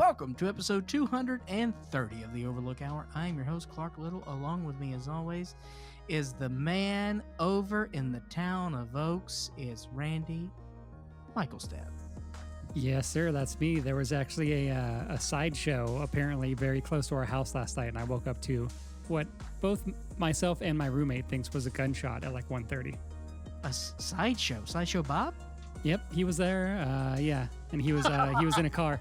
Welcome to episode 230 of the Overlook Hour. I'm your host, Clark Little. Along with me, as always, is the man over in the town of Oaks. It's Randy Michaelstad. Yes, sir, that's me. There was actually a sideshow apparently very close to our house last night, and I woke up to what both myself and my roommate thinks was a gunshot at like 1:30. A sideshow? Sideshow Bob? Yep, he was there. Yeah, and he was in a car.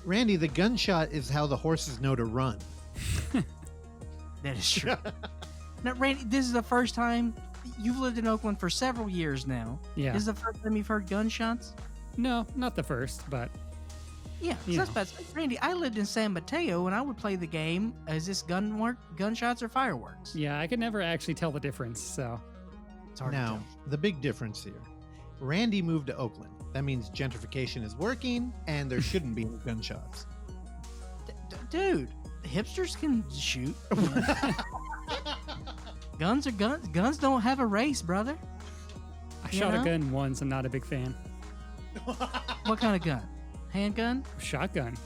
Randy, the gunshot is how the horses know to run. That is true. Now, Randy, this is the first time you've lived in Oakland for several years now. Yeah. This is the first time you've heard gunshots? No, not the first, but yeah. So that's bad. Randy, I lived in San Mateo, and I would play the game. Is this gunshots or fireworks? yeah, I could never actually tell the difference. So It's hard Now, to tell. the big difference here. Randy moved to Oakland. That means gentrification is working, and there shouldn't be any gunshots. Dude, hipsters can shoot. Guns are guns. Guns don't have a race, brother. I shot a gun once. I'm not a big fan. What kind of gun? Handgun? Shotgun.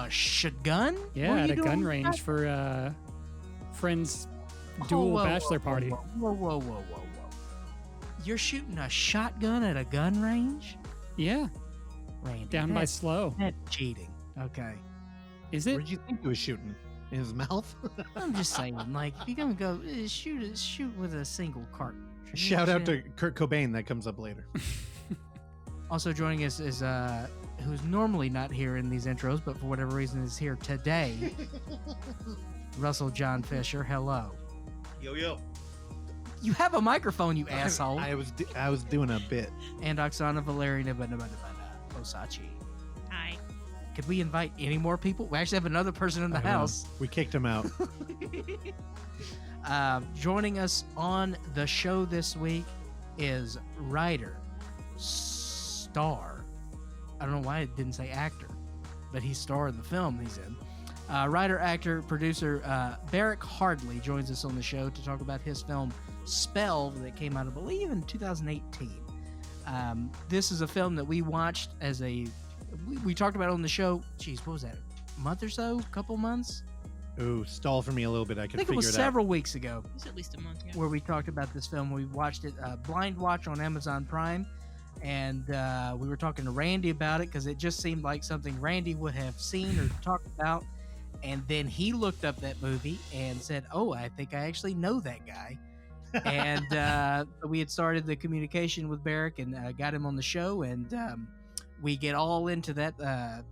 Shotgun? Yeah, at a gun range for friends' dual bachelor party. Whoa. You're shooting a shotgun at a gun range? Yeah, Randy, down by Slow. That's cheating. Okay. Is it? Where'd you think he was shooting? In his mouth? I'm just saying, like, you're going to go shoot with a single cartridge. Shout out to Kurt Cobain. That comes up later. Also joining us is who's normally not here in these intros, but for whatever reason is here today. Russell John Fisher. Hello. Yo. You have a microphone, you asshole. I was doing a bit. And Oksana Valeriana Osachi. Hi. Could we invite any more people? We actually have another person in the house. We kicked him out. Joining us on the show this week is writer, star. I don't know why it didn't say actor, but he's star in the film he's in. Writer, actor, producer Barak Hardley joins us on the show to talk about his film Spell that came out, I believe, in 2018. This is a film that we watched as we talked about it on the show. Jeez, what was that? A month or so? Couple months? Ooh, stall for me a little bit. I I think it was several weeks ago. It was at least a month, yeah. Where we talked about this film. We watched it blind watch on Amazon Prime, and we were talking to Randy about it because it just seemed like something Randy would have seen or talked about. And then he looked up that movie and said, "Oh, I think I actually know that guy." And we had started the communication with Barak and got him on the show, and we get all into that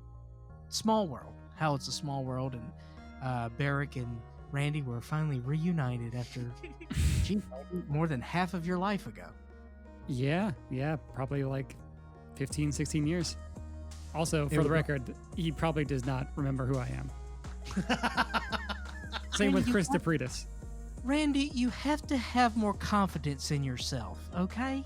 small world, how it's a small world, and Barak and Randy were finally reunited after more than half of your life ago. Yeah, probably like 15, 16 years. Also, for the record, he probably does not remember who I am. Same with Chris DePretis. Randy, you have to have more confidence in yourself, okay?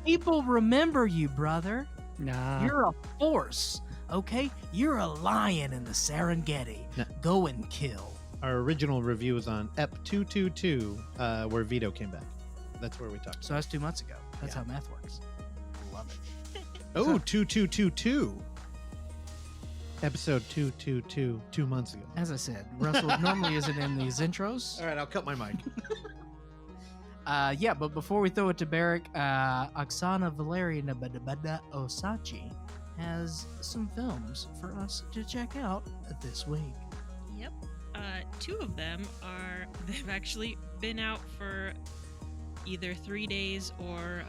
People remember you, brother. Nah. You're a force, okay? You're a lion in the Serengeti. Nah. Go and kill. Our original review was on Ep230, where Vito came back. That's where we talked. So that's 2 months ago. That's Yeah. how math works. Love it. Oh, 2222. Episode 222, 2 months ago. As I said, Russell normally isn't in these intros. All right, I'll cut my mic. Yeah, but before we throw it to Barak, Oksana Valeriana Osachi has some films for us to check out this week. Yep. Two of them they've actually been out for either 3 days or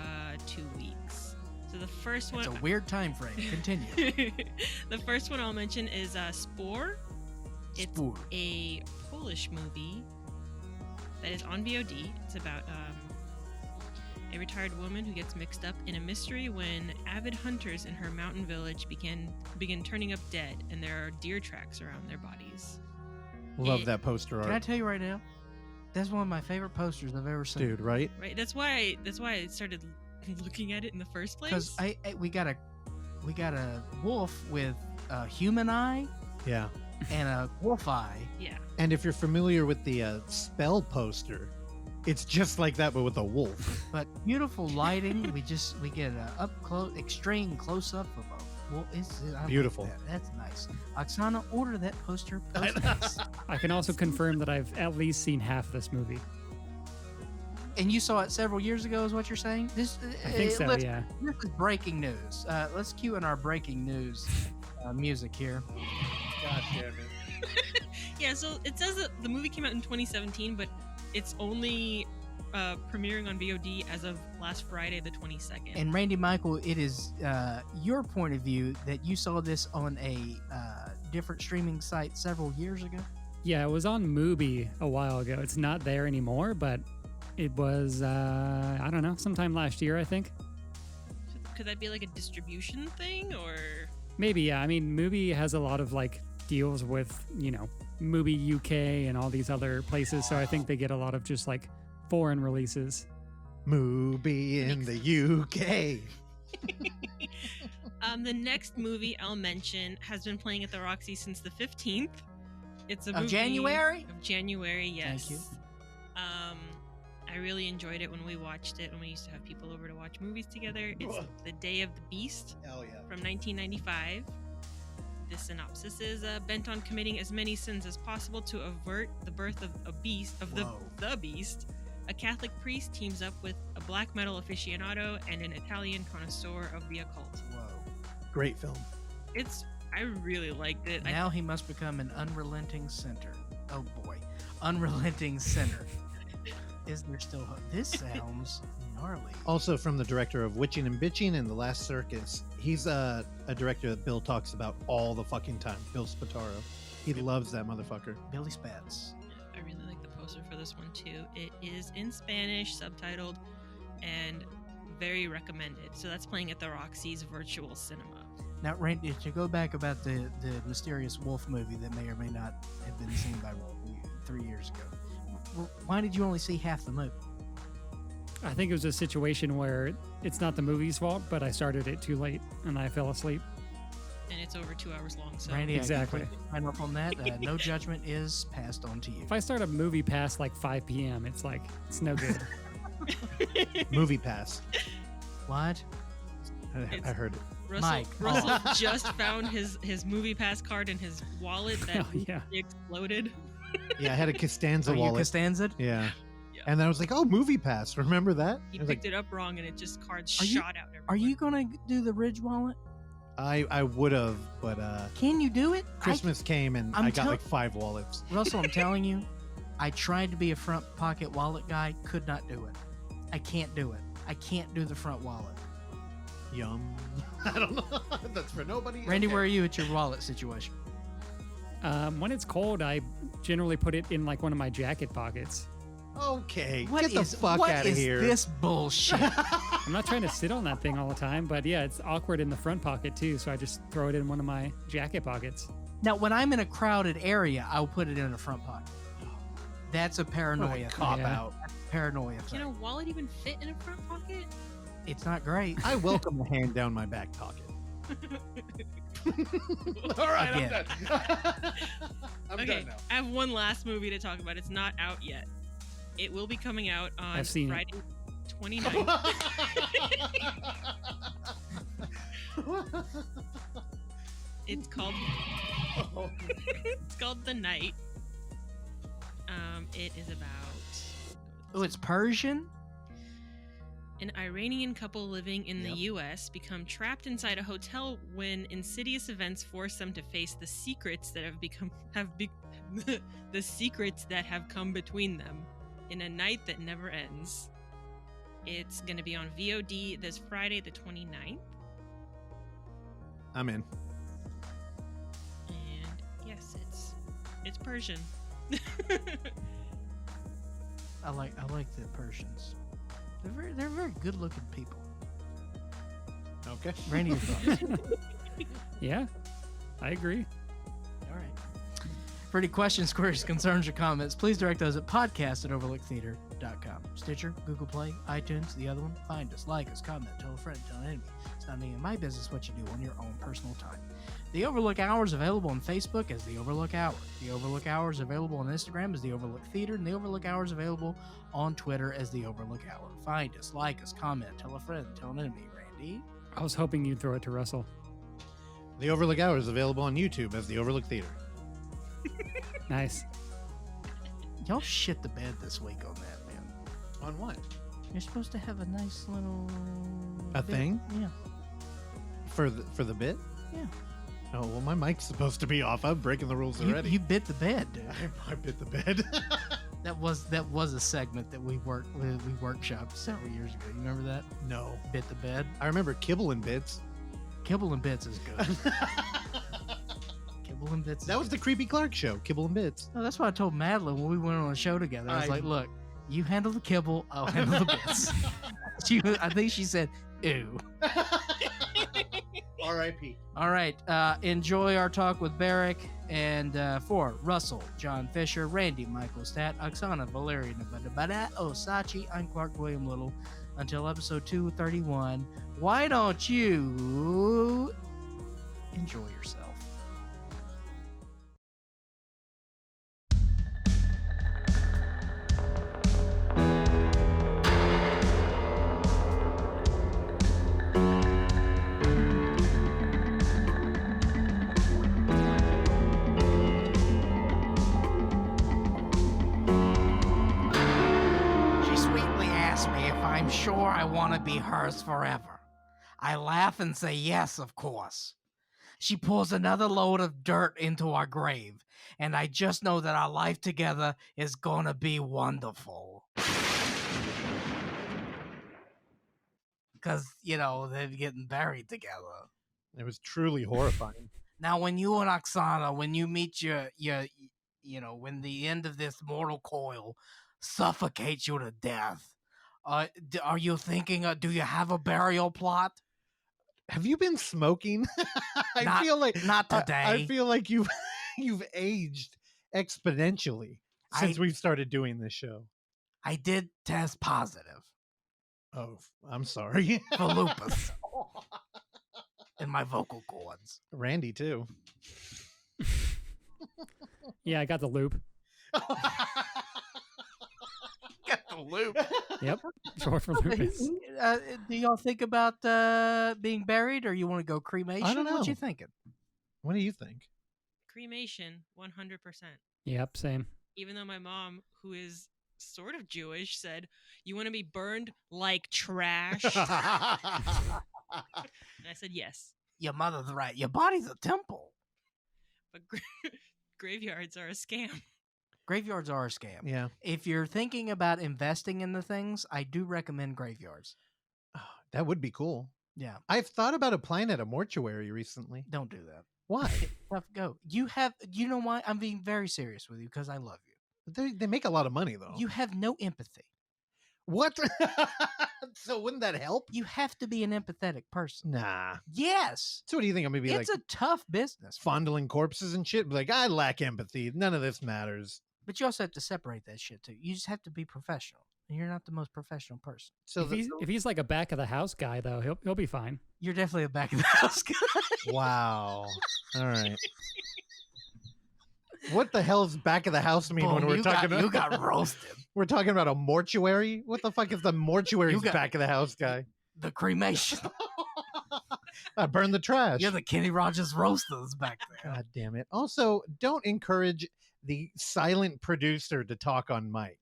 2 weeks. So the first one... It's a weird time frame. Continue. The first one I'll mention is Spoor. It's Spoor. a Polish movie that is on VOD. It's about a retired woman who gets mixed up in a mystery when avid hunters in her mountain village begin turning up dead, and there are deer tracks around their bodies. Love that poster art. Can I tell you right now? That's one of my favorite posters I've ever seen. Dude, right? Right. That's why I started looking at it in the first place. Because we got a wolf with a human eye Yeah. and a wolf eye. Yeah. And if you're familiar with the spell poster, it's just like that, but with a wolf. But beautiful lighting. we get an up close, extreme close up of a Well, I like Beautiful. that. That's nice. Oksana, order that poster. Post I can also confirm that I've at least seen half this movie. And you saw it several years ago, is what you're saying? I think so, yeah. This is breaking news. Let's cue in our breaking news music here. God damn it. Yeah, so it says that the movie came out in 2017, but it's only premiering on VOD as of last Friday, the 22nd. And Randy Michael, it is your point of view that you saw this on a different streaming site several years ago? Yeah, it was on Mubi a while ago. It's not there anymore, but it was, I don't know, sometime last year, I think. Could that be like a distribution thing, or? Maybe, yeah. I mean, Mubi has a lot of like deals with, you know, Mubi UK and all these other places, so I think they get a lot of just like foreign releases. Movie in the UK. The next movie I'll mention has been playing at the Roxy since the 15th. It's a movie January? Of January, yes. Thank you. I really enjoyed it when we watched it, when we used to have people over to watch movies together. It's The Day of the Beast Hell yeah. from 1995. The synopsis is bent on committing as many sins as possible to avert the birth of the beast. A Catholic priest teams up with a black metal aficionado and an Italian connoisseur of the occult. Whoa. Great film. I really liked it. Now he must become an unrelenting sinner. Oh boy. Unrelenting sinner. Is there still hope? This sounds gnarly. Also from the director of Witching and Bitching and The Last Circus. He's a director that Bill talks about all the fucking time. Bill Spataro. He loves that motherfucker. Billy Spats. I really like the poster for this one too. It is in Spanish, subtitled, and very recommended. So that's playing at the Roxy's Virtual Cinema. Now, Randy, to go back about the mysterious wolf movie that may or may not have been seen by 3 years ago, why did you only see half the movie? I think it was a situation where it's not the movie's fault, but I started it too late and I fell asleep. And it's over 2 hours long. So Randy, Exactly. I completely sign up on that. No judgment is passed on to you. If I start a movie past like 5 p.m., it's like, it's no good. Movie Pass. What? I heard it. Russell just found his Movie Pass card in his wallet that Oh, yeah. exploded. Yeah, I had a Costanza Are you wallet. Costanza? Yeah. Yeah. And then I was like, oh, Movie Pass. Remember that? He I was picked like, it up wrong, and it just cards Are you- shot out everywhere. Are you going to do the Ridge wallet? I would have, but Can you do it? Christmas came and I'm I got tell- like 5 wallets. Russell, I'm telling you, I tried to be a front pocket wallet guy, could not do it. I can't do it. I can't do the front wallet. Yum. I don't know. That's for nobody. Randy, Okay. where are you at your wallet situation? When it's cold, I generally put it in like one of my jacket pockets. Okay. What Get the is- fuck what out of is here. this bullshit? I'm not trying to sit on that thing all the time, but yeah, it's awkward in the front pocket too, so I just throw it in one of my jacket pockets. Now, when I'm in a crowded area, I'll put it in a front pocket. That's a paranoia cop thing. out. That's a paranoia thing. Can a wallet even fit in a front pocket? It's not great. I welcome a hand down my back pocket. All right, Again. I'm done. I'm Okay, done now. I have one last movie to talk about. It's not out yet. It will be coming out on I've seen it. Friday 29th. It's called it's called The Night. It is about Oh, it's Persian? an Iranian couple living in the Yep. U.S. become trapped inside a hotel when insidious events force them to face the secrets that the secrets that have come between them in a night that never ends. It's going to be on VOD this Friday, the 29th. I'm in. And yes, it's Persian. I like the Persians. They're very good looking people. Okay. Randy, your thoughts? Yeah, I agree. All right. For any questions, queries, concerns, or comments, please direct those at podcast@overlooktheater.com. Stitcher, Google Play, iTunes, the other one. Find us, like us, comment, tell a friend, tell an enemy. It's not any of my business what you do on your own personal time. The Overlook Hour is available on Facebook as The Overlook Hour. The Overlook Hour is available on Instagram as The Overlook Theater, and The Overlook Hour is available on Twitter as The Overlook Hour. Find us, like us, comment, tell a friend, tell an enemy. Randy? I was hoping you'd throw it to Russell. The Overlook Hour is available on YouTube as the Overlook Theater. Nice. Y'all shit the bed this week on that, man. On what? You're supposed to have a nice little A bit. thing? Yeah. For the bit? Yeah. Oh, well, my mic's supposed to be off. I'm breaking the rules already. You bit the bed, dude. I bit the bed. That was a segment that we workshopped several years ago. You remember that? No. Bit the bed. I remember Kibble and Bits. Kibble and Bits is good. Kibble and Bits. That was the Creepy Clark show, Kibble and Bits. No, that's what I told Madeline when we went on a show together. I was like, look, you handle the kibble, I'll handle the bits. I think she said, ew. R.I.P. All right. Enjoy our talk with Barak. And for Russell, John Fisher, Randy, Michael Stat, Oksana, Valeria, Nabada, Osachi, I'm Clark William Little. Until episode 231, why don't you enjoy yourself? I'm sure I want to be hers forever. I laugh and say yes, of course. She pours another load of dirt into our grave, and I just know that our life together is gonna be wonderful. Because, they're getting buried together. It was truly horrifying. Now, when you and Oksana, when you meet your when the end of this mortal coil suffocates you to death, are you thinking, do you have a burial plot? Have you been smoking? I feel like not today. I feel like you've aged exponentially since we've started doing this show. I did test positive. Oh, I'm sorry. For lupus. In my vocal cords. Randy too. Yeah, I got the loop. Got the loop. Yep. Short for lupus. Do y'all think about being buried, or you want to go cremation? I don't know. What you thinking? What do you think? Cremation, 100%. Yep, same. Even though my mom, who is sort of Jewish, said, "You want to be burned like trash?" And I said yes. Your mother's right. Your body's a temple. But graveyards are a scam. Graveyards are a scam. Yeah. If you're thinking about investing in the things, I do recommend graveyards. Oh, that would be cool. Yeah. I've thought about applying at a mortuary recently. Don't do that. Why? Tough go. You know why? I'm being very serious with you because I love you. They make a lot of money though. You have no empathy. What? So wouldn't that help? You have to be an empathetic person. Nah. Yes. So what do you think? I'm gonna be It's a tough business. fondling corpses and shit? Like, I lack empathy. None of this matters. But you also have to separate that shit too. You just have to be professional. And you're not the most professional person. So If he's like a back of the house guy, though, he'll be fine. You're definitely a back of the house guy. wow. All right. What the hell's back of the house mean when we're talking about? You got roasted. We're talking about a mortuary? What the fuck is the mortuary's back of the house guy? The cremation. I burn the trash. You're the Kenny Rogers roasters back there. God damn it. Also, don't encourage the silent producer to talk on mic.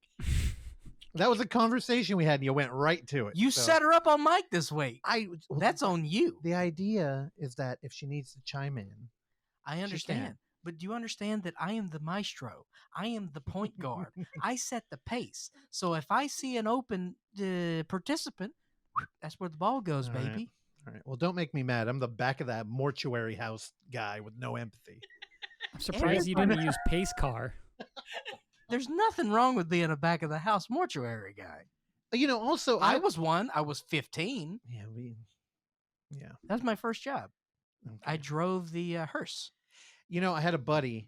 That was a conversation we had and you went right to it. You set her up on mic this week. Well, that's on you. The idea is that if she needs to chime in, I understand. But do you understand that I am the maestro? I am the point guard. I set the pace. So if I see an open participant, that's where the ball goes, All baby. Right. All right. Well, don't make me mad. I'm the back of that mortuary house guy with no empathy. I'm surprised you didn't use pace car. There's nothing wrong with being a back of the house mortuary guy. Also, I was one. I was 15. Yeah. That's my first job. Okay. I drove the hearse. I had a buddy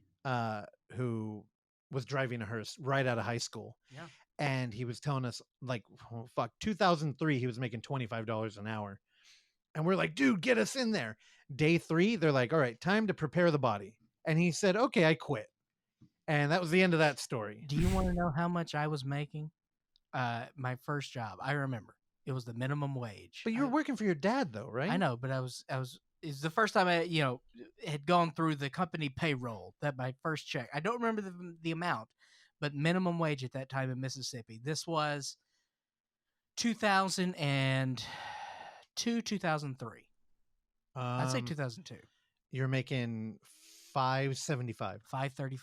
who was driving a hearse right out of high school. Yeah. And he was telling us, 2003, he was making $25 an hour. And we're like, dude, get us in there. Day 3, they're like, all right, time to prepare the body. And he said, okay, I quit. And that was the end of that story. Do you want to know how much I was making? My first job. I remember. It was the minimum wage. But you were working for your dad, though, right? I know, but I was is the first time I had gone through the company payroll. That my first check. I don't remember the amount, but minimum wage at that time in Mississippi. This was 2002, 2003. I'd say 2002. You're making $5.75. $5.35.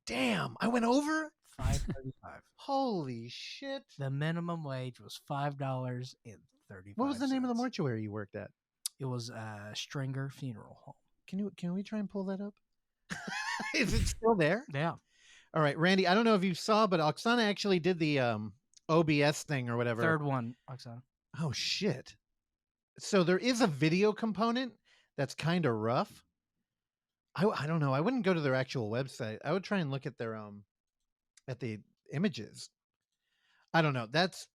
Damn, I went over. $5.35. Holy shit! The minimum wage was $5.35. What was the name of the mortuary you worked at? It was Stringer Funeral Home. Can we try and pull that up? Is it still there? Yeah. All right, Randy. I don't know if you saw, but Oksana actually did the OBS thing or whatever. Third one, Oksana. Oh shit! So there is a video component that's kind of rough. I don't know. I wouldn't go to their actual website. I would try and look at their at the images. I don't know. That's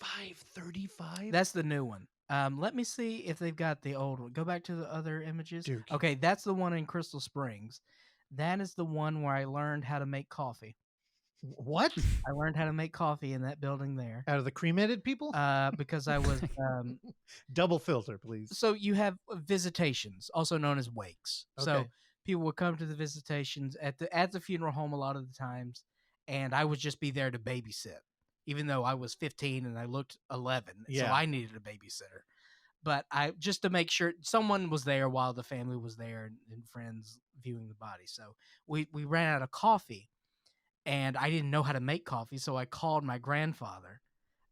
$5.35. That's the new one. Let me see if they've got the old one. Go back to the other images. Dude. Okay, that's the one in Crystal Springs. That is the one where I learned how to make coffee. What? I learned how to make coffee in that building there. Out of the cremated people? Because I was Double filter, please. so you have visitations, also known as wakes. So Okay. people would come to the visitations at the funeral home a lot of the times, and I would just be there to babysit, even though I was 15 and I looked 11, so Yeah. I needed a babysitter. But I just to make sure someone was there while the family was there and friends viewing the body. So we ran out of coffee, and I didn't know how to make coffee, so I called my grandfather,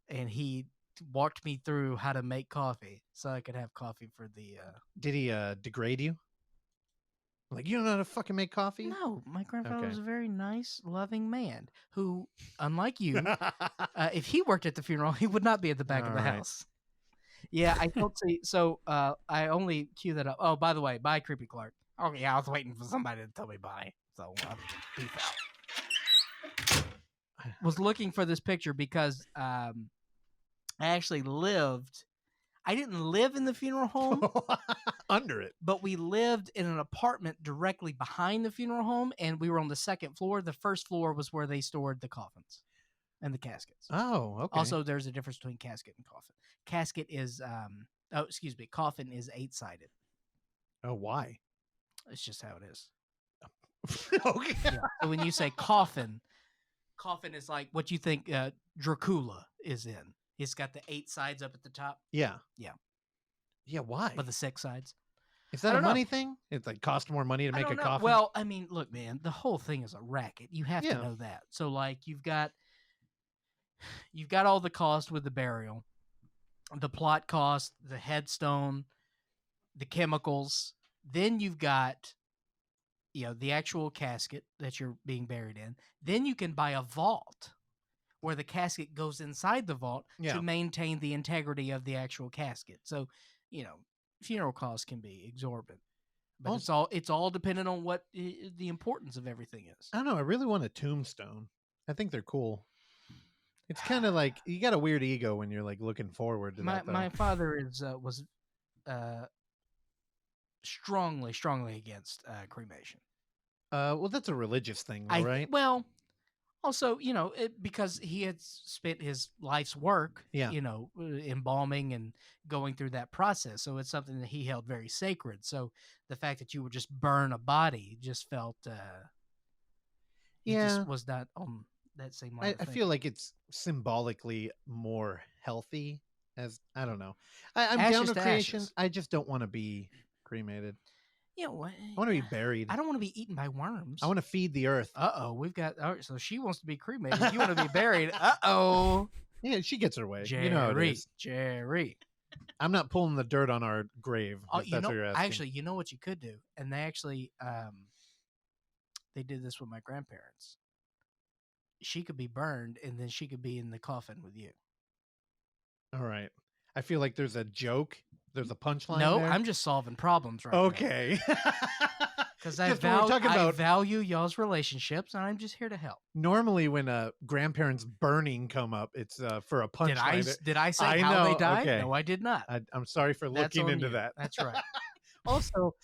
and he walked me through how to make coffee so I could have coffee for the Did he degrade you? Like, you don't know how to fucking make coffee? No, my grandfather Okay. was a very nice, loving man who, unlike you, if he worked at the funeral, he would not be at the back of the All right. house. Yeah, I don't see. So I only cue that up. Oh, by the way, bye, Creepy Clark. Oh, yeah, I was waiting for somebody to tell me bye. So peace out. Was looking for this picture because I actually lived. I didn't live in the funeral home, Under it. but we lived in an apartment directly behind the funeral home, and we were on the second floor. The first floor was where they stored the coffins and the caskets. Oh, okay. Also, there's a difference between casket and coffin. Casket is, coffin is 8-sided. Oh, why? It's just how it is. Okay. Yeah. So when you say coffin is like what you think Dracula is in. It's got the 8 sides up at the top, Yeah. Yeah. Yeah, why? but the 6 sides. Is I that a don't know. money thing? It's like cost more money to I make a don't know. coffin? Well, I mean, look, man, the whole thing is a racket. You have Yeah. to know that. So, like, you've got all the cost with the burial, the plot cost, the headstone, the chemicals. Then you've got, the actual casket that you're being buried in. Then you can buy a vault where the casket goes inside the vault Yeah. to maintain the integrity of the actual casket. So, funeral costs can be exorbitant. But it's all dependent on what the importance of everything is. I don't know. I really want a tombstone. I think they're cool. It's kind of like you got a weird ego when you're like looking forward to that. Though. My father was strongly against cremation. Well, that's a religious thing, though, right? Well, also, because he had spent his life's work, Yeah. embalming and going through that process. So it's something that he held very sacred. So the fact that you would just burn a body just felt, just was not on that same line. I feel like it's symbolically more healthy. I don't know. I'm down Ashes to to creation. ashes. I just don't want to be cremated. What? I want to be buried. I don't want to be eaten by worms. I want to feed the earth. We've got. All right, so she wants to be cremated. You want to be buried. Uh-oh. Yeah, she gets her way. Jerry. You know how it is. Jerry. I'm not pulling the dirt on our grave. Oh, If that's what you're asking. actually, you know what you could do, and they actually, they did this with my grandparents. She could be burned, and then she could be in the coffin with you. All right. I feel like there's a joke. There's a punchline. No, there. I'm just solving problems right now. okay. Because I Just when we're talking about- value y'all's relationships, and I'm just here to help. Normally, when grandparents burning come up, it's for a punchline. Did I say I how they know, died? okay. No, I did not. I'm sorry for That's looking on into you. that. That's right. Also,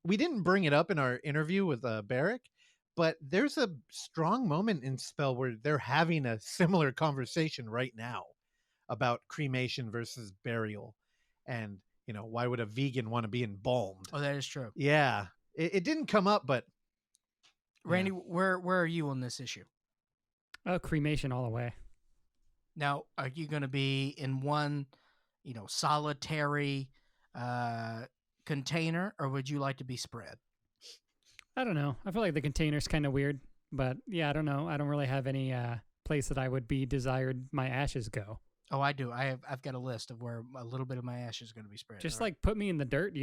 we didn't bring it up in our interview with Barak, but there's a strong moment in Spell where they're having a similar conversation right now about cremation versus burial. And why would a vegan want to be embalmed? Oh, that is true. Yeah, it didn't come up, but Randy, where are you on this issue? Oh, cremation all the way. Now, are you going to be in one, solitary container, or would you like to be spread? I don't know. I feel like the container's kind of weird, but yeah, I don't know. I don't really have any place that I would be desired my ashes go. Oh, I do. I've got a list of where a little bit of my ashes is going to be spread. Just like put me in the dirt,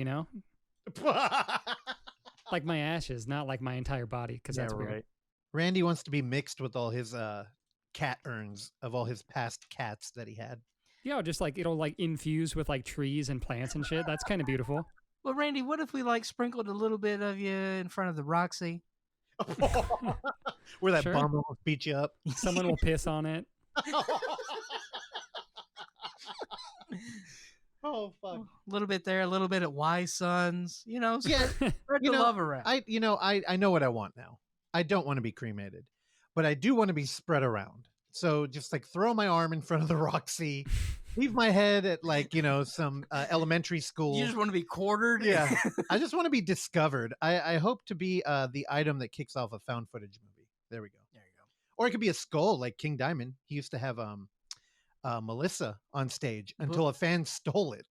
like my ashes, not like my entire body, because that's weird. Randy wants to be mixed with all his cat urns of all his past cats that he had. Yeah, just like it'll like infuse with like trees and plants and shit. That's kind of beautiful. Well, Randy, what if we like sprinkled a little bit of you in front of the Roxy? Where that bum will beat you up. Someone will piss on it. Oh fuck! A little bit there, a little bit at Y Sons. Spread the know, love around. I know what I want now. I don't want to be cremated, but I do want to be spread around. So just like throw my arm in front of the Roxy, leave my head at like some elementary school. You just want to be quartered. Yeah, I just want to be discovered. I hope to be the item that kicks off a found footage movie. There we go. There you go. Or it could be a skull like King Diamond. He used to have Melissa on stage until a fan stole it.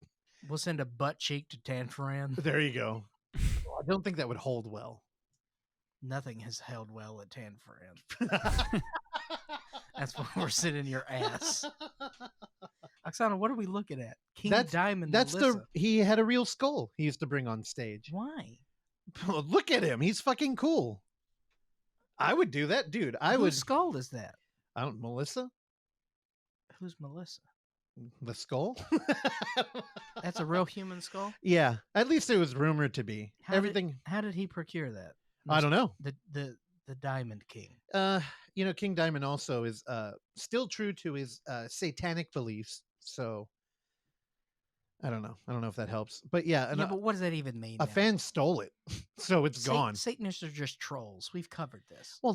We'll send a butt cheek to Tanforan. There you go. I don't think that would hold well. Nothing has held well at Tanforan. That's why we're sitting your ass. Oksana, what are we looking at? King Diamond. That's Melissa. he had a real skull he used to bring on stage. Why? Look at him. He's fucking cool. I would do that, dude. Whose skull is that? Melissa? Who's Melissa? The skull? That's a real human skull? Yeah. At least it was rumored to be. How did he procure that? I don't know. The Diamond King. King Diamond also is still true to his satanic beliefs. So I don't know. I don't know if that helps. But yeah. But what does that even mean? A fan stole it. So it's gone. Satanists are just trolls. We've covered this. Well,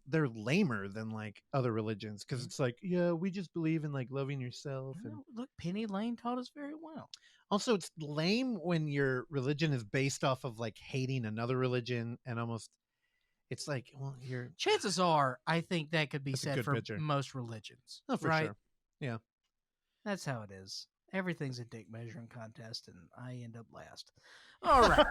they're lamer than like other religions because it's like, yeah, we just believe in like loving yourself. And look, Penny Lane taught us very well. Also, it's lame when your religion is based off of like hating another religion and almost it's like, well, you're. Chances are, I think that could be said for most religions. Oh, for sure. Yeah. That's how it is. Everything's a dick measuring contest, and I end up last. All right.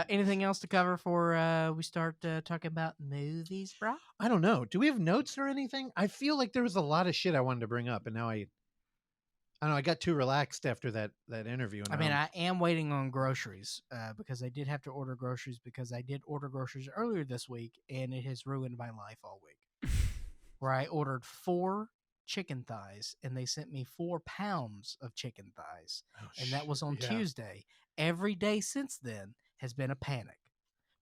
Anything else to cover before we start talking about movies, bro? I don't know. Do we have notes or anything? I feel like there was a lot of shit I wanted to bring up, and now I don't know. I got too relaxed after that interview. I mean, I am waiting on groceries because I did have to order groceries because I did order groceries earlier this week, and it has ruined my life all week. Where I ordered 4 chicken thighs, and they sent me 4 pounds of chicken thighs, and that was on Tuesday. Every day since then has been a panic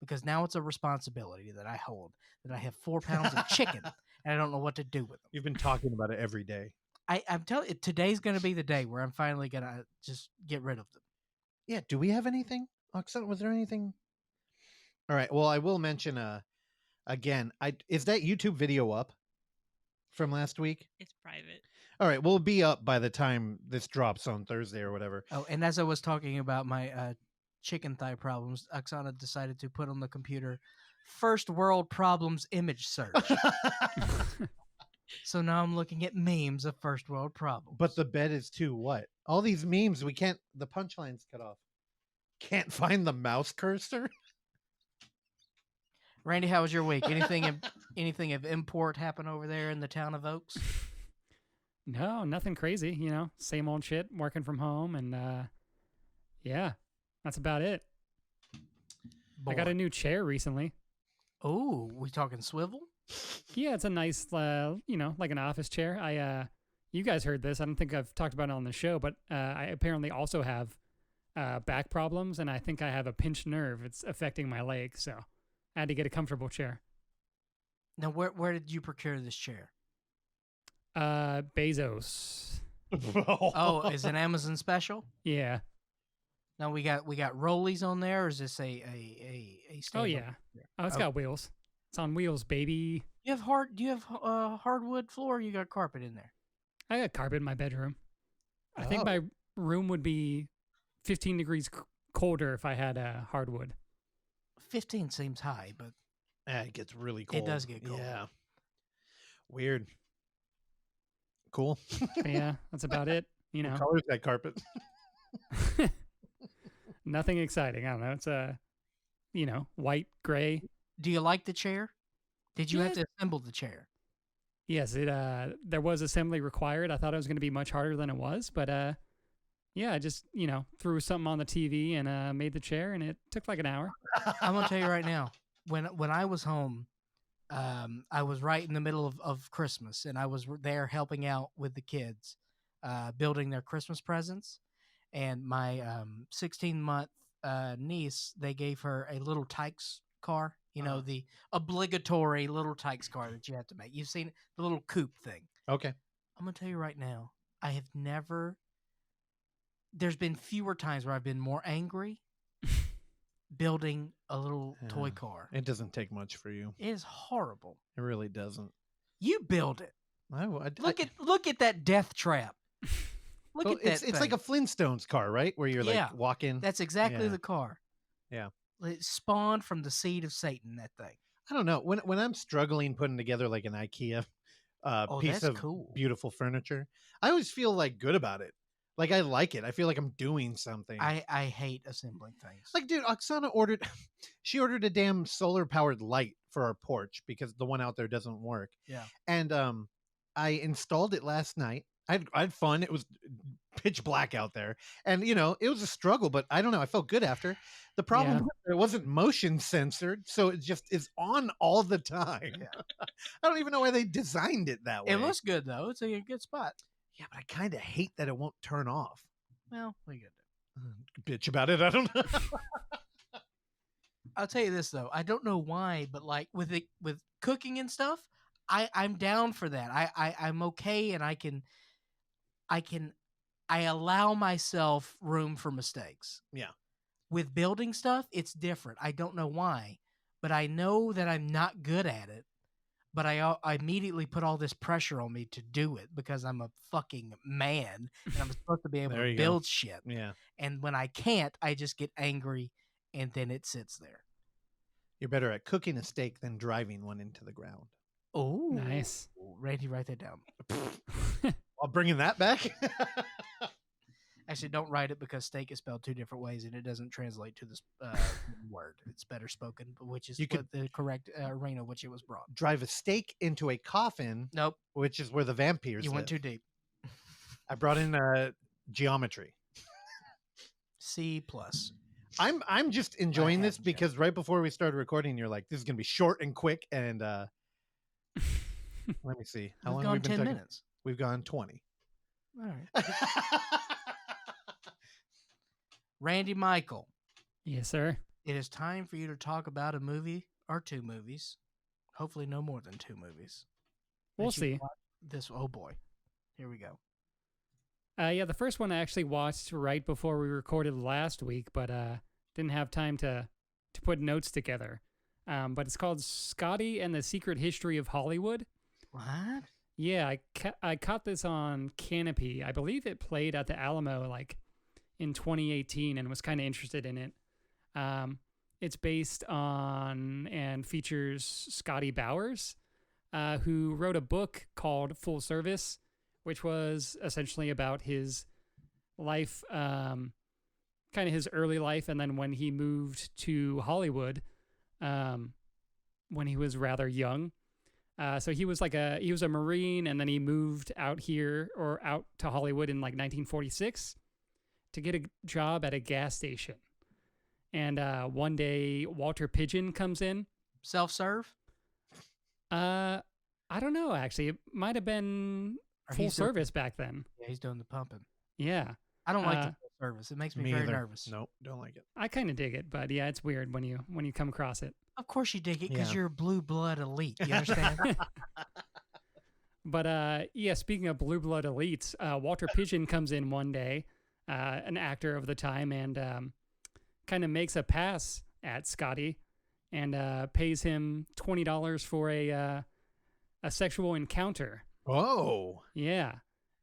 because now it's a responsibility that I hold, that I have 4 pounds of chicken, and I don't know what to do with them. You've been talking about it every day. I'm telling you, today's going to be the day where I'm finally going to just get rid of them. Yeah. Do we have anything? Oksana, was there anything? All right. Well, I will mention, again, is that YouTube video up from last week? It's private. All right. We'll be up by the time this drops on Thursday or whatever. Oh, and as I was talking about my chicken thigh problems, Oksana decided to put on the computer first world problems image search. So now I'm looking at memes of first world problems. But the bed is too what? All these memes, the punchline's cut off. Can't find the mouse cursor? Randy, how was your week? Anything of import happen over there in the town of Oaks? No, nothing crazy. Same old shit, working from home. And yeah, that's about it. I got a new chair recently. Oh, we talking swivel? Yeah, it's a nice, like an office chair. You guys heard this. I don't think I've talked about it on the show, but I apparently also have back problems, and I think I have a pinched nerve. It's affecting my leg, so I had to get a comfortable chair. Now, where did you procure this chair? Bezos. Oh, is it Amazon special? Yeah. Now we got rollies on there, or is this a Oh yeah. Oh, it's got wheels. It's on wheels, baby. Do you have hardwood floor? Or you got carpet in there? I got carpet in my bedroom. I think room would be 15 degrees colder if I had hardwood. 15 seems high, but It gets really cold. it does get cold. Yeah. Weird. Cool. But yeah, that's about it. You What know, color is that carpet? nothing exciting. I don't know. It's white, gray. Do you like the chair? Did you have Yes. to assemble the chair? Yes, it there was assembly required. I thought it was going to be much harder than it was, but yeah, I just threw something on the TV and made the chair, and it took like an hour. I'm gonna tell you right now. When I was home, I was right in the middle of Christmas, and I was there helping out with the kids, building their Christmas presents. And my 16-month niece, they gave her a little Tykes car. The obligatory little Tykes car that you have to make. You've seen the little coupe thing. Okay. I'm gonna tell you right now. I have never. There's been fewer times where I've been more angry building a little toy car. It doesn't take much for you. It is horrible. It really doesn't. You build it. Look at that death trap. Look at that. It's like a Flintstones car, right? Where you're Yeah. like walking. That's exactly Yeah. the car. Yeah. It spawned from the seed of Satan. That thing. I don't know. When I'm struggling putting together like an IKEA piece that's of cool. beautiful furniture, I always feel like good about it. Like I like it. I feel like I'm doing something. I hate assembling things. Like, dude, Oksana ordered a damn solar powered light for our porch because the one out there doesn't work. Yeah. And I installed it last night. I had fun. It was pitch black out there, and it was a struggle, but I don't know. I felt good after. The problem was it wasn't motion censored, so it just is on all the time. Yeah. I don't even know why they designed it that way. It looks good though. It's a good spot. Yeah, but I kind of hate that it won't turn off. Well, we get it. Bitch about it. I don't know. I'll tell you this though. I don't know why, but like with cooking and stuff, I'm down for that. I'm okay, and I allow myself room for mistakes. Yeah. With building stuff, it's different. I don't know why, but I know that I'm not good at it. But I immediately put all this pressure on me to do it because I'm a fucking man and I'm supposed to be able to build shit. Yeah. And when I can't, I just get angry and then it sits there. You're better at cooking a steak than driving one into the ground. Oh, nice. Randy, write that down. While bringing that back. Actually, don't write it because steak is spelled two different ways and it doesn't translate to this word. It's better spoken, which is the correct Reno, which it was brought. Drive a steak into a coffin. Nope. Which is where the vampires You live. went too deep. I brought in geometry. C+. I'm just enjoying this because right before we started recording, you're like, this is going to be short and quick. And let me see. How long have we been 10 talking? minutes. We've gone 20. All right. Randy Michael. Yes, sir. It is time for you to talk about a movie or two movies. Hopefully no more than two movies. We'll see. Oh boy. Here we go. Yeah, the first one I actually watched right before we recorded last week, but didn't have time to put notes together. But it's called Scotty and the Secret History of Hollywood. What? Yeah, I caught this on Canopy. I believe it played at the Alamo like in 2018 and was kind of interested in it. It's based on and features Scotty Bowers, who wrote a book called Full Service, which was essentially about his life, kind of his early life, and then when he moved to Hollywood, when he was rather young. So he was a Marine, and then he moved out to Hollywood in like 1946 to get a job at a gas station. And one day Walter Pidgeon comes in. Self-serve? I don't know, actually. It might have been full service back then. Yeah, he's doing the pumping. Yeah. I don't like the full service. It makes me very nervous. Nope, don't like it. I kind of dig it, but yeah, it's weird when you come across it. Of course you dig it because you're a blue blood elite. You understand? But yeah, speaking of blue blood elites, Walter Pidgeon comes in one day, an actor of the time, and kind of makes a pass at Scotty and pays him $20 for a sexual encounter. Oh. Yeah.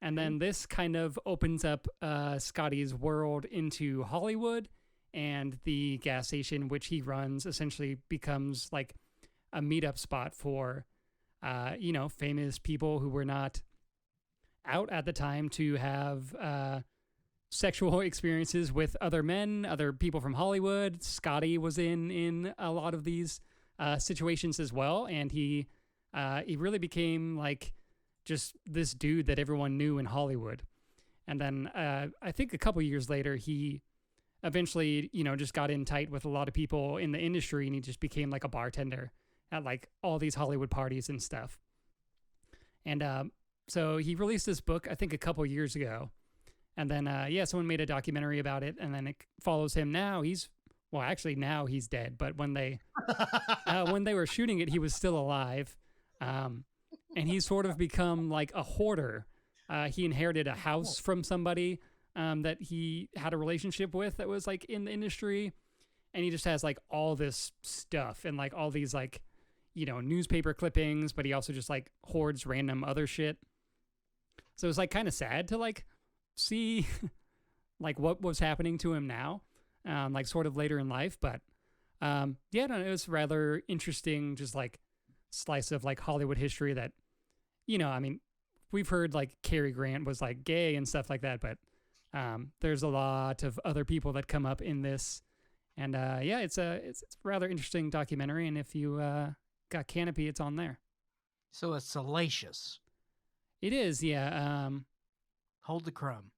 And then this kind of opens up Scotty's world into Hollywood, and the gas station which he runs essentially becomes like a meetup spot for, famous people who were not out at the time to have sexual experiences with other men, other people from Hollywood. Scotty was in a lot of these situations as well, and he really became like just this dude that everyone knew in Hollywood. And then I think a couple years later, he eventually, just got in tight with a lot of people in the industry, and he just became like a bartender at like all these Hollywood parties and stuff. And so he released this book, I think a couple years ago. And then, someone made a documentary about it, and then it follows him now. Now he's dead. But when they were shooting it, he was still alive. And he's sort of become like a hoarder. He inherited a house from somebody that he had a relationship with that was like in the industry. And he just has like all this stuff and like all these like, newspaper clippings, but he also just like hoards random other shit. So it's like kind of sad to like see like what was happening to him now, like sort of later in life. But it was rather interesting, just like slice of like Hollywood history that, we've heard like Cary Grant was like gay and stuff like that, but there's a lot of other people that come up in this. And it's a rather interesting documentary, and if you got Canopy, it's on there. So it's salacious. It is, yeah. Hold the crumb.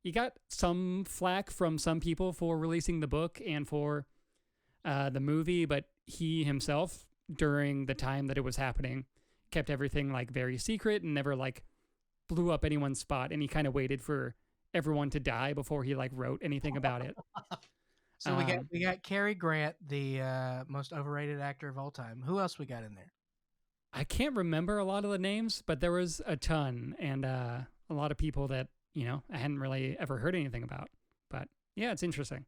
You got some flack from some people for releasing the book and for the movie, but he himself, during the time that it was happening, kept everything like very secret and never like blew up anyone's spot, and he kind of waited for everyone to die before he like wrote anything about it. So we got Cary Grant, the most overrated actor of all time. Who else we got in there? I can't remember a lot of the names, but there was a ton, and a lot of people that, I hadn't really ever heard anything about. But yeah, it's interesting.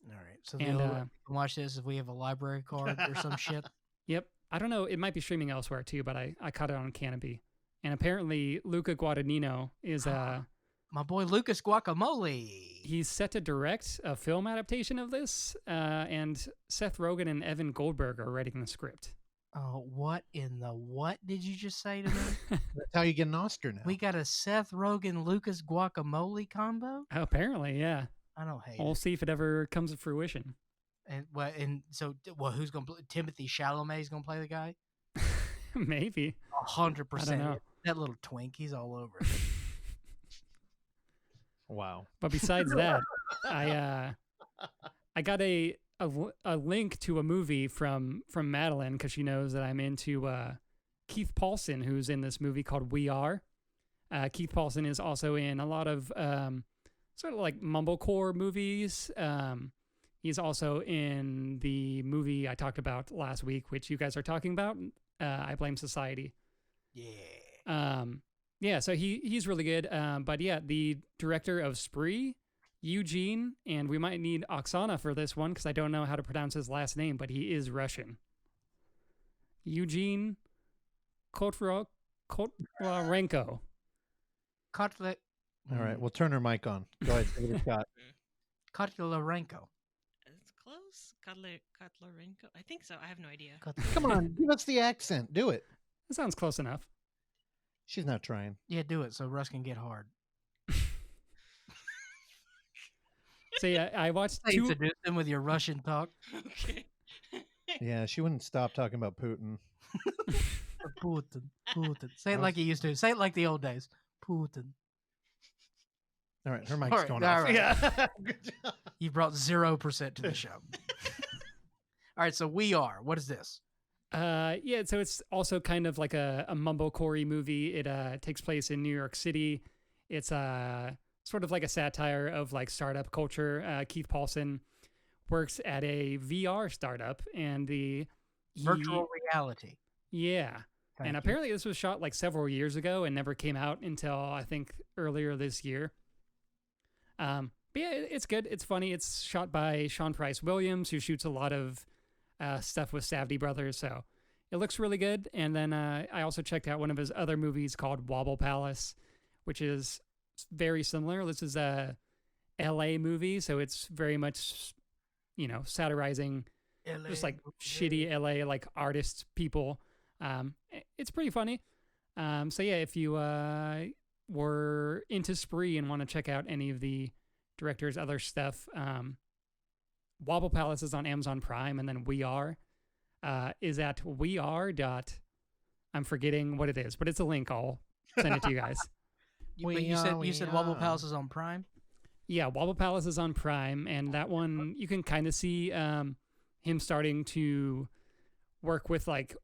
All right. So you can watch this if we have a library card or some shit. Yep. I don't know. It might be streaming elsewhere too, but I caught it on Canopy. And apparently Luca Guadagnino is my boy Lucas Guacamole. He's set to direct a film adaptation of this, and Seth Rogen and Evan Goldberg are writing the script. Oh, what in the what did you just say to me? That's how you get an Oscar now. We got a Seth Rogen Lucas Guacamole combo? Oh, apparently, yeah. I don't hate it. We'll see if it ever comes to fruition. And so who's going to play? Timothy Chalamet's going to play the guy? Maybe. 100%. That little twink, he's all over it. Wow. But besides that, I got a link to a movie from Madeline, because she knows that I'm into Keith Paulson, who's in this movie called We Are. Keith Paulson is also in a lot of sort of like mumblecore movies. He's also in the movie I talked about last week, which you guys are talking about, I Blame Society. Yeah. So he's really good. But yeah, the director of Spree, Eugene, and we might need Oksana for this one because I don't know how to pronounce his last name, but he is Russian. Eugene Kotlarenko. Kotlet. All right, we'll turn her mic on. Go ahead, give it a shot. Kotlarenko. It's close. Kotlarenko. I think so. I have no idea. Come on, give us the accent. Do it. That sounds close enough. She's not trying. Yeah, do it so Russ can get hard. So yeah, I watched two. Seduce him with your Russian talk. Okay. Yeah, she wouldn't stop talking about Putin. Putin. Say it like you used to. Say it like the old days. Putin. All right, her mic's going all off. right. Yeah. Good job. You brought 0% to the show. All right, so We Are. What is this? So it's also kind of like a mumblecore movie. It takes place in New York City. It's sort of like a satire of like startup culture. Keith Paulson works at a VR startup, and virtual reality. Yeah. Thank you. Apparently this was shot like several years ago and never came out until I think earlier this year. But yeah, it's good. It's funny. It's shot by Sean Price Williams, who shoots a lot of stuff with Safdie Brothers. So it looks really good. And then I also checked out one of his other movies called Wobble Palace, which is very similar. This is a LA movie, so it's very much, satirizing just like shitty LA like artist people. It's pretty funny. So yeah, if you were into Spree and want to check out any of the director's other stuff, Wobble Palace is on Amazon Prime, and then We Are is at I'm forgetting what it is, but it's a link. I'll send it to you guys. You said Wobble Palace is on Prime? Yeah, Wobble Palace is on Prime, and that one you can kind of see him starting to work with like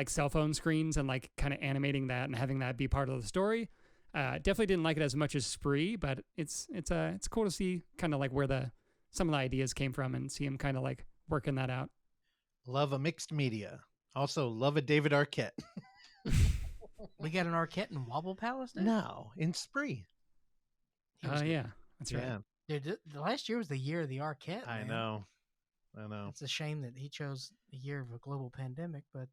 cell phone screens and like kind of animating that and having that be part of the story. Definitely didn't like it as much as Spree, but it's cool to see kind of like where some of the ideas came from and see him kind of like working that out. Love a mixed media. Also love a David Arquette. We got an Arquette in Wobble Palace now? No, in Spree. Oh yeah, that's right. Dude, the last year was the year of the Arquette. I know. It's a shame that he chose the year of a global pandemic, but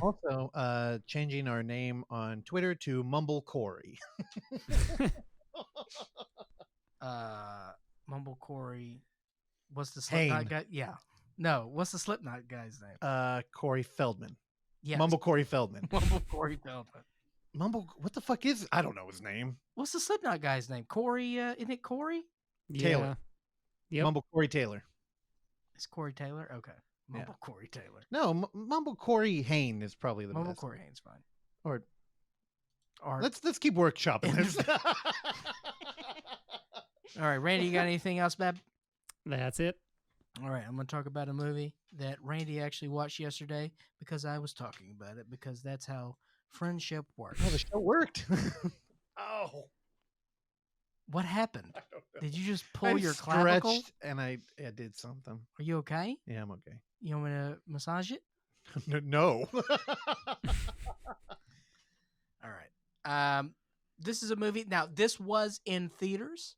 also changing our name on Twitter to Mumble Corey. Mumble Corey. What's the Slipknot guy? Yeah. No, what's the Slipknot guy's name? Corey Feldman. Yeah. Mumble Corey Feldman. Mumble Corey Feldman. What the fuck is? I don't know his name. What's the Slipknot guy's name? Corey, isn't it Corey? Taylor. Yep. Mumble Corey Taylor. It's Corey Taylor? Okay. Mumble Corey Taylor. No, Mumble Corey Hain is probably the Mumble best. Corey Hain's fine. Or Or let's keep workshopping this. All right, Randy, you got anything else, Bab? That's it. All right, I'm going to talk about a movie that Randy actually watched yesterday because I was talking about it, because that's how friendship works. Oh, the show worked. Oh. What happened? I don't know. Did you just pull I your clavicle? stretched and I did something. Are you okay? Yeah, I'm okay. You want me to massage it? No. All right. This is a movie. Now, this was in theaters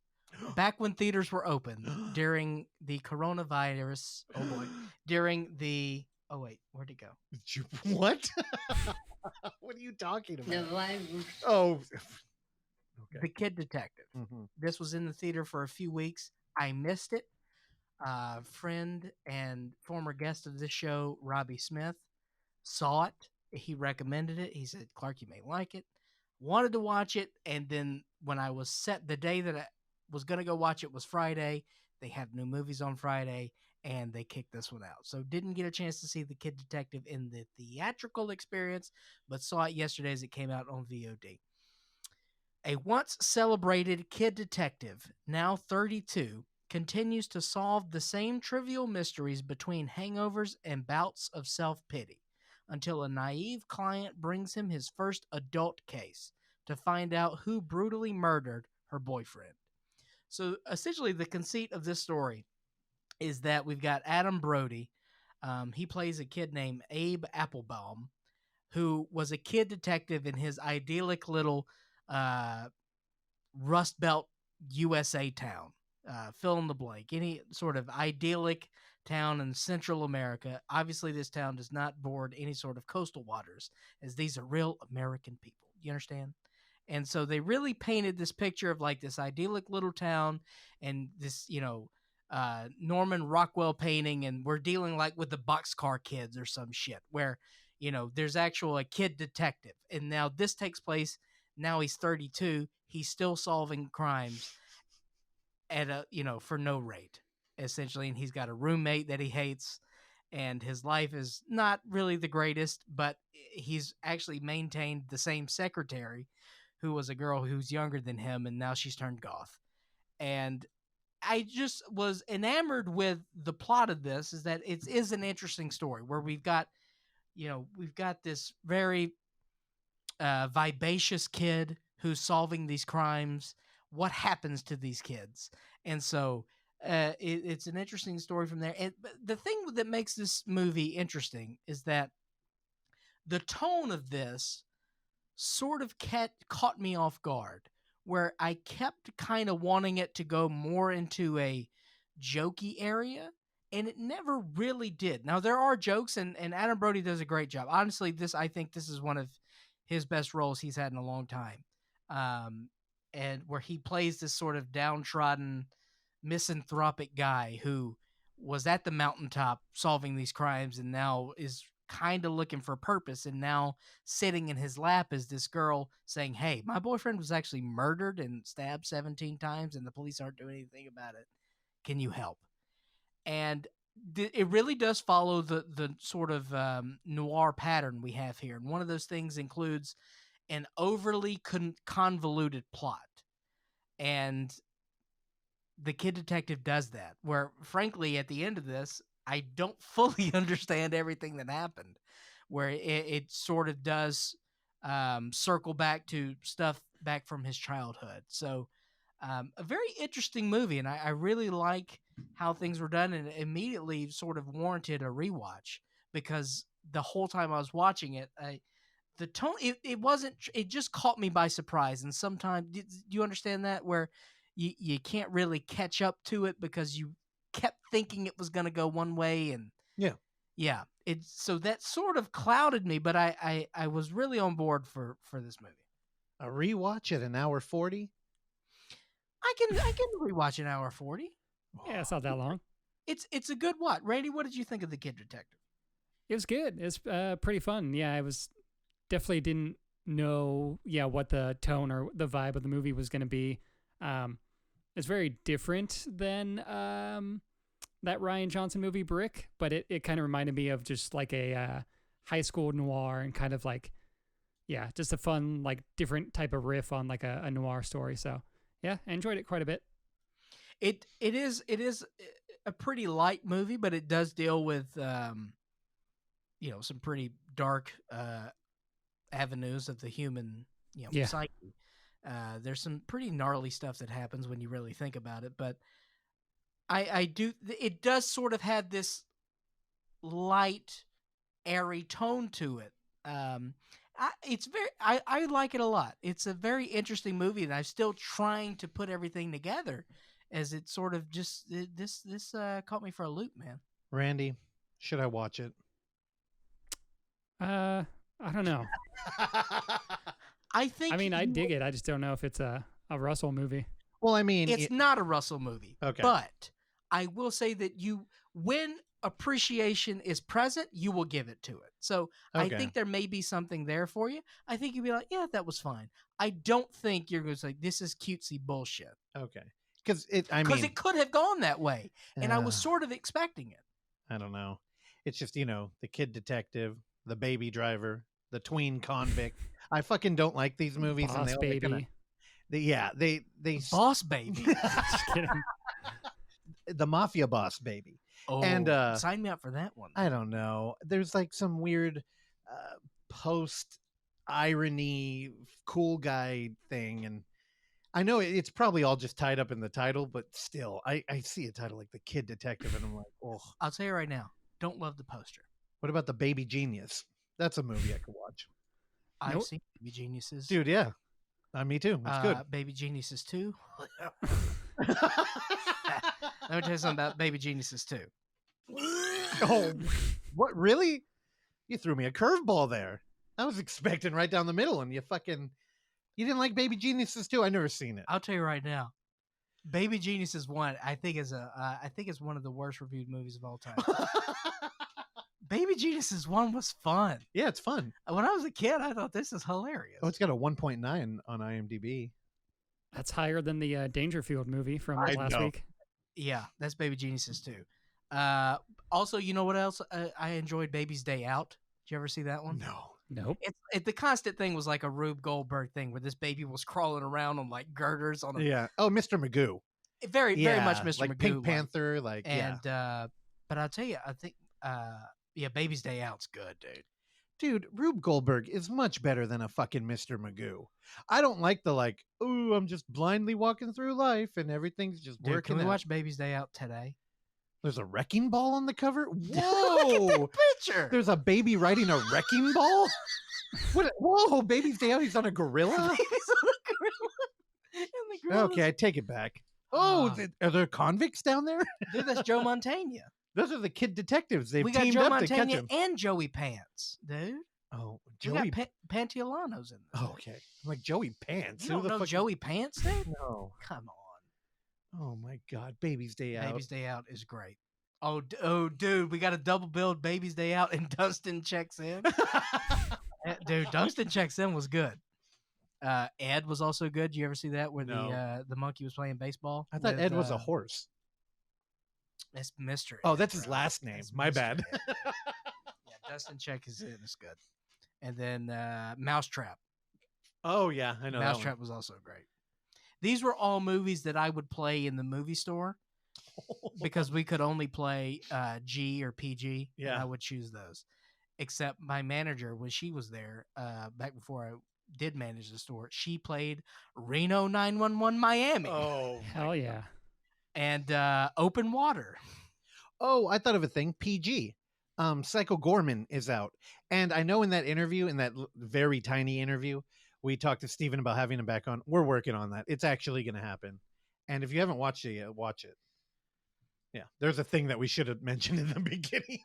back when theaters were open during the coronavirus. Oh boy. Oh wait, where'd it go? What? What are you talking about? Oh. Okay. The Kid Detective. Mm-hmm. This was in the theater for a few weeks. I missed it. Friend and former guest of this show, Robbie Smith, saw it. He recommended it. He said, Clark, you may like it. Wanted to watch it. And then when I was set, the day that I was going to go watch it was Friday. They have new movies on Friday, and they kicked this one out. So didn't get a chance to see The Kid Detective in the theatrical experience, but saw it yesterday as it came out on VOD. A once celebrated kid detective, now 32, continues to solve the same trivial mysteries between hangovers and bouts of self-pity until a naive client brings him his first adult case to find out who brutally murdered her boyfriend. So essentially the conceit of this story is that we've got Adam Brody. He plays a kid named Abe Applebaum, who was a kid detective in his idyllic little Rust Belt USA town. Fill in the blank. Any sort of idyllic town in Central America. Obviously, this town does not board any sort of coastal waters, as these are real American people. You understand? And so they really painted this picture of like this idyllic little town and this, Norman Rockwell painting, and we're dealing like with the Boxcar Kids or some shit where, there's actual a kid detective. And now this takes place, now he's 32, he's still solving crimes at for no rate, essentially. And he's got a roommate that he hates, and his life is not really the greatest, but he's actually maintained the same secretary who was a girl who's younger than him, and now she's turned goth. And I just was enamored with the plot of this, is that it is an interesting story where we've got this very vivacious kid who's solving these crimes. What happens to these kids? And so it's an interesting story from there. And but the thing that makes this movie interesting is that the tone of this sort of caught me off guard, where I kept kind of wanting it to go more into a jokey area, and it never really did. Now there are jokes, and Adam Brody does a great job. Honestly, I think this is one of his best roles he's had in a long time, and where he plays this sort of downtrodden, misanthropic guy who was at the mountaintop solving these crimes and now is kind of looking for purpose, and now sitting in his lap is this girl saying, hey, my boyfriend was actually murdered and stabbed 17 times and the police aren't doing anything about it. Can you help? And it really does follow the sort of noir pattern we have here. And one of those things includes an overly convoluted plot. And the kid detective does that, where frankly, at the end of this, I don't fully understand everything that happened, where it sort of does circle back to stuff back from his childhood. So a very interesting movie, and I really like how things were done, and it immediately sort of warranted a rewatch, because the whole time I was watching it, the tone, it just caught me by surprise. And sometimes, do you understand that, where you can't really catch up to it because you kept thinking it was going to go one way, and yeah, so that sort of clouded me, but I was really on board for this movie. A rewatch at 1:40. I can rewatch an hour 40. Yeah, it's not that long. It's a good watch. Randy, what did you think of The Kid Detective? It was good. It's pretty fun. Yeah, I was definitely didn't know what the tone or the vibe of the movie was going to be. It's very different than that Rian Johnson movie Brick, but it kind of reminded me of just like a high school noir, and kind of like, just a fun, like, different type of riff on like a noir story. So yeah, I enjoyed it quite a bit. It is a pretty light movie, but it does deal with some pretty dark avenues of the human psyche. There's some pretty gnarly stuff that happens when you really think about it, but it does sort of have this light, airy tone to it. I like it a lot. It's a very interesting movie, and I'm still trying to put everything together, as it sort of just this caught me for a loop, man. Randy, should I watch it? I don't know. I dig it. I just don't know if it's a Russell movie. Well, I mean, it's not a Russell movie. Okay. But I will say that when appreciation is present, you will give it to it. So okay. I think there may be something there for you. I think you'd be like, yeah, that was fine. I don't think you're going to say, this is cutesy bullshit. Okay. Because it could have gone that way. And I was sort of expecting it. I don't know. It's just, the kid detective, the baby driver, the tween convict. I fucking don't like these movies. Boss and Baby. They Boss Baby. Just kidding. The mafia boss baby. Oh, and sign me up for that one. I don't know. There's like some weird post irony cool guy thing, and I know it's probably all just tied up in the title, but still, I see a title like The Kid Detective, and I'm like, oh. I'll tell you right now, don't love the poster. What about The Baby Genius? That's a movie I could watch. I've seen Baby Geniuses. Dude, yeah. Me too. It's good. Baby Geniuses 2. Let me tell you something about Baby Geniuses 2. Oh, what? Really? You threw me a curveball there. I was expecting right down the middle, and you didn't like Baby Geniuses 2? I've never seen it. I'll tell you right now, Baby Geniuses 1, I think is one of the worst reviewed movies of all time. Baby Geniuses 1 was fun. Yeah, it's fun. When I was a kid, I thought this is hilarious. Oh, it's got a 1.9 on IMDb. That's higher than the Dangerfield movie from last week. Yeah, that's Baby Geniuses 2. Also, you know what else I enjoyed? Baby's Day Out. Did you ever see that one? No. Nope. The constant thing was like a Rube Goldberg thing, where this baby was crawling around on like girders on a... Yeah. Oh, Mr. Magoo. Very much Mr. Like Magoo. Pink Panther, but I'll tell you, I think Baby's Day Out's good, dude. Dude, Rube Goldberg is much better than a fucking Mr. Magoo. I don't like the I'm just blindly walking through life and everything's just working. Can we watch Baby's Day Out today? There's a wrecking ball on the cover? Whoa! Look at that picture! There's a baby riding a wrecking ball? What? Whoa, Baby's Day Out, he's on a gorilla? Baby's on a gorilla. Okay, I take it back. Oh, are there convicts down there? Dude, that's Joe Montana. Those are the kid detectives. They've We got teamed Joe up to catch Montana him. and Joey Pants, dude. Oh, We Joey. got Pantiolanos in there. Oh, okay. I'm like Joey Pants. You Who don't know fuck is- Joey Pants, dude? No. Come on. Oh my God. Baby's Day Out. Baby's Day Out is great. Oh, dude, we got a double build Baby's Day Out and Dunston checks in. Dude, Dunston checks in was good. Ed was also good. Did you ever see that where No. the monkey was playing baseball? I thought with, Ed was a horse. That's Mr. Oh, Ed, that's his bro. last name. That's My Mr. bad. Ed. Yeah, Dunston checks in is good. And then Mousetrap. Oh yeah, I know. that one. Mousetrap was also great. These were all movies that I would play in the movie store because we could only play G or PG. And Yeah. I would choose those. Except my manager, when she was there, back before I did manage the store, she played Reno 911 Miami Oh. Hell yeah. and Open Water. Oh, I thought of a thing. PG. Psycho Goreman is out, and I know in that interview, in that very tiny interview, we talked to Steven about having him back on. We're working on that. It's actually going to happen. And if you haven't watched it yet, watch it. Yeah, there's a thing that we should have mentioned in the beginning.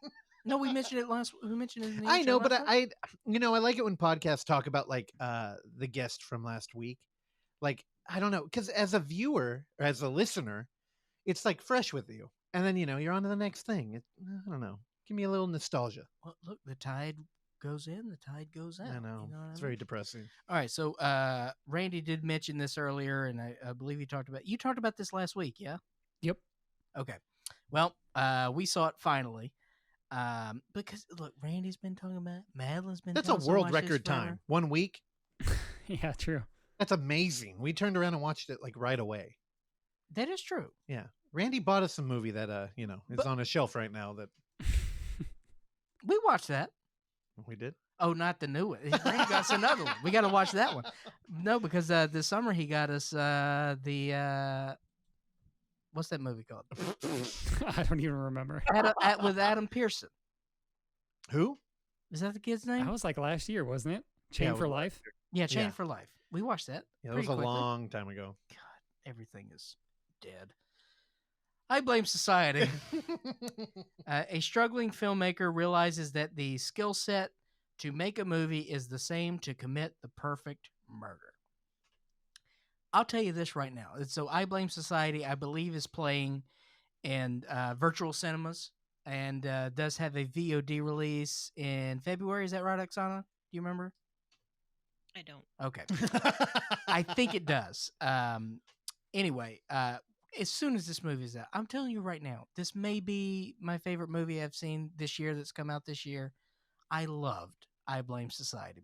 No, we mentioned it last. We mentioned it. In the I intro know, but last week. I like it when podcasts talk about like the guest from last week. Like, I don't know, because as a viewer, or as a listener, it's like fresh with you, and then you're on to the next thing. I don't know. Give me a little nostalgia. Well, look, the tide goes in, the tide goes out. I know. You know what It's I very mean? depressing. All right, so Randy did mention this earlier, and I believe you talked about this last week, yeah? Yep. Okay. Well, we saw it finally. Because look, Randy's been talking about it. Madeline's been. That's a telling us to world watch this record forever. time. 1 week. Yeah, true. That's amazing. We turned around and watched it like right away. That is true. Yeah. Randy bought us a movie that is But- on a shelf right now that We watched that. we did. Oh, not the new one. Randy got us another one. We got to watch that one. No, because this summer he got us the what's that movie called? I don't even remember. With Adam Pearson. Who? Is that the kid's name? That was like last year, wasn't it? Chain Yeah, it for was Life. Yeah, Chain Yeah. for Life. We watched that. Yeah, that was pretty a quickly. long time ago. God, everything is dead. I blame society. A struggling filmmaker realizes that the skill set to make a movie is the same to commit the perfect murder. I'll tell you this right now. So I Blame Society, I believe, is playing in virtual cinemas and does have a VOD release in February. Is that right, Oksana? Do you remember? I don't. Okay. I think it does. Anyway, as soon as this movie is out, I'm telling you right now, this may be my favorite movie I've seen this year that's come out this year. I loved I Blame Society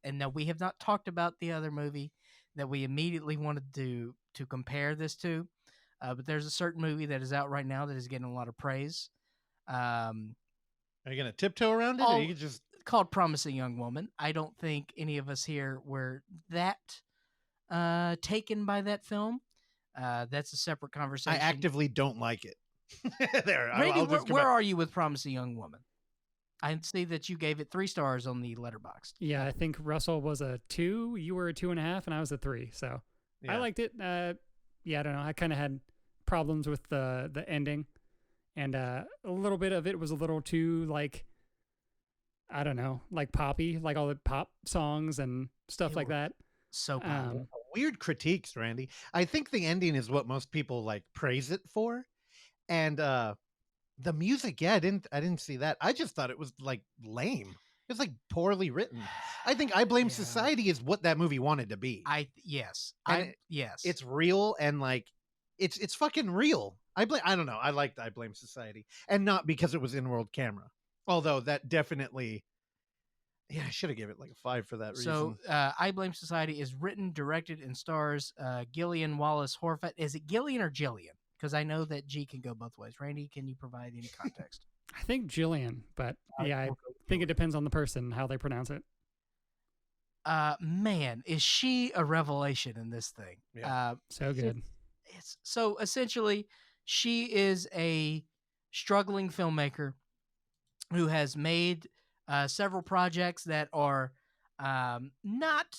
and now we have not talked about the other movie that we immediately wanted to compare this to, but there's a certain movie that is out right now that is getting a lot of praise. Are you gonna tiptoe around it, or you could just? Called Promising Young Woman. I don't think any of us here were that taken by that film. That's a separate I conversation. actively don't like it. There, Randy, I'll just go where back. are you with Promising Young Woman? I see that you gave it 3 stars on the Letterboxd. Yeah, I think Russell was a 2, you were a 2.5, and I was a 3. So I Yeah. liked it. Yeah, I don't know. I kind of had problems with the ending, and a little bit of it was a little too like, I don't know, like poppy, like all the pop songs and stuff They like were that. So popular. Weird critiques, Randy. I think the ending is what most people like praise it for, and the music. Yeah, I didn't see that. I just thought it was like lame. It was like poorly written. I think I Blame Yeah. Society is what that movie wanted to be. Yes. And yes. It's real and like it's fucking real. I don't know. I liked I Blame Society, and not because it was in world camera. Although that definitely, yeah, I should have given it like a 5 for that so. reason. I Blame Society is written, directed, and stars Gillian Wallace Horvat. Is it Gillian or Jillian? Because I know that G can go both ways. Randy, can you provide any context? I think Jillian, but yeah, I think it depends on the person how they pronounce it. Man, is she a revelation in this thing? Yeah. So good. It's so essentially she is a struggling filmmaker who has made several projects that are not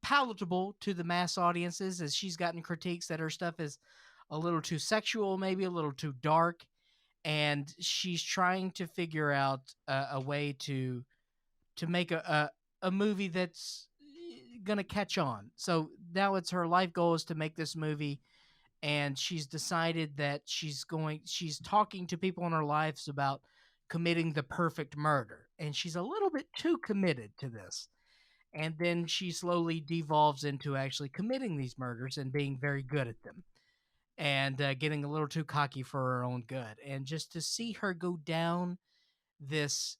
palatable to the mass audiences, as she's gotten critiques that her stuff is a little too sexual, maybe a little too dark, and she's trying to figure out a way to make a movie that's gonna catch on. So now it's her life goal is to make this movie, and she's decided that she's talking to people in her lives about committing the perfect murder, and she's a little bit too committed to this. And then she slowly devolves into actually committing these murders and being very good at them, and getting a little too cocky for her own good. And just to see her go down this,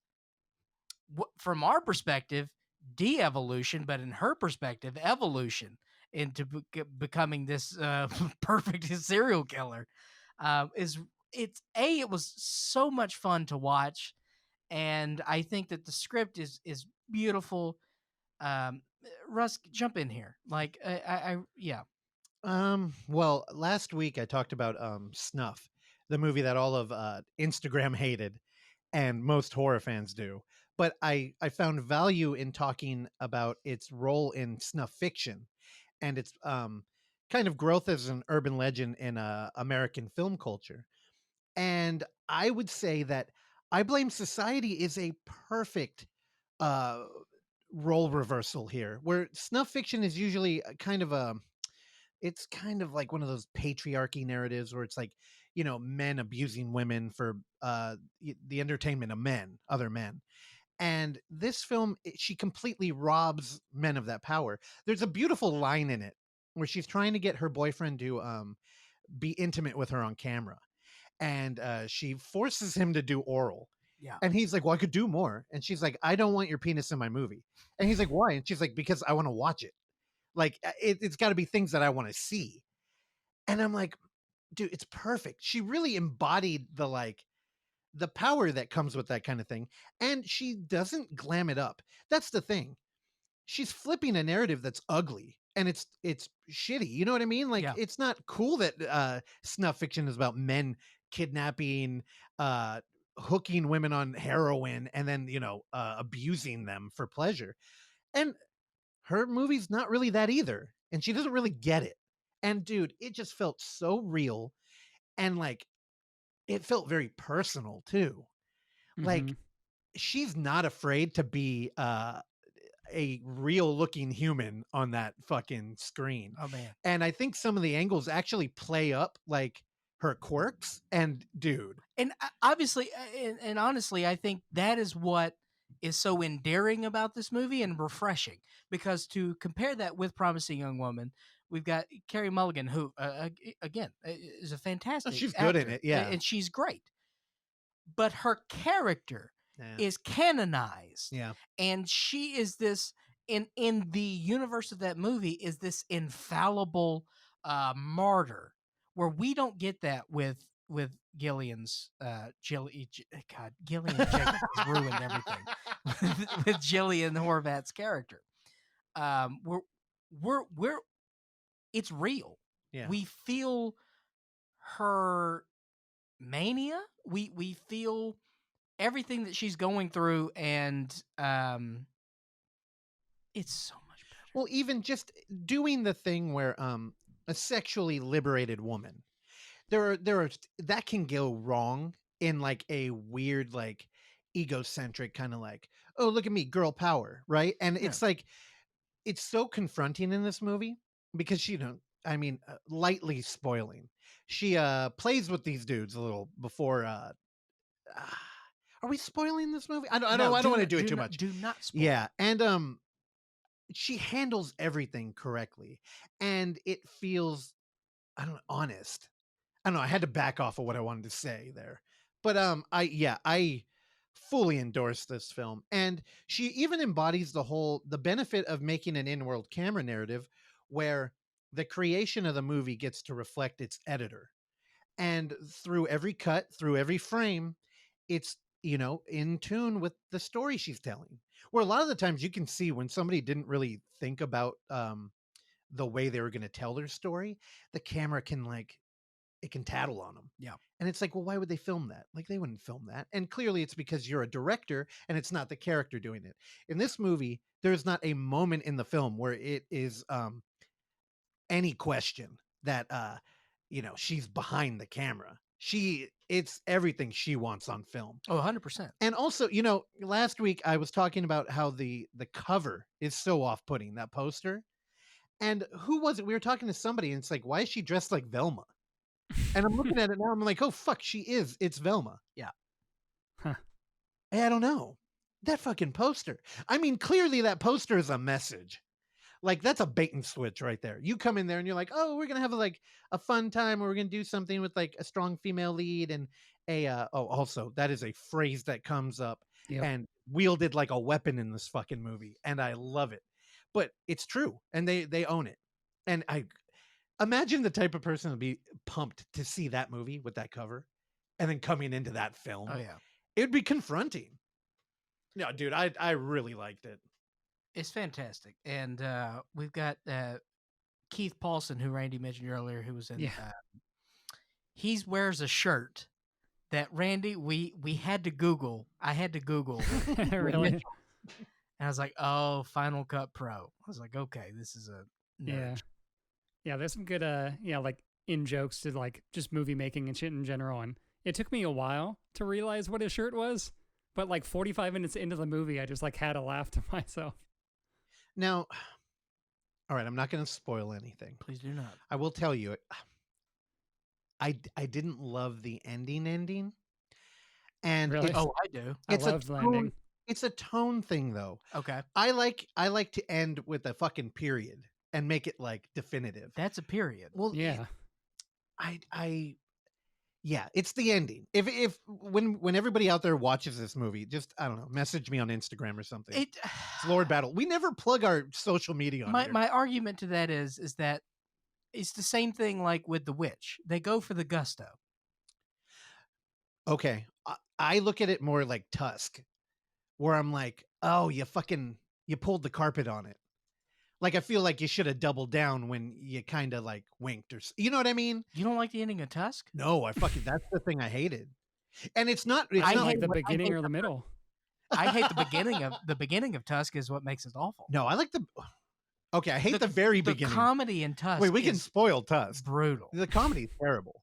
from our perspective, de-evolution, but in her perspective, evolution into becoming this perfect serial killer, is it was so much fun to watch, and I think that the script is beautiful. Russ, jump in here. Like, yeah. Well, last week I talked about Snuff, the movie that all of Instagram hated, and most horror fans do. But I found value in talking about its role in snuff fiction and its kind of growth as an urban legend in American film culture. And I would say that I Blame Society is a perfect uh, role reversal here, where snuff fiction is usually kind of a it's kind of like one of those patriarchy narratives where it's like, men abusing women for the entertainment of men, other men. And this film, she completely robs men of that power. There's a beautiful line in it where she's trying to get her boyfriend to be intimate with her on camera, and she forces him to do oral. Yeah. And he's like, well, I could do more. And she's like, I don't want your penis in my movie. And he's like, why? And she's like, because I want to watch it. Like, it's got to be things that I want to see. And I'm like, dude, it's perfect. She really embodied the power that comes with that kind of thing. And she doesn't glam it up. That's the thing. She's flipping a narrative that's ugly, and it's shitty. You know what I mean? Like, Yeah. it's not cool that snuff fiction is about men kidnapping, hooking women on heroin, and then, abusing them for pleasure. And her movie's not really that either. And she doesn't really get it. And dude, it just felt so real. And like, it felt very personal too. Like, Mhm. she's not afraid to be a real looking human on that fucking screen. Oh man. And I think some of the angles actually play up like her quirks. And dude, And obviously, and honestly, I think that is what is so endearing about this movie and refreshing. Because to compare that with Promising Young Woman, we've got Carey Mulligan, who again is a fantastic. she's good in actor, it. Yeah. and she's great. But her character Yeah. is canonized, Yeah. and she is this in the universe of that movie is this infallible martyr, where we don't get that with Gillian's God, Gillian Jacobs has ruined everything with Gillian Horvat's character. We're it's real. Yeah. We feel her mania. We feel everything that she's going through, and it's so much better. Well, even just doing the thing where a sexually liberated woman, there are that can go wrong in like a weird, like, egocentric kind of like, oh, look at me, girl power, right? And it's like, it's so confronting in this movie because she don't I mean, lightly spoiling, she plays with these dudes a little before are we spoiling this movie? I don't want to do it too much. Do not spoil. Yeah. And she handles everything correctly, and it feels, I don't know, honest. I don't know, I had to back off of what I wanted to say there. But I fully endorse this film. And she even embodies the benefit of making an in-world camera narrative where the creation of the movie gets to reflect its editor. And through every cut, through every frame, it's, in tune with the story she's telling. Where a lot of the times you can see when somebody didn't really think about the way they were going to tell their story, the camera can it can tattle on them. Yeah. And it's like, well, why would they film that? Like, they wouldn't film that. And clearly it's because you're a director and it's not the character doing it. In this movie, there's not a moment in the film where it is any question that she's behind the camera. It's everything she wants on film. Oh, 100%. And also, last week I was talking about how the cover is so off-putting, that poster. And who was it? We were talking to somebody, and it's like, why is she dressed like Velma? And I'm looking at it now, I'm like, oh fuck, she is. It's Velma. Yeah. Huh. Hey, I don't know. That fucking poster. I mean, clearly that poster is a message. Like, that's a bait and switch right there. You come in there and you're like, oh, we're gonna have like a fun time, or we're gonna do something with like a strong female lead and also that is a phrase that comes up and wielded like a weapon in this fucking movie, and I love it. But it's true, and they own it. And I imagine the type of person to be pumped to see that movie with that cover, and then coming into that film. Oh yeah, it'd be confronting. No, dude, I really liked it. It's fantastic. And we've got Keith Paulson, who Randy mentioned earlier, who was in. He wears a shirt that Randy we had to Google. I had to Google. Really? And I was like, oh, Final Cut Pro. I was like, okay, this is a nerd. Yeah. There's some good like in jokes to like just movie making and shit in general. And it took me a while to realize what his shirt was, but like 45 minutes into the movie, I just like had a laugh to myself. Now, all right, I'm not going to spoil anything. Please do not. I will tell you, I didn't love the ending. And really? I do. I loved the ending. It's a tone thing, though. Okay. I like to end with a fucking period and make it like definitive. That's a period. Well, yeah. Yeah, it's the ending. If when everybody out there watches this movie, just I don't know, message me on Instagram or something. It's Lord Battle. We never plug our social media on here. My argument to that is that it's the same thing like with The Witch. They go for the gusto. Okay, I look at it more like Tusk, where I'm like, oh, you pulled the carpet on it. Like, I feel like you should have doubled down when you kind of like winked or, you know what I mean? You don't like the ending of Tusk? No, that's the thing I hated. And it's not I not like the beginning or the middle. I hate the beginning of Tusk is what makes it awful. No, I like I hate the very beginning. The comedy in Tusk. Wait, we can spoil Tusk. Brutal. The comedy is terrible.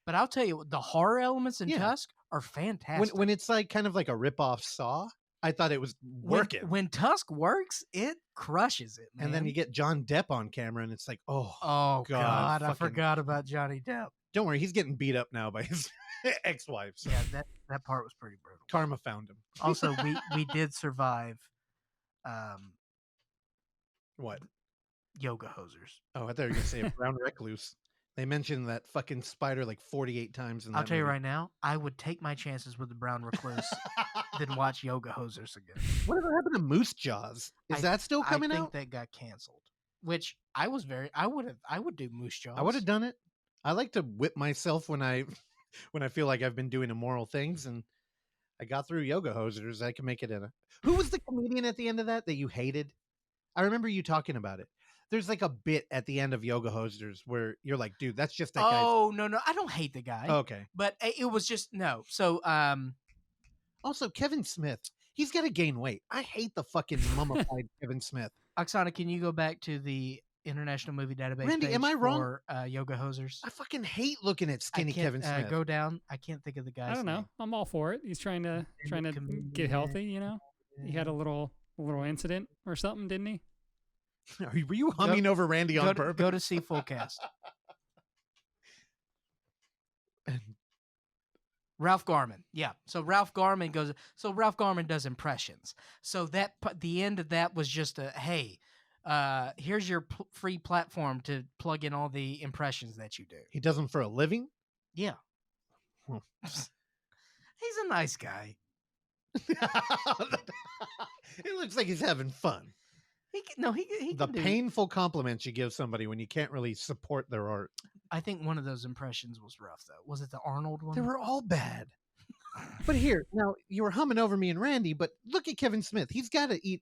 But I'll tell you, the horror elements in Tusk are fantastic. When it's like kind of like a rip-off Saw, I thought it was working. When Tusk works, it crushes it, man. And then you get John Depp on camera, and it's like, oh God, I forgot about Johnny Depp. Don't worry, he's getting beat up now by his ex-wife. So. Yeah, that part was pretty brutal. Karma found him. Also, we did survive. What? Yoga hosers. Oh, I thought you were gonna say a brown recluse. They mentioned that fucking spider like 48 times in that I'll tell you movie. right now, I would take my chances with the brown recluse than watch Yoga hosers again. Whatever happened to Moose Jaws? Is that still coming out? I out? think that got canceled. Which I would do Moose Jaws. I would have done it. I like to whip myself when I feel like I've been doing immoral things, and I got through Yoga hosers. I can make it in a. Who was the comedian at the end of that you hated? I remember you talking about it. There's like a bit at the end of Yoga hosers where you're like, dude, that's just that guy. Oh, no, I don't hate the guy. Okay. But it was just no. So also Kevin Smith, he's got to gain weight. I hate the fucking mummified Kevin Smith. Oksana, can you go back to the International Movie Database Randy, page am I wrong? for Yoga hosers? I fucking hate looking at skinny Kevin Smith. Go down. I can't think of the guy's I don't know. name. I'm all for it. He's trying to get healthy, you know? He had a little incident or something, didn't he? Were you humming over Randy on purpose? Go to see full cast. Ralph Garman. Yeah. So Ralph Garman does impressions. So the end of that was just a, hey, here's your free platform to plug in all the impressions that you do. He does them for a living? Yeah. He's a nice guy. It looks like he's having fun. He the painful compliments you give somebody when you can't really support their art. I think one of those impressions was rough, though. Was it the Arnold one? They were all bad. But here, now, you were humming over me and Randy, but look at Kevin Smith. He's got to eat.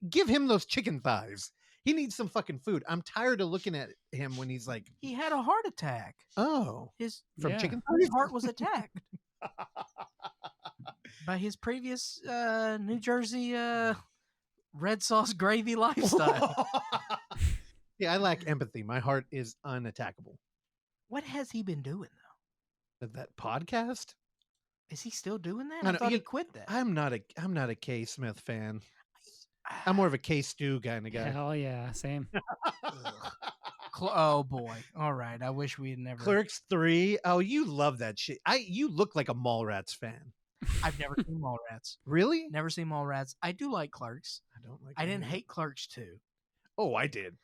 Give him those chicken thighs. He needs some fucking food. I'm tired of looking at him when he's like... He had a heart attack. Oh. From chicken thighs? His heart was attacked. By his previous New Jersey red sauce gravy lifestyle. Yeah, I lack empathy. My heart is unattackable. What has he been doing, though? That podcast? Is he still doing that? I I know, thought he quit that. I'm not a K Smith fan. I'm more of a K Stew kind of guy. Hell yeah, same. Oh boy! All right, I wish we had never. Clerks 3. Oh, you love that shit. You look like a Mallrats fan. I've never seen Mallrats. Really? Never seen Mallrats. I do like Clerks. I don't like. I didn't it. hate Clerks 2. Oh, I did.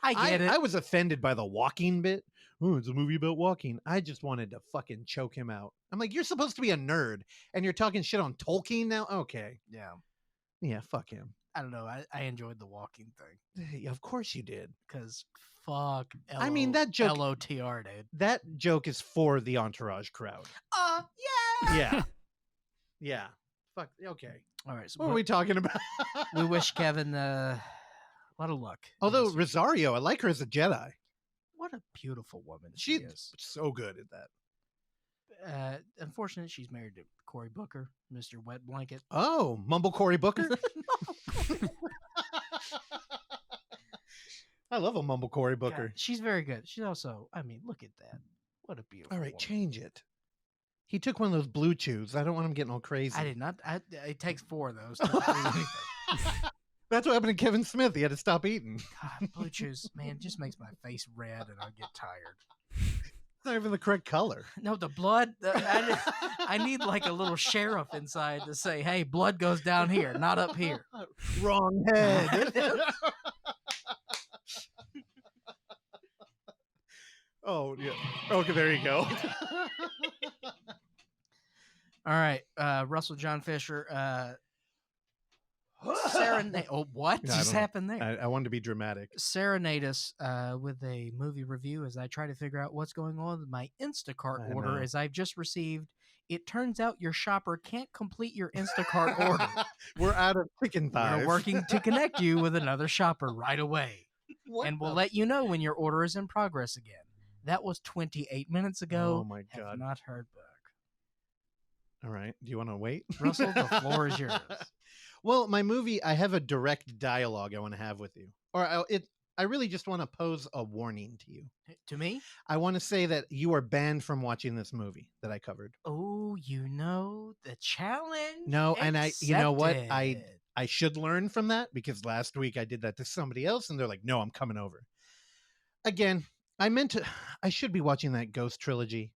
I get it. I was offended by the walking bit. Oh, it's a movie about walking. I just wanted to fucking choke him out. I'm like, you're supposed to be a nerd, and you're talking shit on Tolkien now. Okay. Yeah. Fuck him. I don't know. I enjoyed the walking thing. Of course you did. Because fuck. I mean, that joke. LOTR, dude. That joke is for the Entourage crowd. Yeah. Yeah. Yeah. Fuck. Okay. All right. So What are we talking about? we wish Kevin a lot of luck. Although Rosario, I like her as a Jedi. What a beautiful woman She's is. so good at that. Unfortunately, she's married to Cory Booker, Mr. Wet Blanket. Oh, Mumble Cory Booker. I love a Mumble Cory Booker. God, she's very good. She's also, I mean, look at that. What a beautiful All right, woman. change it. He took one of those blue chews. I don't want him getting all crazy. I did not. It takes 4 of those. To do anything. That's what happened to Kevin Smith. He had to stop eating. God, blue chews, man, it just makes my face red and I get tired. It's not even the correct color. No, the blood. I need like a little sheriff inside to say, "Hey, blood goes down here, not up here." Wrong head. Oh, yeah. Okay, there you go. All right, Russell John Fisher. Serenade. Oh, what Yeah, I just don't know. happened there? I wanted to be dramatic. Serenade us with a movie review as I try to figure out what's going on with my Instacart I order know. as I've just received. It turns out your shopper can't complete your Instacart order. We're out of chicken thighs. We're working to connect you with another shopper right away. What And we'll the- let you know when your order is in progress again. That was 28 minutes ago. Oh my Have God. not heard back. All right. Do you want to wait? Russell, the floor is yours. Well, my movie, I have a direct dialogue I want to have with you. I really just want to pose a warning to you. To me? I want to say that you are banned from watching this movie that I covered. Oh, you know the challenge. No, and you know what? accepted. I should learn from that because last week I did that to somebody else and they're like, no, I'm coming over. Again, I should be watching that Ghost trilogy.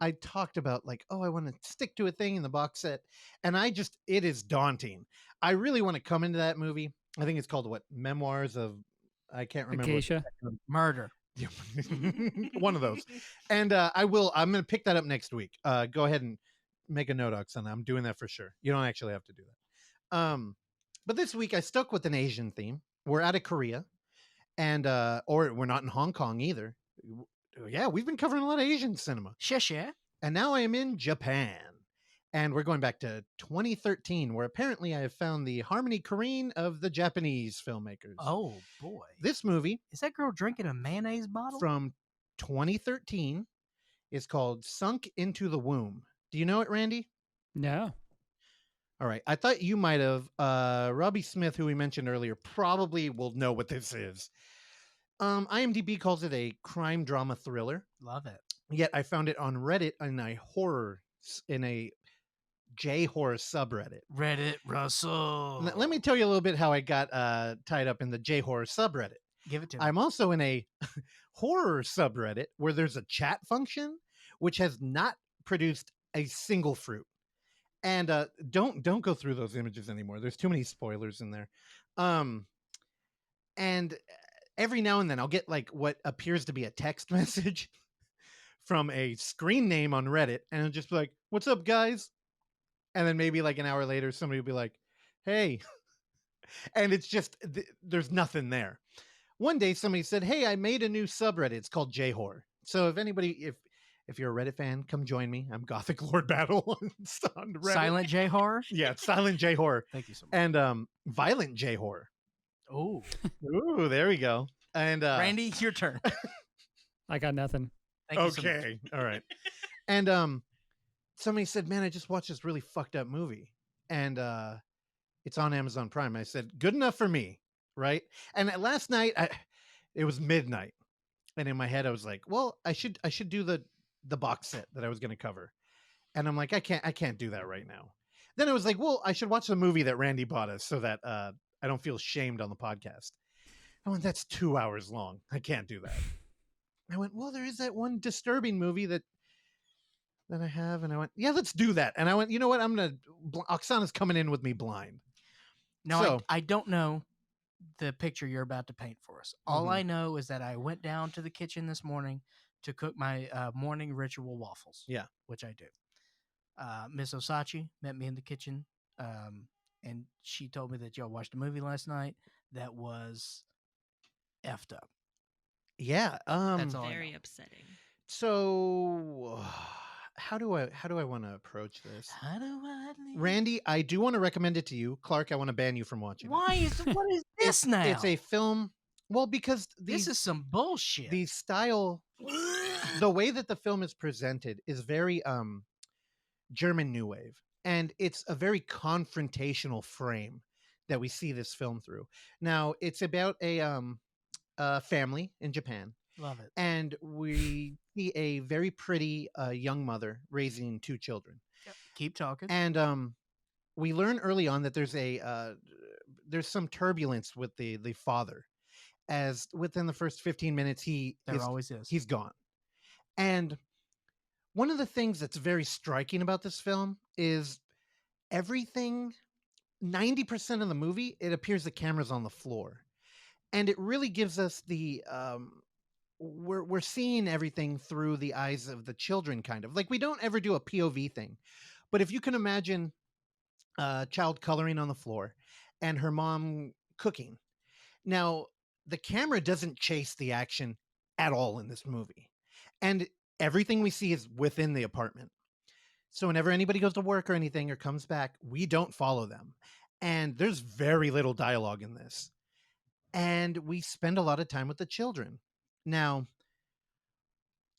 I talked about like, oh, I want to stick to a thing in the box set. And it is daunting. I really want to come into that movie. I think it's called what? Memoirs of, I can't remember. Acacia. Murder. One of those. And I'm going to pick that up next week. Go ahead and make a note, Oxana. I'm doing that for sure. You don't actually have to do that. But this week I stuck with an Asian theme. We're out of Korea and, or we're not in Hong Kong either. Yeah, we've been covering a lot of Asian cinema. Shush, yeah. And now I am in Japan. And we're going back to 2013, where apparently I have found the Harmony Korine of the Japanese filmmakers. Oh, boy. This movie Is that girl drinking a mayonnaise bottle? from 2013 is called Sunk into the Womb. Do you know it, Randy? No. All right. I thought you might have. Robbie Smith, who we mentioned earlier, probably will know what this is. IMDb calls it a crime drama thriller. Love it. Yet I found it on Reddit in a J-horror subreddit. Reddit Russell. Let me tell you a little bit how I got tied up in the J-horror subreddit. Give it to me. I'm also in a horror subreddit where there's a chat function which has not produced a single fruit. And don't go through those images anymore. There's too many spoilers in there. And every now and then I'll get like what appears to be a text message from a screen name on Reddit, and it'll just be like, "What's up, guys?" And then maybe like an hour later, somebody will be like, "Hey," and it's just there's nothing there. One day, somebody said, "Hey, I made a new subreddit. It's called J-horror. So if anybody, if you're a Reddit fan, come join me. I'm Gothic Lord Battle on Reddit. Silent J horror. Yeah, silent J-horror Thank you so much. and violent J-horror. Oh, Ooh, there we go. And Randy, your turn. I got nothing. Thank you so much. okay, all right. And somebody said, "Man, I just watched this really fucked up movie, and it's on Amazon Prime." I said, "Good enough for me, right?" And last night, it was midnight, and in my head, I was like, "Well, I should do the the box set that I was going to cover. And I'm like, I can't do that right now. Then I was like, well, I should watch the movie that Randy bought us so that I don't feel shamed on the podcast. I went, that's 2 hours long. I can't do that. I went, well, there is that one disturbing movie that I have. And I went, yeah, let's do that. And I went, you know what? Oksana's coming in with me blind. No, So- I don't know the picture you're about to paint for us. All Mhm. I know is that I went down to the kitchen this morning to cook my morning ritual waffles. Yeah. Which I do. Miss Osachi met me in the kitchen, and she told me that y'all watched a movie last night that was effed up. Yeah. That's all I Very know. upsetting. So how do I want to approach this? How do I leave? Randy, I do want to recommend it to you. Clark, I want to ban you from watching it. Why is what is this now? It's a film. Well, because this is some bullshit. The style, the way that the film is presented is very German New Wave, and it's a very confrontational frame that we see this film through. Now, it's about a family in Japan. Love it. And we see a very pretty young mother raising 2 children. Yep. Keep talking. And we learn early on that there's some turbulence with the father, as within the first 15 minutes always is. He's gone. And one of the things that's very striking about this film is everything. 90% of the movie, it appears the camera's on the floor, and it really gives us the we're seeing everything through the eyes of the children, kind of like we don't ever do a POV thing. But if you can imagine a child coloring on the floor and her mom cooking. Now, the camera doesn't chase the action at all in this movie. And everything we see is within the apartment. So whenever anybody goes to work or anything or comes back, we don't follow them. And there's very little dialogue in this. And we spend a lot of time with the children. Now,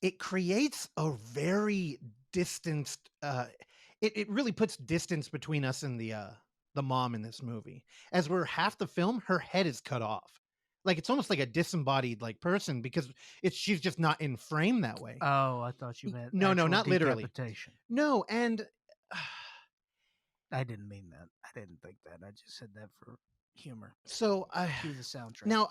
it creates a very distanced, it really puts distance between us and the mom in this movie. As we're half the film, her head is cut off. Like, it's almost like a disembodied like person, because she's just not in frame that way. Oh, I thought you meant no, actual not literally. decapitation. No, and I didn't mean that. I didn't think that. I just said that for humor. So Cue the soundtrack. now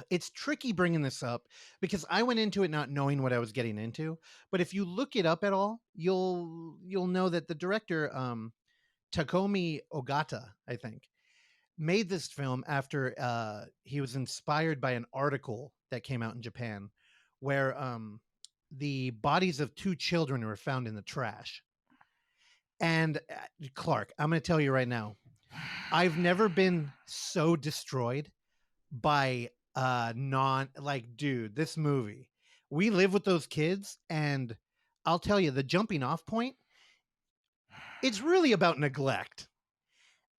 it's tricky bringing this up because I went into it not knowing what I was getting into. But if you look it up at all, you'll know that the director, Takomi Ogata, I think, made this film after he was inspired by an article that came out in Japan where the bodies of 2 children were found in the trash. And Clark, I'm going to tell you right now, I've never been so destroyed by dude, this movie. We live with those kids, and I'll tell you, the jumping off point, it's really about neglect.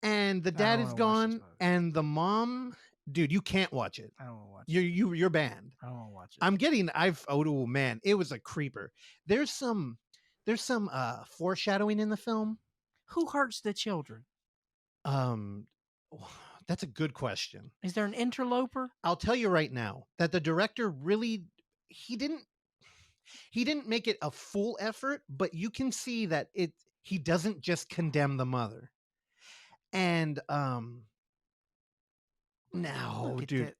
And the dad is gone, and the mom, dude, you can't watch it. I don't want to watch it. You're banned. I don't want to watch it. Oh man, it was a creeper. There's some foreshadowing in the film. Who hurts the children? That's a good question. Is there an interloper? I'll tell you right now that the director really, he didn't make it a full effort, but you can see that he doesn't just condemn the mother. And no, dude,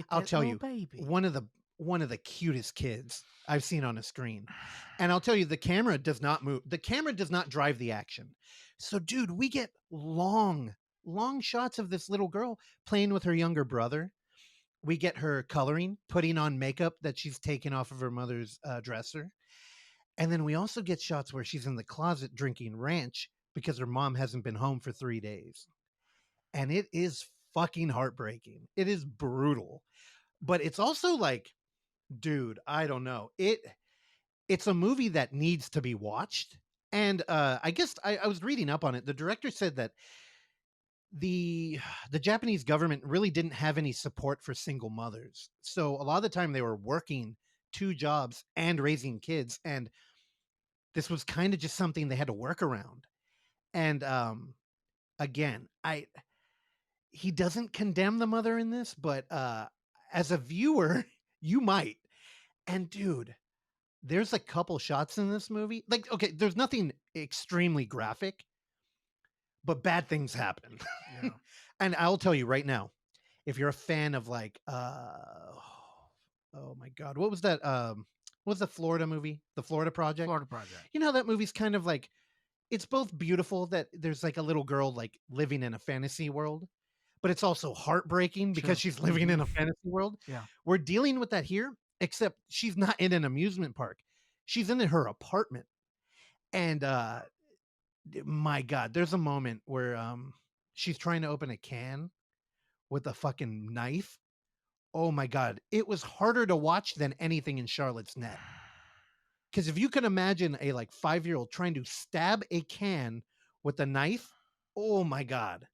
I'll tell you, baby. one of the cutest kids I've seen on a screen. And I'll tell you, the camera does not move. The camera does not drive the action. So, dude, we get long shots of this little girl playing with her younger brother. We get her coloring, putting on makeup that she's taken off of her mother's dresser. And then we also get shots where she's in the closet drinking ranch because her mom hasn't been home for 3 days. And it is fucking heartbreaking. It is brutal. But it's also like, dude, I don't know. It's a movie that needs to be watched. And I guess I was reading up on it. The director said that the Japanese government really didn't have any support for single mothers. So a lot of the time they were working 2 jobs and raising kids. And this was kind of just something they had to work around. And again, he doesn't condemn the mother in this, but as a viewer, you might. And dude, there's a couple shots in this movie. Like, okay, there's nothing extremely graphic, but bad things happen. Yeah. And I'll tell you right now, if you're a fan of like oh my god, what was that what was the Florida movie? The Florida Project? Florida Project. You know, that movie's kind of like, it's both beautiful that there's like a little girl like living in a fantasy world, but it's also heartbreaking because Sure. she's living in a fantasy world. Yeah. We're dealing with that here, except she's not in an amusement park. She's in her apartment. And my god, there's a moment where she's trying to open a can with a fucking knife. Oh my god, it was harder to watch than anything in Charlotte's Net. Because if you can imagine a like 5-year-old trying to stab a can with a knife, oh my god.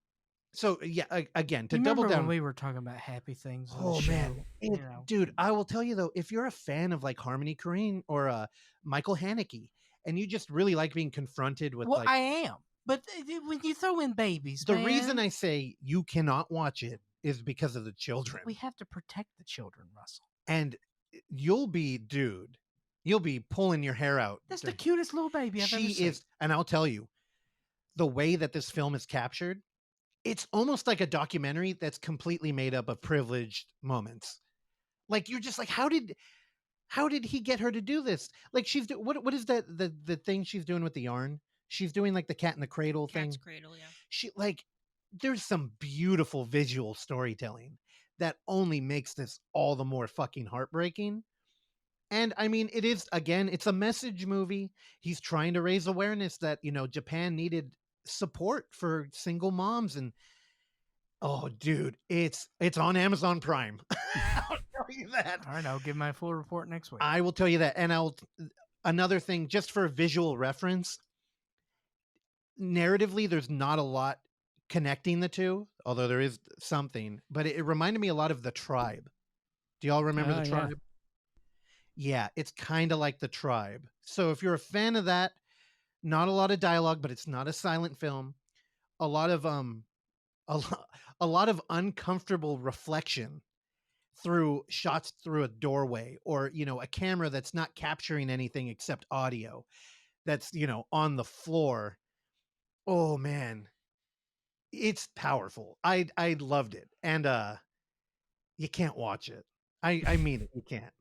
So yeah, again, to You double remember down, when we were talking about happy things on the oh show? man, You know. dude, I will tell you though, if you're a fan of like Harmony Korine or Michael Haneke, and you just really like being confronted with Well, like I am. But when you throw in babies, the reason man, I say you cannot watch it is because of the children. we have to protect the children, Russell. And you'll be pulling your hair out. That's the cutest little baby I've ever She seen. is, and I'll tell you, the way that this film is captured, it's almost like a documentary that's completely made up of privileged moments. Like, you're just like, how did he get her to do this? Like, what is that the thing she's doing with the yarn? She's doing like the cat in the cradle Cat's thing. cradle, yeah. She like, there's some beautiful visual storytelling that only makes this all the more fucking heartbreaking. And I mean, it is, again, it's a message movie. He's trying to raise awareness that, you know, Japan needed support for single moms. And oh dude, it's on Amazon Prime. I'll tell you that. All right, I'll give my full report next week. I will tell you that. And another thing, just for visual reference, narratively, there's not a lot connecting the two, although there is something, but it reminded me a lot of The Tribe. Do y'all remember The Tribe? Yeah, it's kind of like The Tribe. So if you're a fan of that, not a lot of dialogue, but it's not a silent film. A lot of a lot of uncomfortable reflection through shots through a doorway, or, you know, a camera that's not capturing anything except audio, that's, you know, on the floor. Oh man, it's powerful. I loved it. And you can't watch it. I mean it, you can't.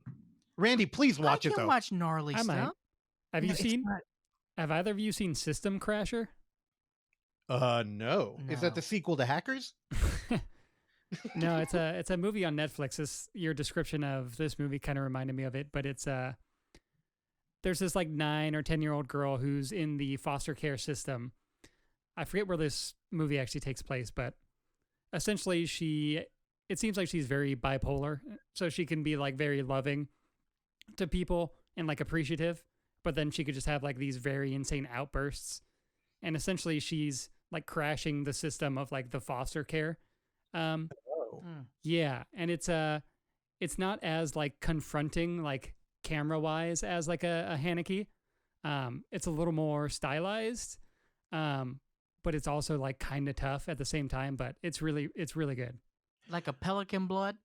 Randy, please watch I it can though. watch gnarly I might. stuff. Have you No, it's seen? not- Have either of you seen System Crasher? No. Is that No. the sequel to Hackers? No, it's a movie on Netflix. Your description of this movie kind of reminded me of it, but it's there's this like 9 or 10-year-old girl who's in the foster care system. I forget where this movie actually takes place, but essentially it seems like she's very bipolar. So she can be like very loving to people and like appreciative, but then she could just have like these very insane outbursts. And essentially she's like crashing the system of like the foster care. Oh. Yeah, and it's not as like confronting like camera wise as like a Haneke. It's a little more stylized, but it's also like kind of tough at the same time. But it's really good. Like a Pelican Blood.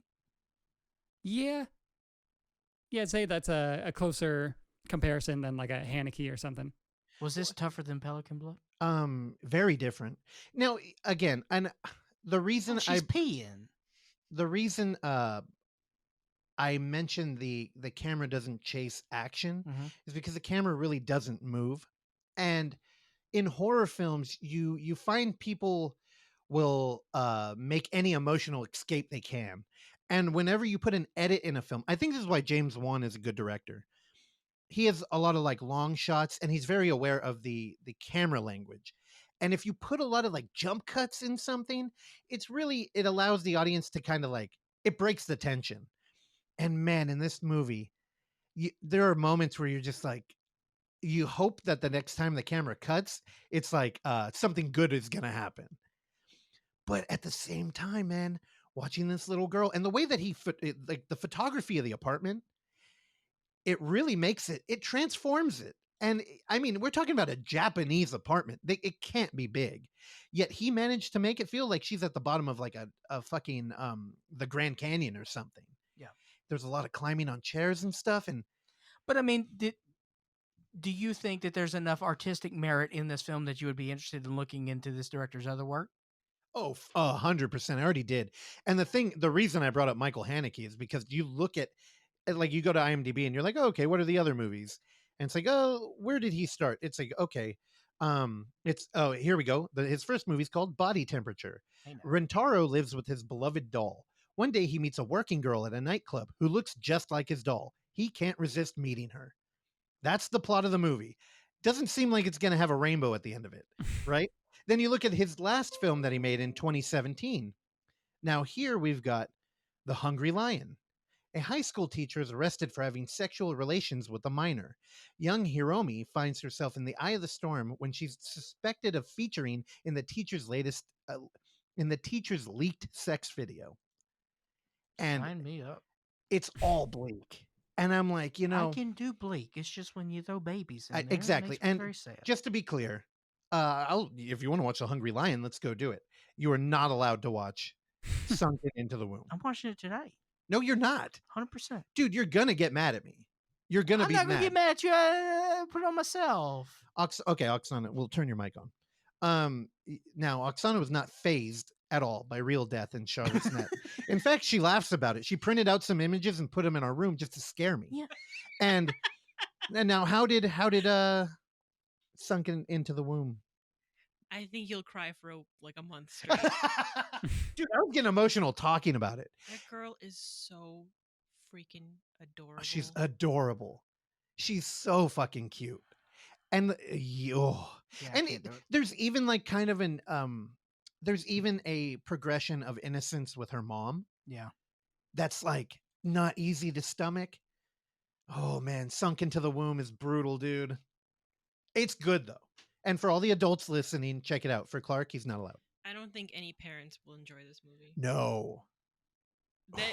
Yeah, I'd say that's a closer comparison than like a Haneke or something. Was this tougher than Pelican Blood? Very different. Now, again, and the reason Oh, she's peeing. the reason I mentioned the camera doesn't chase action is because the camera really doesn't move. And in horror films, you find people will make any emotional escape they can. And whenever you put an edit in a film, I think this is why James Wan is a good director. He has a lot of like long shots, and he's very aware of the camera language. And if you put a lot of like jump cuts in something, it allows the audience to kind of like, it breaks the tension. And man, in this movie, there are moments where you're just like, you hope that the next time the camera cuts, it's like something good is going to happen. But at the same time, man, watching this little girl and the way that like the photography of the apartment, it really makes it transforms it. And I mean, we're talking about a Japanese apartment. It can't be big. Yet he managed to make it feel like she's at the bottom of like a fucking the Grand Canyon or something. Yeah. there's a lot of climbing on chairs and stuff. And But I mean, do you think that there's enough artistic merit in this film that you would be interested in looking into this director's other work? oh, 100%. I already did. And the reason I brought up Michael Haneke is because you look at, like, you go to IMDb and you're like, oh, okay, what are the other movies? And it's like, oh, where did he start? It's like, okay, here we go. His first movie is called Body Temperature. Rentaro lives with his beloved doll. One day he meets a working girl at a nightclub who looks just like his doll. He can't resist meeting her. That's the plot of the movie. Doesn't seem like it's going to have a rainbow at the end of it, right? Then you look at his last film that he made in 2017. Now here we've got The Hungry Lion. A high school teacher is arrested for having sexual relations with a minor. Young Hiromi finds herself in the eye of the storm when she's suspected of featuring in the teacher's leaked sex video. And Sign me up. it's all bleak. And I'm like, I can do bleak. It's just when you throw babies in there, exactly. it makes me And very sad. just to be clear, if you want to watch The Hungry Lion, let's go do it. You are not allowed to watch Sunken into the Womb. I'm watching it today. No, you're not. 100%. Dude, you're going to get mad at me. You're going to be mad. I'm not going to get mad at you. I put it on myself. Okay, Oksana, we'll turn your mic on. Now, Oksana was not phased at all by real death in Charlotte's Net. In fact, she laughs about it. She printed out some images and put them in our room just to scare me. Yeah. And now, how did Sunken into the Womb? I think you'll cry for a month straight. Dude, I was getting emotional talking about it. That girl is so freaking adorable. She's adorable. She's so fucking cute. And there's even like kind of an there's even a progression of innocence with her mom. Yeah. That's like not easy to stomach. Oh man, Sunk into the Womb is brutal, dude. It's good though. And for all the adults listening, check it out. For Clark, he's not allowed. I don't think any parents will enjoy this movie. No.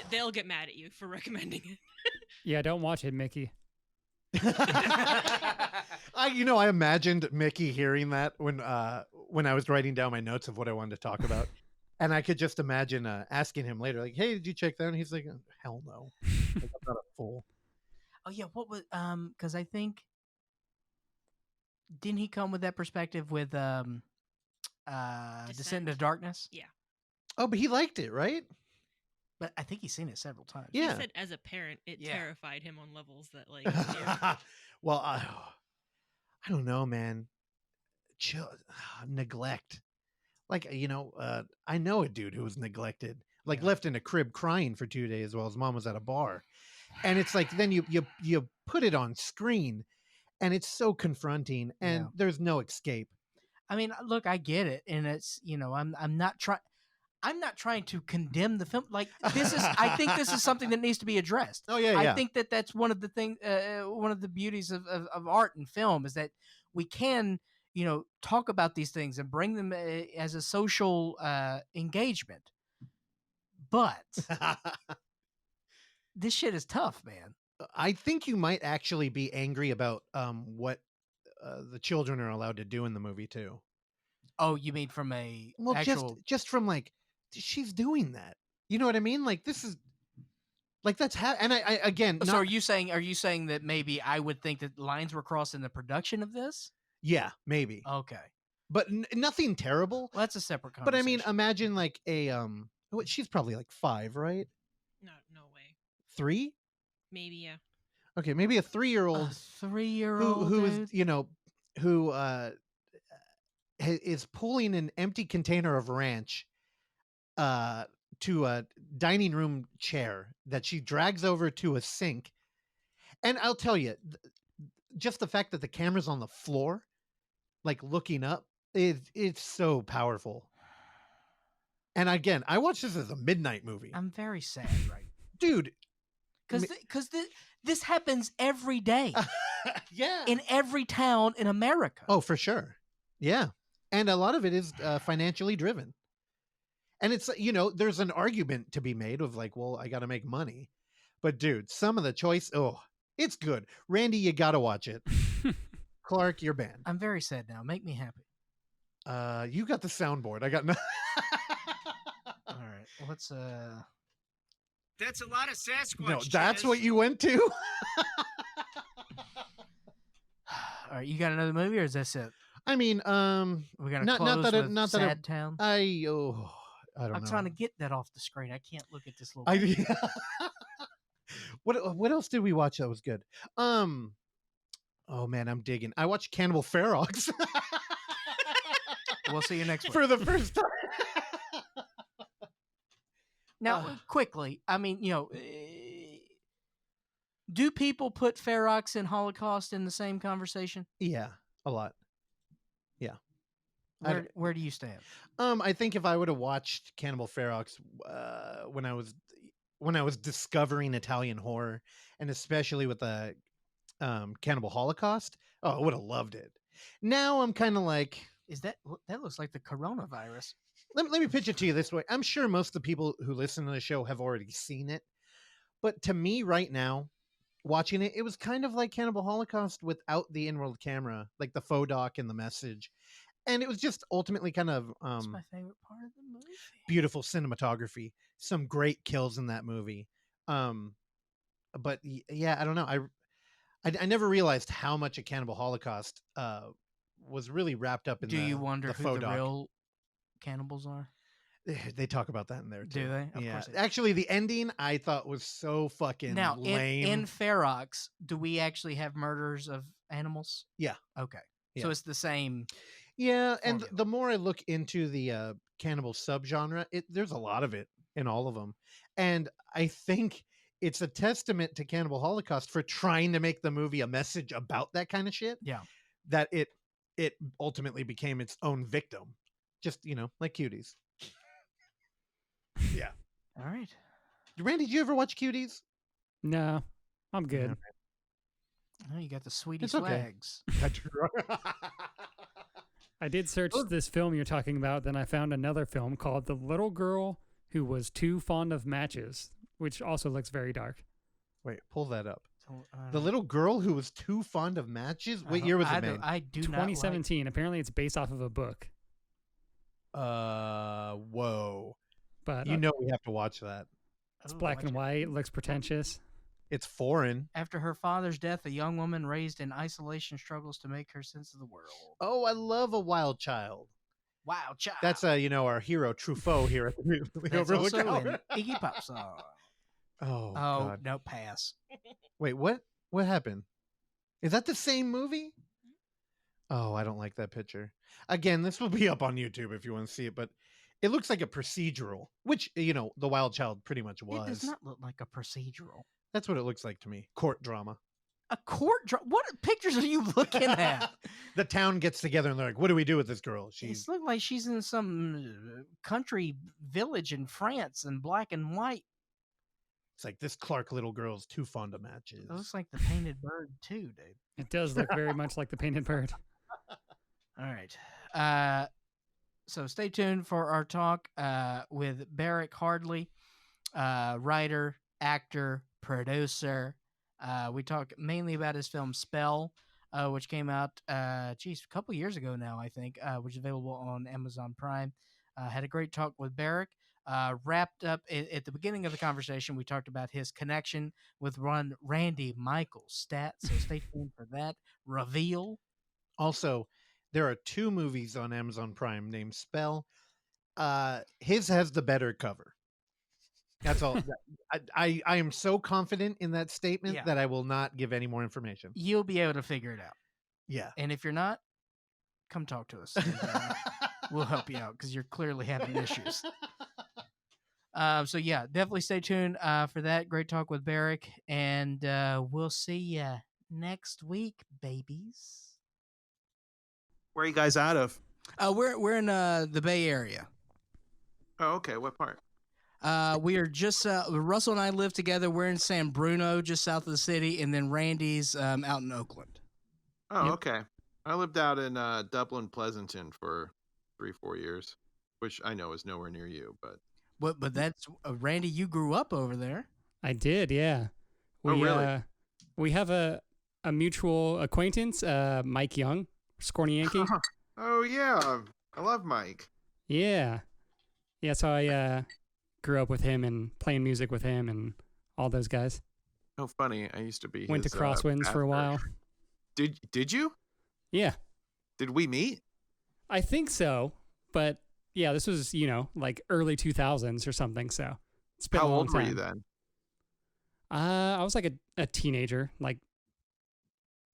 They'll get mad at you for recommending it. Yeah, don't watch it, Mickey. I imagined Mickey hearing that when I was writing down my notes of what I wanted to talk about. And I could just imagine asking him later, like, hey, did you check that? And he's like, hell no. Like, I'm not a fool. Oh, yeah. What was, because I think, didn't he come with that perspective with Descent into Darkness? Yeah. Oh, but he liked it, right? But I think he's seen it several times. Yeah. He said as a parent, it terrified him on levels that like. Well, I don't know, man. Neglect. Like, I know a dude who was neglected, like left in a crib crying for 2 days while his mom was at a bar. And it's like, then you put it on screen and it's so confronting and there's no escape. I mean, look, I get it. And it's, I'm not trying to condemn the film. Like I think this is something that needs to be addressed. Oh yeah. I think that's one of the things, one of the beauties of art and film is that we can, talk about these things and bring them as a social engagement. But this shit is tough, man. I think you might actually be angry about what the children are allowed to do in the movie too. Oh, you mean from a actual... just from like, she's doing that. You know what I mean? Like this is like that's and I again. So are you saying that maybe I would think that lines were crossed in the production of this? Yeah, maybe. Okay, but nothing terrible. Well, that's a separate conversation. But I mean, imagine like a she's probably like 5, right? No way. 3? Maybe, yeah. Okay, maybe a 3-year-old. 3-year-old who is who is pulling an empty container of ranch to a dining room chair that she drags over to a sink. And I'll tell you, just the fact that the camera's on the floor, like looking up, it's so powerful. And again, I watched this as a midnight movie. I'm very sad, right? Dude. Because this happens every day. Yeah. In every town in America. Oh, for sure. Yeah. And a lot of it is financially driven. And it's, there's an argument to be made of like, well, I got to make money. But dude, some of the choice, it's good. Randy, you got to watch it. Clark, you're banned. I'm very sad now. Make me happy. You got the soundboard. I got no. All right. Let's That's a lot of Sasquatch. No, that's what you went to? All right, you got another movie, or is this it? I mean, We're gonna not close that with not that Sad Town. I don't know. I'm trying to get that off the screen. I can't look at this little. What else did we watch that was good? Oh man, I'm digging. I watched Cannibal Ferox. We'll see you next week. For the first time. Now, quickly, I mean, do people put Ferox and Holocaust in the same conversation? Yeah, a lot. Yeah. Where do you stand? I think if I would have watched Cannibal Ferox when I was discovering Italian horror, and especially with the Cannibal Holocaust, I would have loved it. Now I'm kind of like, that looks like the coronavirus? Let me pitch it to you this way. I'm sure most of the people who listen to the show have already seen it, but to me right now, watching it, it was kind of like Cannibal Holocaust without the in-world camera, like the faux doc and the message. And it was just ultimately kind of That's my favorite part of the movie. Beautiful cinematography, some great kills in that movie. But yeah, I don't know. I never realized how much a Cannibal Holocaust was really wrapped up in. Do you wonder the who the real cannibals are? They talk about that in there too. Do they? Of course they do. Actually, the ending I thought was so fucking lame. In Ferox, do we actually have murders of animals? Yeah. Okay. Yeah. So it's the same. Yeah, and formula. the more I look into the cannibal subgenre, there's a lot of it in all of them, and I think it's a testament to Cannibal Holocaust for trying to make the movie a message about that kind of shit. Yeah. That it ultimately became its own victim, just like Cuties. Yeah. All right. Randy, did you ever watch Cuties? No, I'm good. Oh, you got the sweetie It's okay. swags. I did search this film you're talking about, then I found another film called The Little Girl Who Was Too Fond of Matches, which also looks very dark. Wait, pull that up. So, The Little Girl Who Was Too Fond of Matches? What year was it made? I do 2017. Apparently it's based off of a book. Whoa. But we have to watch that. It's black and white. It looks pretentious. It's foreign. After her father's death, a young woman raised in isolation struggles to make her sense of the world. Oh, I love A Wild Child. Wild Child. That's our hero Truffaut here at the Overlook also Hour. an Iggy Pop song. Oh, Oh, God. no, pass. Wait, what? What happened? Is that the same movie? Oh, I don't like that picture. Again, this will be up on YouTube if you want to see it, but it looks like a procedural, which, The Wild Child pretty much was. It does not look like a procedural. That's what it looks like to me. Court drama. A court drama? What pictures are you looking at? The town gets together and they're like, what do we do with this girl? It's looked like she's in some country village in France in black and white. It's like, this Clark little girl's too fond of matches. It looks like the Painted Bird too, dude. It does look very much like the Painted Bird. All right. So stay tuned for our talk with Barak Hardley, writer, actor, producer. We talk mainly about his film Spell, which came out, a couple years ago now, I think, which is available on Amazon Prime. Had a great talk with Barak. Wrapped up at the beginning of the conversation, we talked about his connection with Randy Michael's stat. So stay tuned for that reveal. Also, there are 2 movies on Amazon Prime named Spell. His has the better cover. That's all. I am so confident in that statement that I will not give any more information. You'll be able to figure it out. Yeah. And if you're not, come talk to us. We'll help you out because you're clearly having issues. So yeah, definitely stay tuned for that. Great talk with Barak, and we'll see you next week, babies. Where are you guys out of? We're in the Bay Area. Oh, okay. What part? We are just Russell and I live together. We're in San Bruno, just south of the city, and then Randy's out in Oakland. Oh, okay. I lived out in Dublin, Pleasanton for 3-4 years, which I know is nowhere near you, but. But that's Randy. You grew up over there. I did, yeah. Really? We have a mutual acquaintance, Mike Young, Scorny Yankee. Oh yeah, I love Mike. Yeah. So I grew up with him and playing music with him and all those guys. Oh, funny. I used to be Went to his, Crosswinds for a while. Did you? Yeah, Did we meet? I think so. But yeah, this was, like early 2000s or something. So it's been How a long old were time. you then? I was like a teenager, like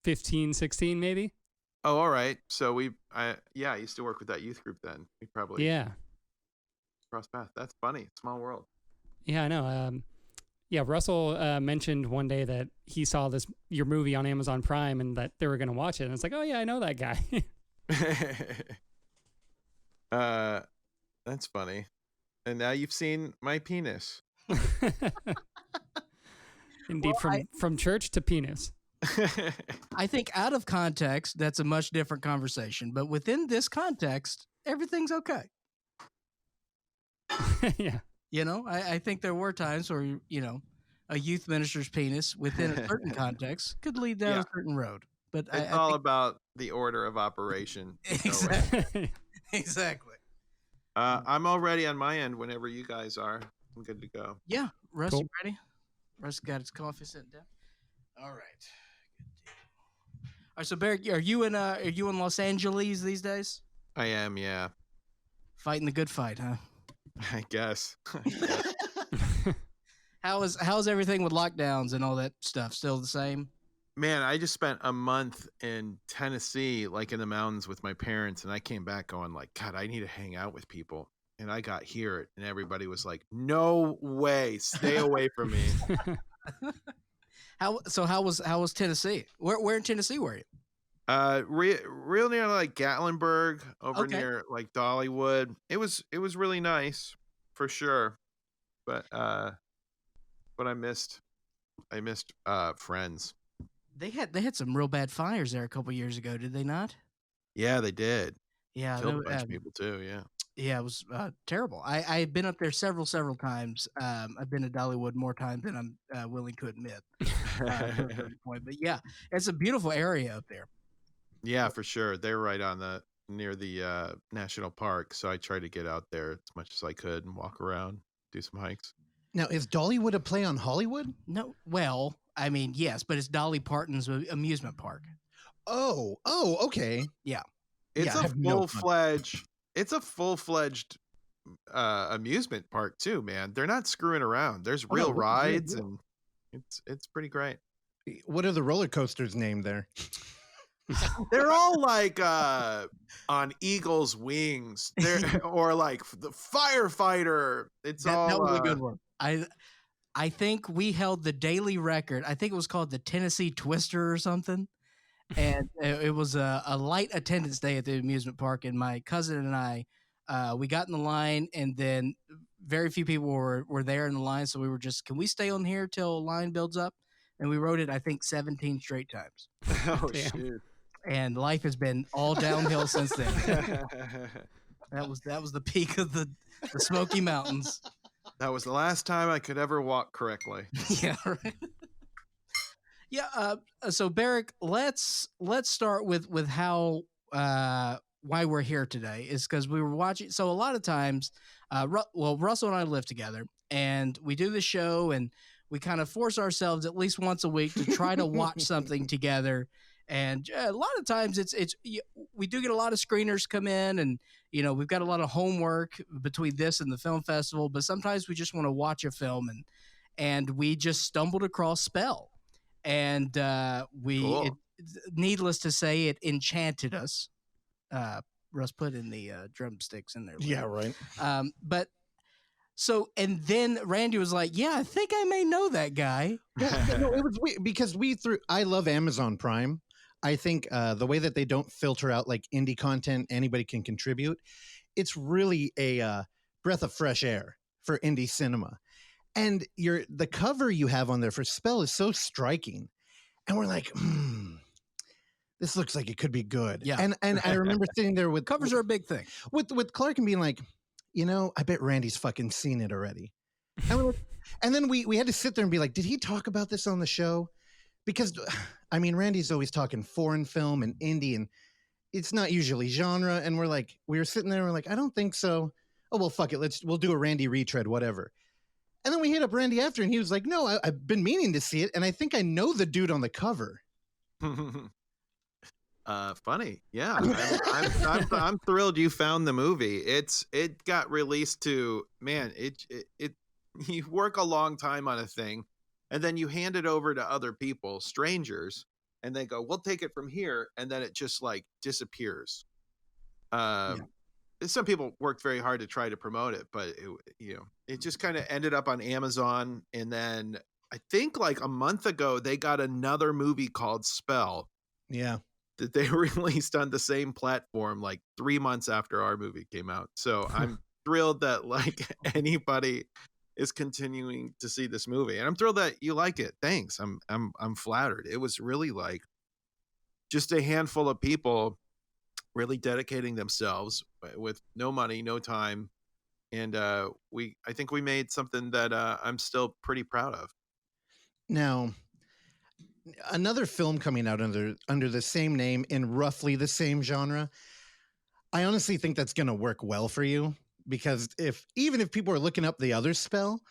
15, 16 maybe. Oh, all right. So I used to work with that youth group then. We probably crossed paths. That's funny. Small world. Yeah, I know. Russell mentioned one day that he saw your movie on Amazon Prime and that they were going to watch it. And it's like, oh yeah, I know that guy. That's funny. And now you've seen my penis. Indeed, from church to penis. I think out of context, that's a much different conversation. But within this context, everything's okay. Yeah. I think there were times where, a youth minister's penis within a certain context could lead down a certain road. But it's I all think... about the order of operation. Exactly. Exactly. I'm all ready on my end whenever you guys are. I'm good to go. Yeah. Russ, Cool. you ready? Russ got his coffee sitting down. All right. All right, so Barak, are you in Los Angeles these days? I am, yeah. Fighting the good fight, huh? I guess. How's everything with lockdowns and all that stuff? Still the same? Man, I just spent a month in Tennessee, like in the mountains with my parents, and I came back going like, God, I need to hang out with people. And I got here and everybody was like, no way, stay away from me. How was Tennessee? Where in Tennessee were you? Real near like Gatlinburg, over Okay. near like Dollywood. It was really nice for sure. But I missed friends. They had some real bad fires there a couple years ago, did they not? Yeah, they did. Yeah, Killed a bunch of people too, yeah. Yeah, it was terrible. I've been up there several times. I've been to Dollywood more times than I'm willing to admit. To a certain point. But yeah, it's a beautiful area up there. Yeah, for sure. They're right on near the national park, so I tried to get out there as much as I could and walk around, do some hikes. Now, is Dollywood a play on Hollywood? No, well, I mean, yes, but it's Dolly Parton's amusement park. Oh, okay. Yeah. It's I a have no full-fledged amusement park too, man. They're not screwing around. There's real no, rides, yeah. and it's pretty great. What are the roller coasters named there? They're all like on eagle's wings. Or like the firefighter. It's all that was a good one. I think we held the daily record. I think it was called the Tennessee Twister or something. And it was a light attendance day at the amusement park. And my cousin and I, we got in the line, and then very few people were there in the line. So we were just, can we stay on here till line builds up? And we rode it, I think, 17 straight times. Oh, Damn. shoot. And life has been all downhill since then. That was the peak of the Smoky Mountains. That was the last time I could ever walk correctly. Yeah, right. Yeah. So Barak, let's start with how why we're here today is because we were watching. So a lot of times, Russell and I live together, and we do the show, and we kind of force ourselves at least once a week to try to watch something together. And a lot of times we do get a lot of screeners come in, and we've got a lot of homework between this and the film festival. But sometimes we just want to watch a film, and we just stumbled across Spell. And Cool. Needless to say, it enchanted us. Russ put in the drumsticks in there. Yeah, right. But so, and then Randy was like, "Yeah, I think I may know that guy." No, it was weird because I love Amazon Prime. I think the way that they don't filter out like indie content, anybody can contribute. It's really a breath of fresh air for indie cinema. And the cover you have on there for Spell is so striking. And we're like, this looks like it could be good. Yeah. And I remember sitting there with Covers are a big thing. with Clark and being like, I bet Randy's fucking seen it already. And then we had to sit there and be like, did he talk about this on the show? Because I mean, Randy's always talking foreign film and indie, and it's not usually genre. And we were sitting there and we're like, I don't think so. oh, well, fuck it. We'll do a Randy retread, whatever. And then we hit up Randy after, and he was like, no, I've been meaning to see it, and I think I know the dude on the cover. Funny. Yeah. I'm thrilled you found the movie. It got released to, man, you work a long time on a thing, and then you hand it over to other people, strangers, and they go, we'll take it from here, and then it just like disappears. Some people worked very hard to try to promote it, but it just kind of ended up on Amazon. And then I think like a month ago, they got another movie called Spell. Yeah. That they released on the same platform like 3 months after our movie came out. So I'm thrilled that like anybody is continuing to see this movie, and I'm thrilled that you like it. Thanks. I'm flattered. It was really like just a handful of people really dedicating themselves with no money, no time. And I think we made something that I'm still pretty proud of. Now, another film coming out under the same name in roughly the same genre, I honestly think that's going to work well for you, because even if people are looking up the other Spell,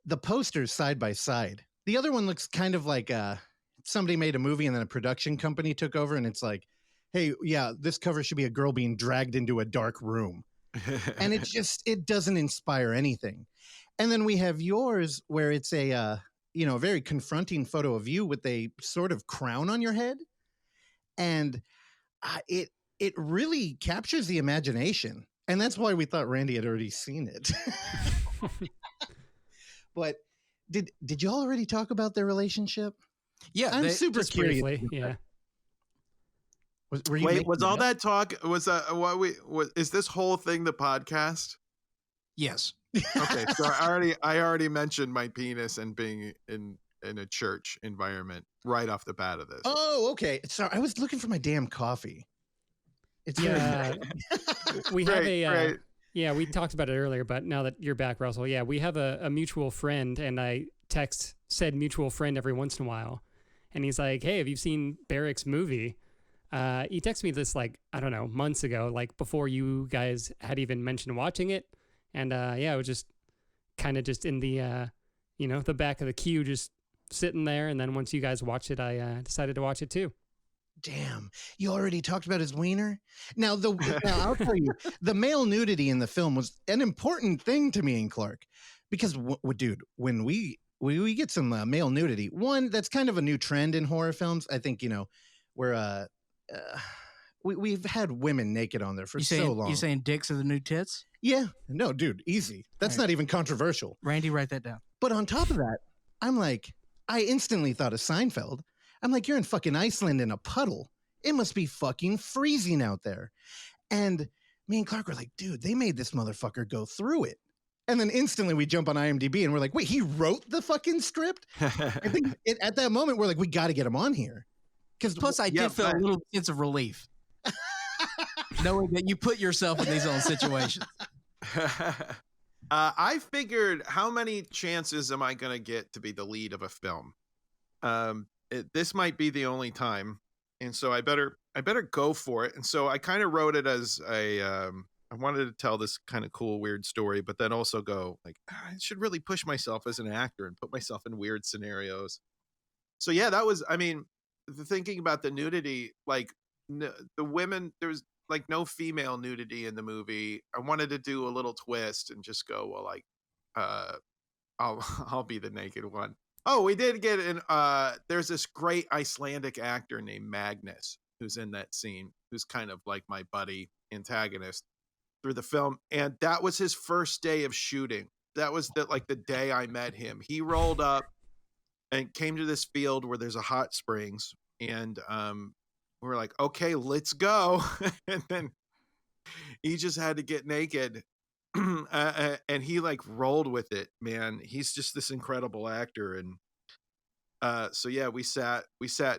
the posters side by side, the other one looks kind of like somebody made a movie and then a production company took over, and it's like, hey, yeah, this cover should be a girl being dragged into a dark room. And it doesn't inspire anything. And then we have yours where it's a very confronting photo of you with a sort of crown on your head. And it really captures the imagination. And that's why we thought Randy had already seen it. But did y'all already talk about their relationship? Yeah. I'm super curious. Briefly, yeah. Was all that talk, is this whole thing the podcast? Yes. Okay, so I already mentioned my penis and being in a church environment right off the bat of this. Oh, okay. Sorry, I was looking for my damn coffee. It's we Great, have great. we talked about it earlier, but now that you're back, Russell, we have a mutual friend, and I text said mutual friend every once in a while, and he's like, hey, have you seen Barak's movie? He texted me this like, I don't know, months ago, like before you guys had even mentioned watching it. And it was just kind of just in the, the back of the queue, just sitting there. And then once you guys watched it, I decided to watch it too. Damn, you already talked about his wiener? Now, I'll tell you, the male nudity in the film was an important thing to me and Clark. Because, dude, when we get some male nudity, one, that's kind of a new trend in horror films. I think, where we've had women naked on there for so long. You saying dicks are the new tits? Yeah. No, dude, easy. That's not even controversial. Randy, write that down. But on top of that, I'm like, I instantly thought of Seinfeld. I'm like, you're in fucking Iceland in a puddle. It must be fucking freezing out there. And me and Clark were like, dude, they made this motherfucker go through it. And then instantly we jump on IMDb and we're like, wait, he wrote the fucking script? I think at that moment, we're like, we got to get him on here. Plus, I did feel a little sense of relief. Knowing that you put yourself in these own situations. I figured, how many chances am I going to get to be the lead of a film? This might be the only time. And so I better go for it. And so I kind of wrote it as I wanted to tell this kind of cool, weird story, but then also go like, I should really push myself as an actor and put myself in weird scenarios. So yeah, that was, thinking about the nudity, like the women, there's like no female nudity in the movie. I wanted to do a little twist and just go, well, like, I'll be the naked one. Oh, we did get in. There's this great Icelandic actor named Magnus who's in that scene, who's kind of like my buddy antagonist through the film. And that was his first day of shooting. That was the day I met him. He rolled up and came to this field where there's a hot springs, and we were like, okay, let's go. And then he just had to get naked. And he like rolled with it, man. He's just this incredible actor. And so yeah, we sat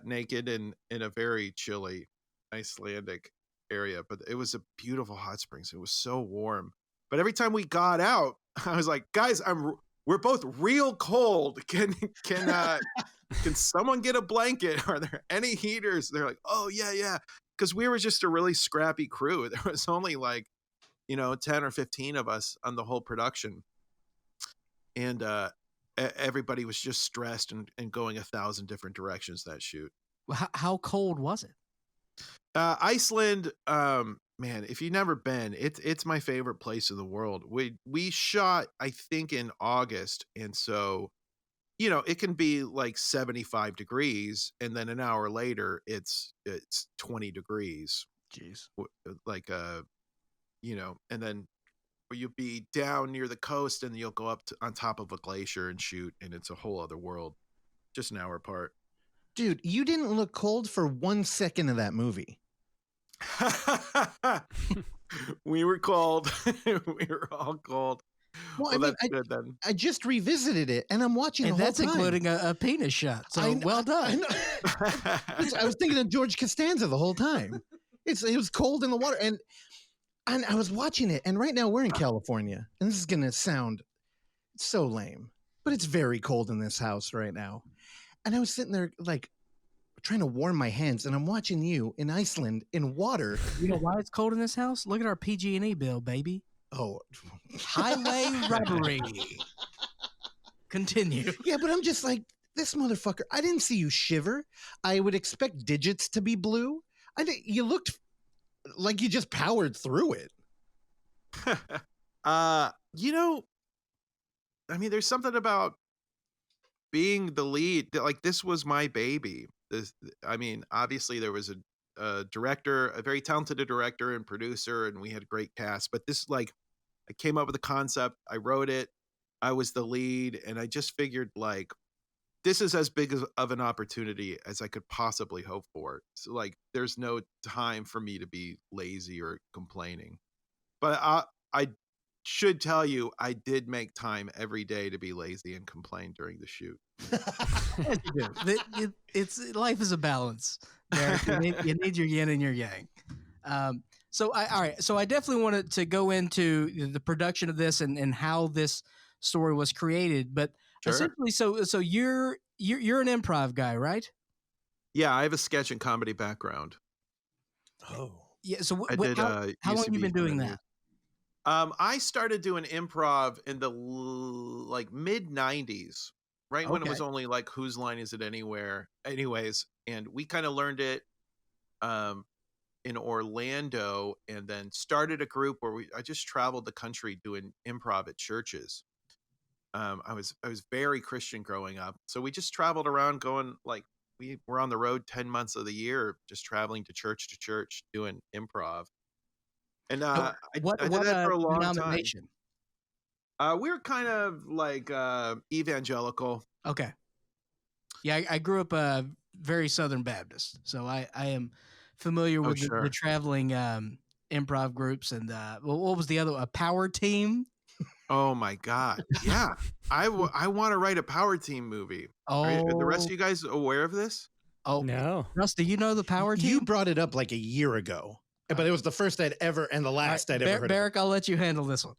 naked in a very chilly Icelandic area, but it was a beautiful hot springs. It was so warm. But every time we got out, I was like, guys, we're both real cold. Can someone get a blanket? Are there any heaters? They're like, oh yeah. Because we were just a really scrappy crew. There was only like 10 or 15 of us on the whole production. And everybody was just stressed and going 1,000 different directions that shoot. How cold was it? Iceland, man, if you've never been, it's my favorite place in the world. We shot, I think, in August, and so it can be like 75 degrees, and then an hour later it's 20 degrees. Jeez. Like and then you'll be down near the coast, and you'll go up on top of a glacier and shoot, and it's a whole other world, just an hour apart. Dude, you didn't look cold for 1 second of that movie. We were cold. We were all cold. Well, I mean, that's good then. I just revisited it, and I'm watching And the whole that's time. including a penis shot. So well done. I was thinking of George Costanza the whole time. It was cold in the water, and I was watching it. And right now we're in California, and this is gonna sound so lame, but it's very cold in this house right now. And I was sitting there like trying to warm my hands, and I'm watching you in Iceland in water. You know why it's cold in this house? Look at our PG&E bill, baby. Oh, Highway robbery. Continue. Yeah, but I'm just like, this motherfucker. I didn't see you shiver. I would expect digits to be blue. You looked like you just powered through it. I mean, there's something about being the lead. Like, this was my baby. Obviously there was a director, a very talented director and producer, and we had a great cast. But this, like, I came up with the concept, I wrote it, I was the lead, and I just figured, like, this is as big of an opportunity as I could possibly hope for. So, like, there's no time for me to be lazy or complaining. But I should tell you, I did make time every day to be lazy and complain during the shoot. Yes, you do. Life is a balance. You need your yin and your yang. So I definitely wanted to go into the production of this and how this story was created. But Sure. essentially, so you're an improv guy, right? Yeah, I have a sketch and comedy background. Oh. Yeah. So how long UCB have you been doing for that? I started doing improv in the mid 90s, right when it was only like Whose Line Is It anyways, and we kind of learned it in Orlando, and then started a group where I just traveled the country doing improv at churches. I was very Christian growing up, so we just traveled around going, like, we were on the road 10 months of the year, just traveling to church doing improv. And I did that for a long denomination? time. We were kind of like evangelical. Okay. Yeah, I grew up very Southern Baptist, so I am familiar with the traveling improv groups. And what was the other? A power team? Oh my God! Yeah, I want to write a power team movie. Oh, are the rest of you guys aware of this? Oh no, Russ, do you know the power team? You brought it up like a year ago, but it was the first I'd ever and the last I'd ever heard. Barak, I'll let you handle this one.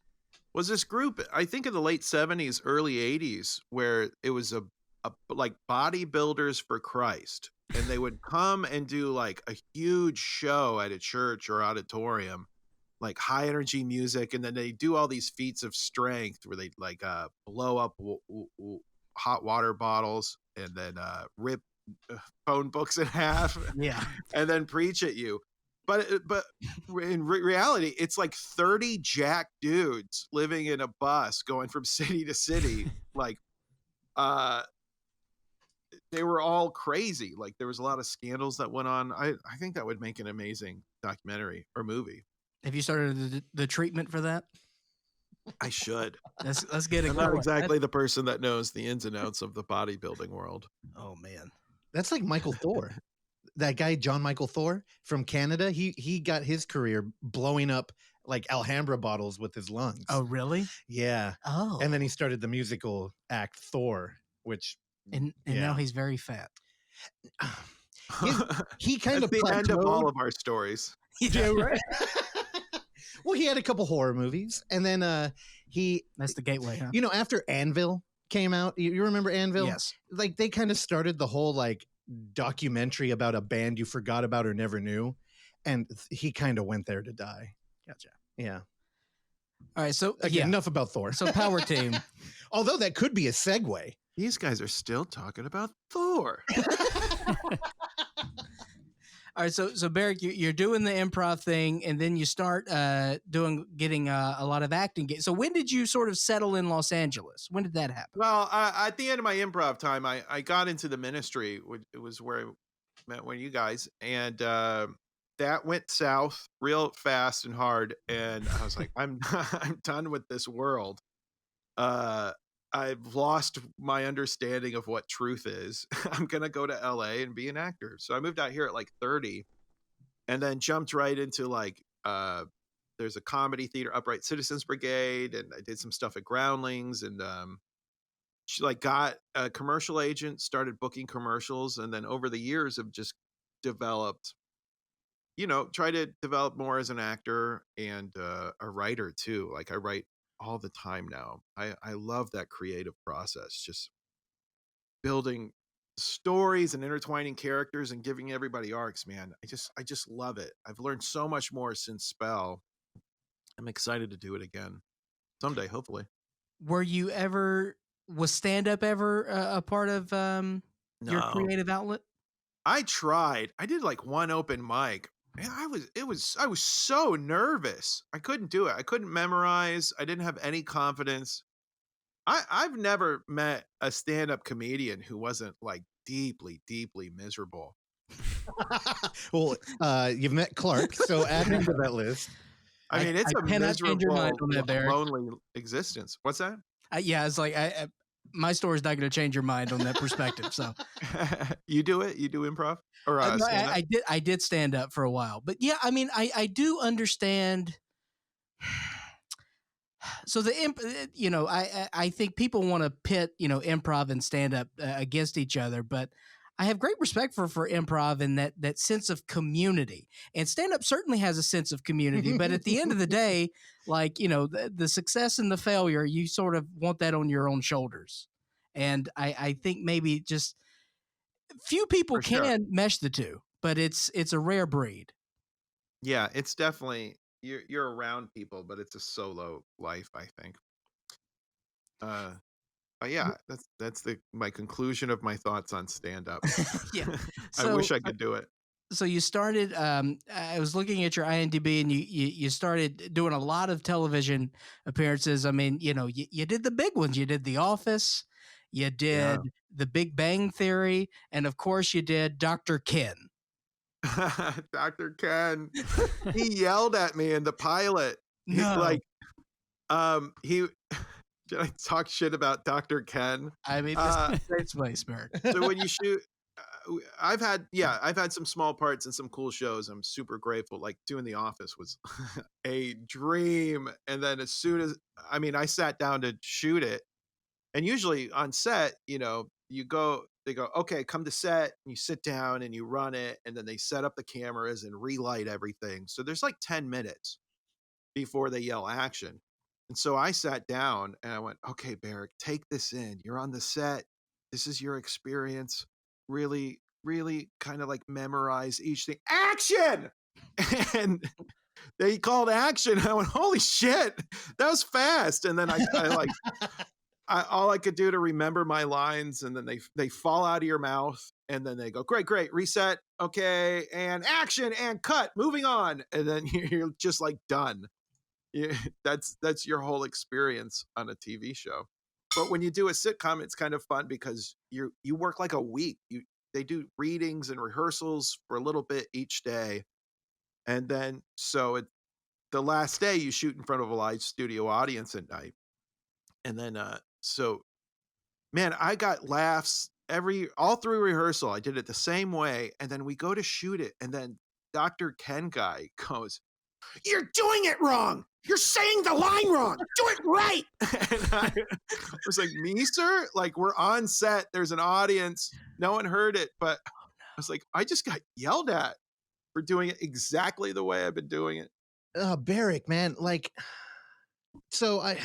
Was this group, I think, in the late 70s, early 80s, where it was a like bodybuilders for Christ, and they would come and do like a huge show at a church or auditorium, like high energy music, and then they do all these feats of strength where they like blow up hot water bottles and then rip phone books in half, yeah, and then preach at you. But in reality, it's like 30 jack dudes living in a bus going from city to city. Like, they were all crazy. Like, there was a lot of scandals that went on. I think that would make an amazing documentary or movie. Have you started the treatment for that? I should. Let's get it. I'm not exactly the person that knows the ins and outs of the bodybuilding world. Oh man, that's like Michael Thor. That guy, John Michael Thor from Canada, he got his career blowing up like Alhambra bottles with his lungs. Oh, really? Yeah. Oh. And then he started the musical act Thor, which and now he's very fat. He kind of the plateaued. End of all of our stories. Yeah, right. Well, he had a couple horror movies, and then that's the gateway, huh? You know, after Anvil came out, you remember Anvil? Yes. Like, they kind of started the whole like documentary about a band you forgot about or never knew, and he kind of went there to die. Gotcha. Yeah. All right, so Again, enough about Thor. So power team. Although that could be a segue. These guys are still talking about Thor. All right, so Barak, you're doing the improv thing, and then you start getting a lot of acting. So when did you sort of settle in Los Angeles? When did that happen? Well, at the end of my improv time, I got into the ministry. It was where I met one of you guys, and that went south real fast and hard. And I was like, I'm done with this world. I've lost my understanding of what truth is. I'm going to go to LA and be an actor. So I moved out here at like 30 and then jumped right into like, there's a comedy theater, Upright Citizens Brigade. And I did some stuff at Groundlings and, she like got a commercial agent, started booking commercials. And then over the years have just developed, try to develop more as an actor and a writer too. Like I write all the time now. I love that creative process, just building stories and intertwining characters and giving everybody arcs, man. I just love it. I've learned so much more since Spell. I'm excited to do it again someday, hopefully. Was stand-up ever a part of your creative outlet? I tried. I did like one open mic. Man, I was so nervous. I couldn't do it. I couldn't memorize. I didn't have any confidence. I've never met a stand-up comedian who wasn't like deeply, deeply miserable. Well, you've met Clark, so add him to that list. I mean, it's a miserable, lonely existence. What's that? Yeah, it's like my story's not going to change your mind on that perspective. So you do it? You do improv? Or no, I did stand up for a while, but yeah, I mean, I do understand. So I think people want to pit, improv and stand up against each other, but I have great respect for improv and that sense of community, and stand up certainly has a sense of community, but at the end of the day, like, the success and the failure, you sort of want that on your own shoulders. And I think maybe just few people can mesh the two, but it's a rare breed. Yeah, it's definitely you're around people, but it's a solo life, I think. Yeah, that's my conclusion of my thoughts on stand up. Yeah. I wish I could do it. So you started I was looking at your IMDb, and you started doing a lot of television appearances. I mean, you did the big ones. You did The Office, you did The Big Bang Theory, and of course you did Dr. Ken. Dr. Ken. He yelled at me in the pilot. No. Did I talk shit about Dr. Ken? I mean, this is a great place, Barak. So when you shoot, I've had some small parts in some cool shows. I'm super grateful. Like doing The Office was a dream. And then as soon as, I sat down to shoot it, and usually on set, they go, okay, come to set, and you sit down and you run it. And then they set up the cameras and relight everything. So there's like 10 minutes before they yell action. And so I sat down and I went, okay, Barak, take this in. You're on the set. This is your experience. Really, really kind of like memorize each thing. Action! And they called action. I went, holy shit, that was fast. And then all I could do to remember my lines, and then they fall out of your mouth, and then they go, great, reset, okay, and action, and cut, moving on. And then you're just like done. Yeah, that's your whole experience on a TV show. But when you do a sitcom, it's kind of fun because you work like a week. They do readings and rehearsals for a little bit each day, and then the last day you shoot in front of a live studio audience at night, and then man, I got laughs all through rehearsal. I did it the same way, and then we go to shoot it, and then Dr. Ken guy goes, "You're doing it wrong. You're saying the line wrong. Do it right." And I was like, "Me, sir? Like, we're on set. There's an audience. No one heard it." But I was like, I just got yelled at for doing it exactly the way I've been doing it. Barak, man, like, so I've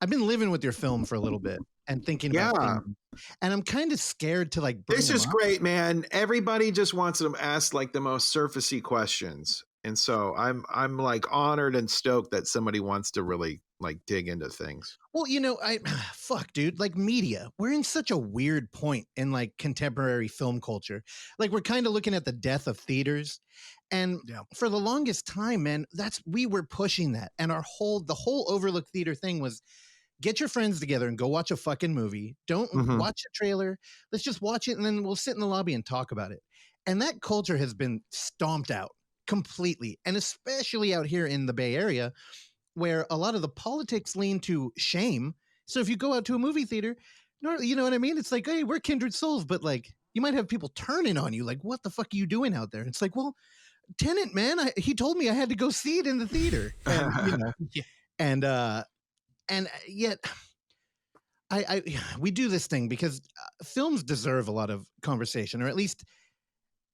been living with your film for a little bit and thinking about things, and I'm kind of scared to like bring this is up. Great, man. Everybody just wants to ask like the most surfacey questions. And so I'm like honored and stoked that somebody wants to really like dig into things. Well, fuck, dude, like media, we're in such a weird point in like contemporary film culture. Like we're kind of looking at the death of theaters. And Yeah. for the longest time, man, we were pushing that. And the whole Overlook Theater thing was get your friends together and go watch a fucking movie. Don't watch a trailer. Let's just watch it. And then we'll sit in the lobby and talk about it. And that culture has been stomped out completely. And especially out here in the Bay Area, where a lot of the politics lean to shame. So if you go out to a movie theater, you know what I mean? It's like, hey, we're kindred souls, but like you might have people turning on you, like, what the fuck are you doing out there? And it's like, well, Tenet, man, he told me I had to go see it in the theater. And, and yet we do this thing because films deserve a lot of conversation, or at least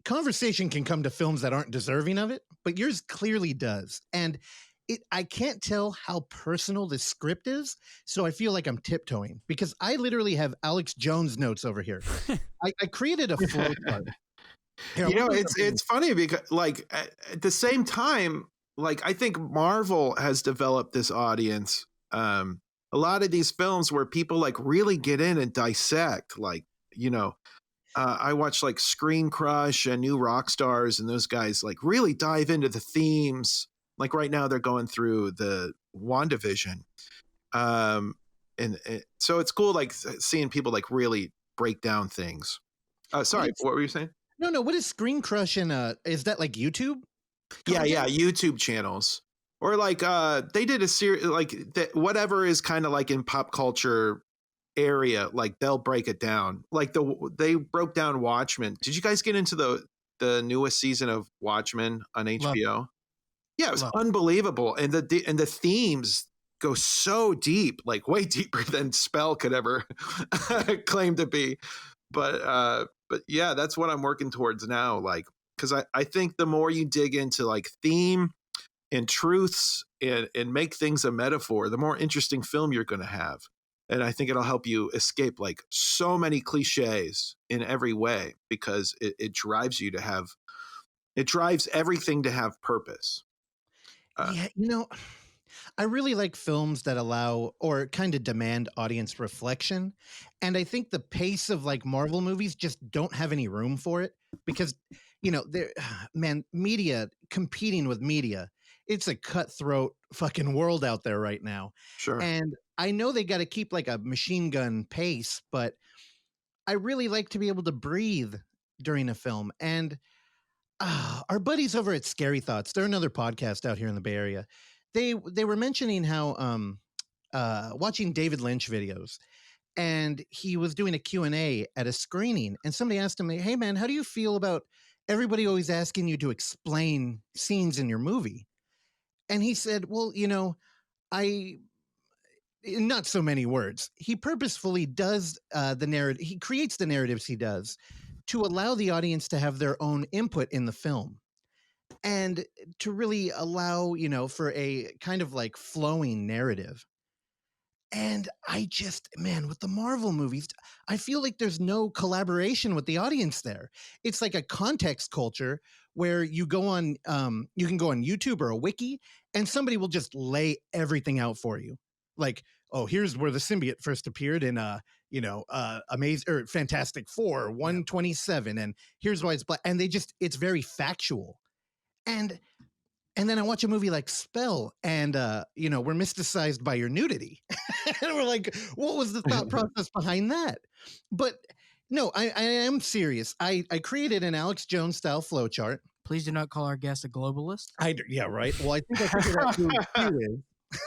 conversation can come to films that aren't deserving of it, but yours clearly does. And I can't tell how personal this script is, so I feel like I'm tiptoeing because I literally have Alex Jones notes over here. I created a flow chart. Here, it's funny because like at the same time, like I think Marvel has developed this audience. A lot of these films where people like really get in and dissect, like, I watch like Screen Crush and New Rockstars, and those guys like really dive into the themes. Like right now they're going through the WandaVision. And so it's cool, like seeing people like really break down things. Sorry, what were you saying? No. What is Screen Crush and is that like YouTube? Yeah, YouTube channels. Or like they did a series like whatever is kind of like in pop culture area, like they'll break it down. Like they broke down Watchmen. Did you guys get into the newest season of Watchmen on HBO? Yeah, it was unbelievable. And the themes go so deep, like way deeper than Spell could ever claim to be. But yeah, that's what I'm working towards now. Like, because I think the more you dig into like theme and truths and make things a metaphor, the more interesting film you're going to have. And I think it'll help you escape like so many cliches in every way, because it drives you to have, it drives everything to have purpose. I really like films that allow or kind of demand audience reflection. And I think the pace of like Marvel movies just don't have any room for it because, media competing with media, it's a cutthroat fucking world out there right now. Sure. And I know they got to keep like a machine gun pace, but I really like to be able to breathe during a film. And our buddies over at Scary Thoughts, they're another podcast out here in the Bay Area. They were mentioning how watching David Lynch videos, and he was doing a Q&A at a screening, and somebody asked him, hey man, how do you feel about everybody always asking you to explain scenes in your movie? And he said, well, in not so many words, he purposefully does the narrative. He creates the narratives he does to allow the audience to have their own input in the film and to really allow, for a kind of like flowing narrative. And I just, man, with the Marvel movies, I feel like there's no collaboration with the audience there. It's like a context culture where you go on, you can go on YouTube or a wiki, and somebody will just lay everything out for you. Like, oh, here's where the symbiote first appeared in, Amazing or Fantastic Four 127, and here's why it's black. And it's very factual. And then I watch a movie like Spell, and we're mysticized by your nudity. And we're like, what was the thought process behind that? But no, I am serious. I created an Alex Jones style flowchart. Please do not call our guest a globalist. Yeah, right. Well, I think I figured out who he is.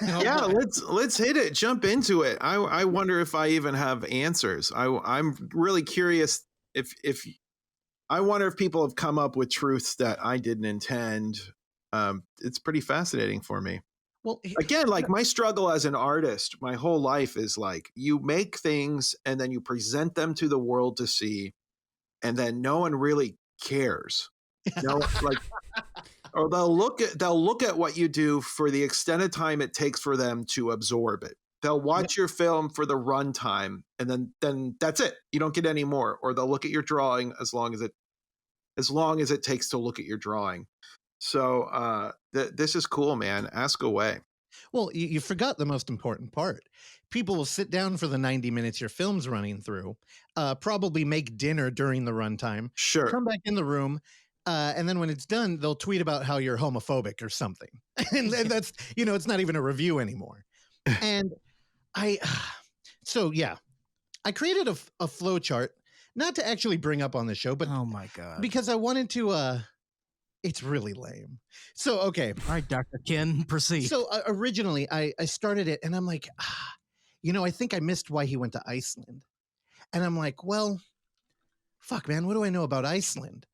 Yeah, let's hit it. Jump into it. I wonder if I even have answers. I'm really curious if I wonder if people have come up with truths that I didn't intend. It's pretty fascinating for me. Well, again, like my struggle as an artist, my whole life is like you make things and then you present them to the world to see, and then no one really cares. Or they'll look at what you do for the extended time it takes for them to absorb it. They'll watch your film for the runtime, and then that's it. You don't get any more. Or they'll look at your drawing as long as it takes to look at your drawing. So this is cool, man. Ask away. Well, you forgot the most important part. People will sit down for the 90 minutes your film's running through, probably make dinner during the runtime, Sure. come back in the room, and then when it's done, they'll tweet about how you're homophobic or something. and that's, it's not even a review anymore. And so yeah, I created a flow chart, not to actually bring up on the show, but oh my God, because I wanted to, it's really lame. So, okay. All right, Dr. Ken, proceed. So originally I started it and I'm like, I think I missed why he went to Iceland. And I'm like, well, fuck, man, what do I know about Iceland?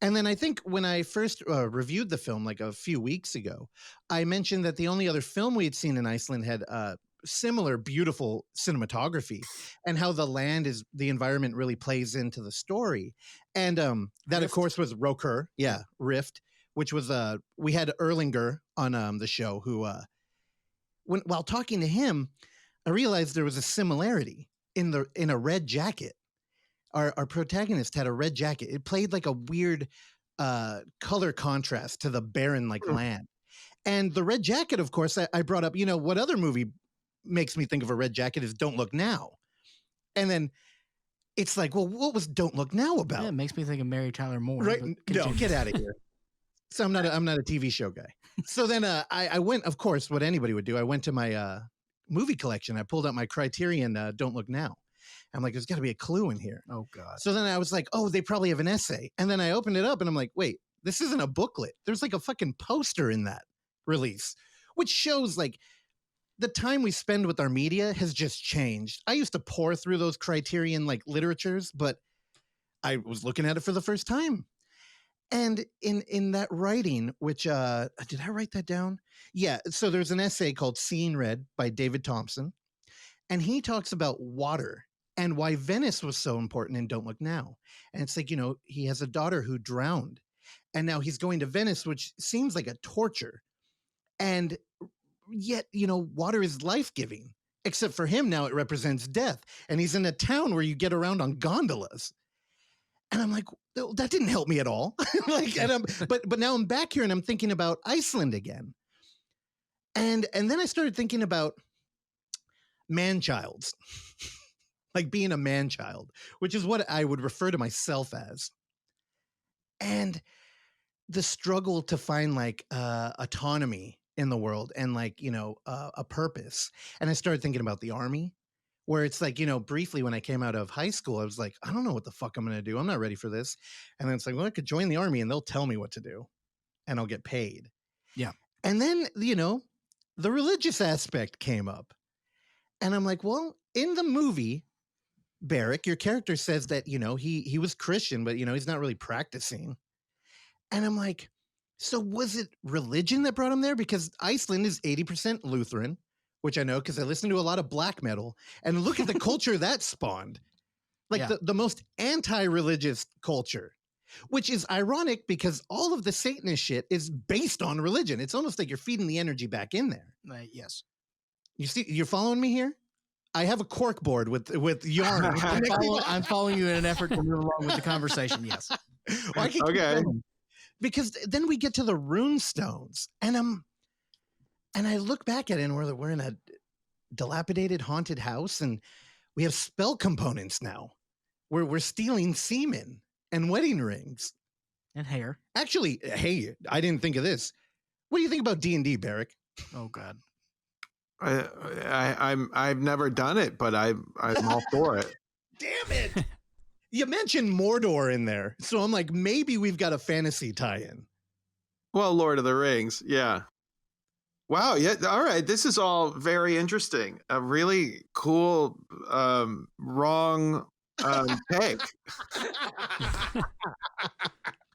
And then I think when I first reviewed the film like a few weeks ago, I mentioned that the only other film we had seen in Iceland had similar beautiful cinematography and how the environment really plays into the story. And that, Rift. Of course, was Roker. Yeah, Rift, which was we had Erlinger on the show who, while talking to him, I realized there was a similarity in a red jacket. Our protagonist had a red jacket. It played like a weird color contrast to the barren land. And the red jacket, of course, I brought up, what other movie makes me think of a red jacket is Don't Look Now. And then it's like, well, what was Don't Look Now about? Yeah, it makes me think of Mary Tyler Moore. Right? No, get out of here. So I'm not a TV show guy. So then I went, of course, what anybody would do. I went to my movie collection. I pulled out my Criterion Don't Look Now. I'm like, there's got to be a clue in here. Oh, God. So then I was like, oh, they probably have an essay. And then I opened it up and I'm like, wait, this isn't a booklet. There's like a fucking poster in that release, which shows like the time we spend with our media has just changed. I used to pour through those Criterion literatures, but I was looking at it for the first time. And in that writing, which, did I write that down? Yeah. So there's an essay called Seeing Red by David Thompson. And he talks about water and why Venice was so important in Don't Look Now. And it's like, he has a daughter who drowned and now he's going to Venice, which seems like a torture. And yet, water is life-giving, except for him now it represents death. And he's in a town where you get around on gondolas. And I'm like, that didn't help me at all. But now I'm back here and I'm thinking about Iceland again. And then I started thinking about man-childs, like being a man-child, which is what I would refer to myself as. And the struggle to find autonomy in the world and a purpose. And I started thinking about the army, where it's like, briefly when I came out of high school, I was like, I don't know what the fuck I'm going to do. I'm not ready for this. And then it's like, well, I could join the army and they'll tell me what to do and I'll get paid. Yeah. And then, the religious aspect came up and I'm like, well, in the movie, Barak, your character says that, he was Christian, but, he's not really practicing. And I'm like, so was it religion that brought him there? Because Iceland is 80% Lutheran, which I know because I listen to a lot of black metal. And look at the culture that spawned. The most anti-religious culture, which is ironic because all of the Satanist shit is based on religion. It's almost like you're feeding the energy back in there. Yes. You see, you're following me here? I have a cork board with yarn. I'm following you in an effort to move along with the conversation. Yes. Well, okay. Because then we get to the rune stones, and I look back at it, and we're in a dilapidated haunted house, and we have spell components now. We're stealing semen and wedding rings and hair. Actually, hey, I didn't think of this. What do you think about D&D, Barak? Oh God. I've never done it, but I'm all for it. Damn it! You mentioned Mordor in there, so I'm like, maybe we've got a fantasy tie-in. Well, Lord of the Rings, yeah. Wow, yeah, all right. This is all very interesting. A really cool, wrong take,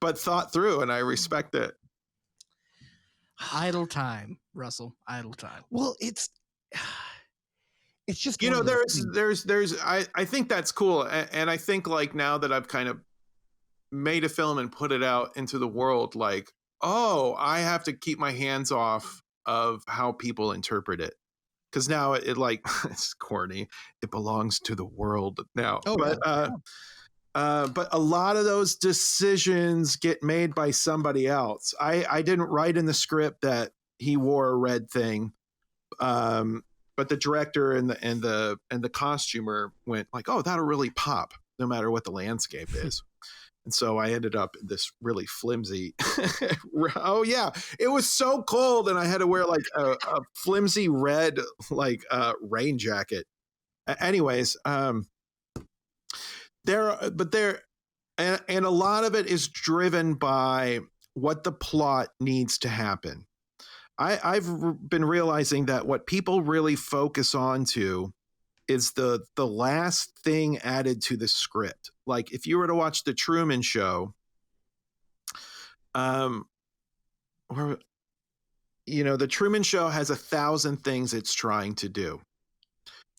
but thought through, and I respect it. Idle time, Russell. Idle time. Well, it's just, I think that's cool. And I think now that I've kind of made a film and put it out into the world, I have to keep my hands off of how people interpret it. Cause now it it's corny. It belongs to the world now. Oh, but, But a lot of those decisions get made by somebody else. I didn't write in the script that he wore a red thing, but the director and the costumer went like, "Oh, that'll really pop, no matter what the landscape is." And so I ended up in this really flimsy. Oh yeah, it was so cold, and I had to wear like a flimsy red like rain jacket. Anyways, there, and a lot of it is driven by what the plot needs to happen. I've been realizing that what people really focus on to is the last thing added to the script. Like if you were to watch the Truman Show, or the Truman Show has 1,000 things it's trying to do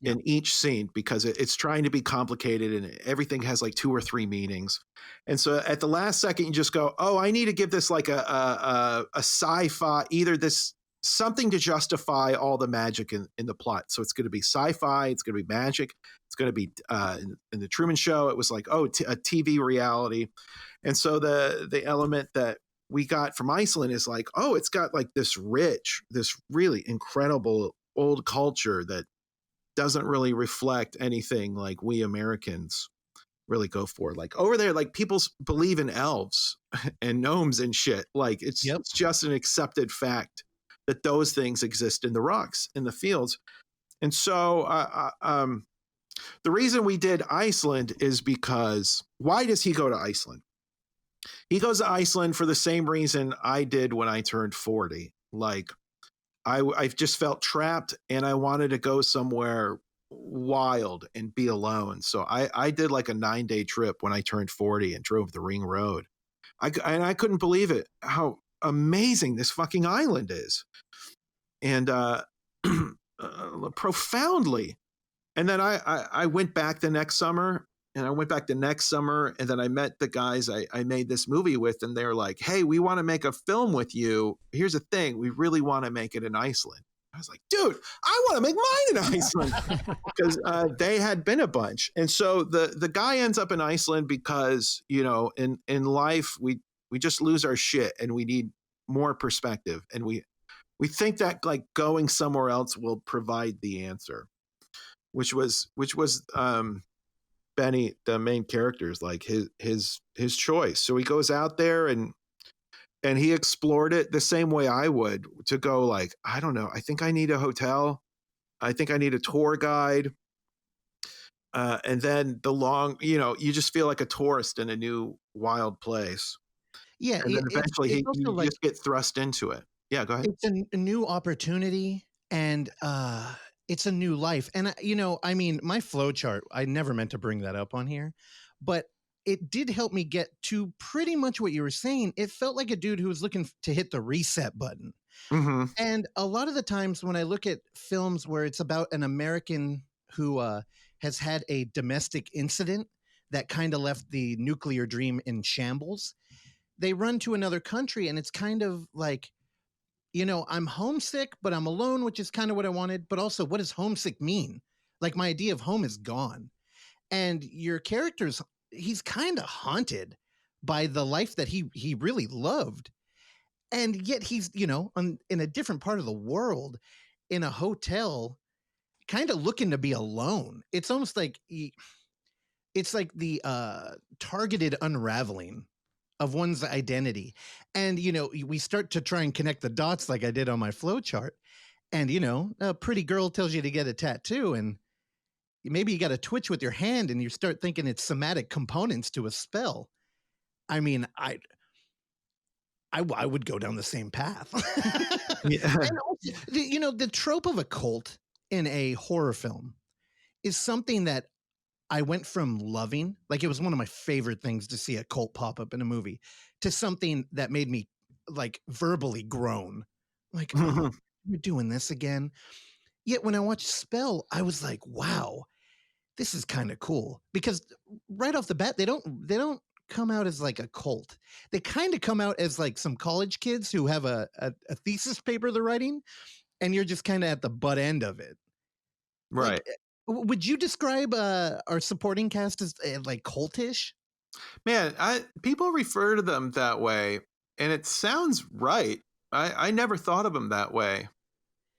in each scene because it's trying to be complicated and everything has like 2 or 3 meanings. And so at the last second, you just go, "Oh, I need to give this like a sci-fi, either this something to justify all the magic in the plot." So it's going to be sci-fi, it's going to be magic, it's going to be in the Truman Show, it was like, a TV reality. And so the element that we got from Iceland is like, oh, it's got like this really incredible old culture that doesn't really reflect anything like we Americans really go for. Like over there, like people believe in elves and gnomes and shit. Like it's just an accepted fact that those things exist in the rocks, in the fields. And so the reason we did Iceland is because why does he go to Iceland? He goes to Iceland for the same reason I did when I turned 40. Like I just felt trapped and I wanted to go somewhere wild and be alone. So I did like a 9-day trip when I turned 40 and drove the Ring Road. I couldn't believe it, how amazing this fucking island is. And profoundly. And then I went back the next summer. And then I met the guys I made this movie with, and they're like, "Hey, we want to make a film with you. Here's the thing. We really want to make it in Iceland." I was like, "Dude, I want to make mine in Iceland," because they had been a bunch. And so the guy ends up in Iceland because, in life, we just lose our shit and we need more perspective. And we think that like going somewhere else will provide the answer, which was Benny, the main character, is like his choice. So he goes out there and he explored it the same way I would, to go like, I don't know, I think I need a hotel, I think I need a tour guide, and then you just feel like a tourist in a new wild place. Yeah, and then eventually you just get thrust into it. Yeah, go ahead. It's a new opportunity, and it's a new life. And I mean, my flow chart, I never meant to bring that up on here, but it did help me get to pretty much what you were saying. It felt like a dude who was looking to hit the reset button. Mm-hmm. And a lot of the times when I look at films where it's about an American who has had a domestic incident that kind of left the nuclear dream in shambles, they run to another country, and it's kind of like, I'm homesick, but I'm alone, which is kind of what I wanted. But also, what does homesick mean? Like, my idea of home is gone. And your character's, he's kind of haunted by the life that he really loved. And yet he's, in a different part of the world, in a hotel, kind of looking to be alone. It's almost like it's like the targeted unraveling of one's identity. And, we start to try and connect the dots like I did on my flow chart. And, a pretty girl tells you to get a tattoo, and maybe you got a twitch with your hand and you start thinking it's somatic components to a spell. I mean, I would go down the same path. Yeah. And also, the trope of a cult in a horror film is something that I went from loving, like it was one of my favorite things to see a cult pop up in a movie, to something that made me like verbally groan. Like, oh, we're doing this again. Yet when I watched Spell, I was like, wow, this is kind of cool. Because right off the bat, they don't come out as like a cult. They kind of come out as like some college kids who have a thesis paper they're writing, and you're just kind of at the butt end of it. Right. Like, would you describe our supporting cast as like cultish? Man, people refer to them that way, and it sounds right. I never thought of them that way.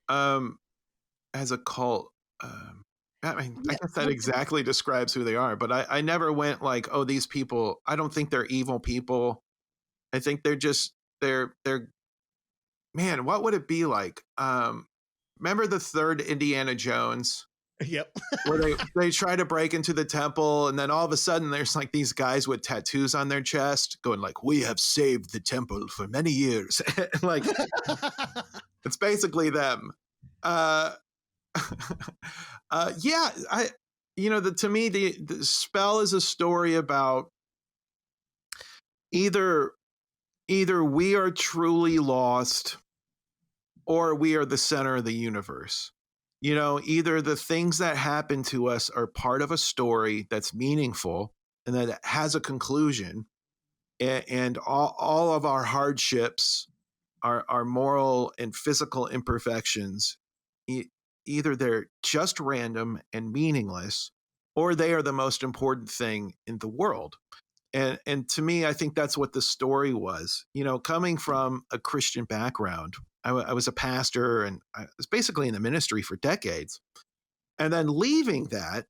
As a cult. I mean, I Yeah, guess that exactly describes who they are, but I never went like, oh, these people, I don't think they're evil people. I think they're man, what would it be like? Remember the third Indiana Jones? Yep. Where they try to break into the temple, and then all of a sudden there's like these guys with tattoos on their chest going like, we have saved the temple for many years. Like, it's basically them. Yeah, to me, the spell is a story about either we are truly lost or we are the center of the universe. Either the things that happen to us are part of a story that's meaningful and that has a conclusion, and all of our hardships, our moral and physical imperfections, either they're just random and meaningless, or they are the most important thing in the world. And to me, I think that's what the story was. Coming from a Christian background, I was a pastor, and I was basically in the ministry for decades. And then leaving that,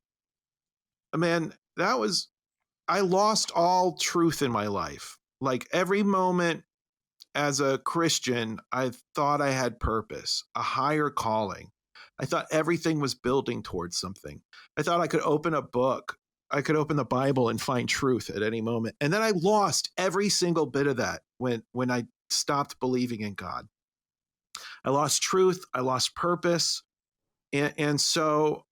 man, I lost all truth in my life. Like, every moment as a Christian, I thought I had purpose, a higher calling. I thought everything was building towards something. I thought I could open a book. I could open the Bible and find truth at any moment. And then I lost every single bit of that when I stopped believing in God. I lost truth. I lost purpose. And so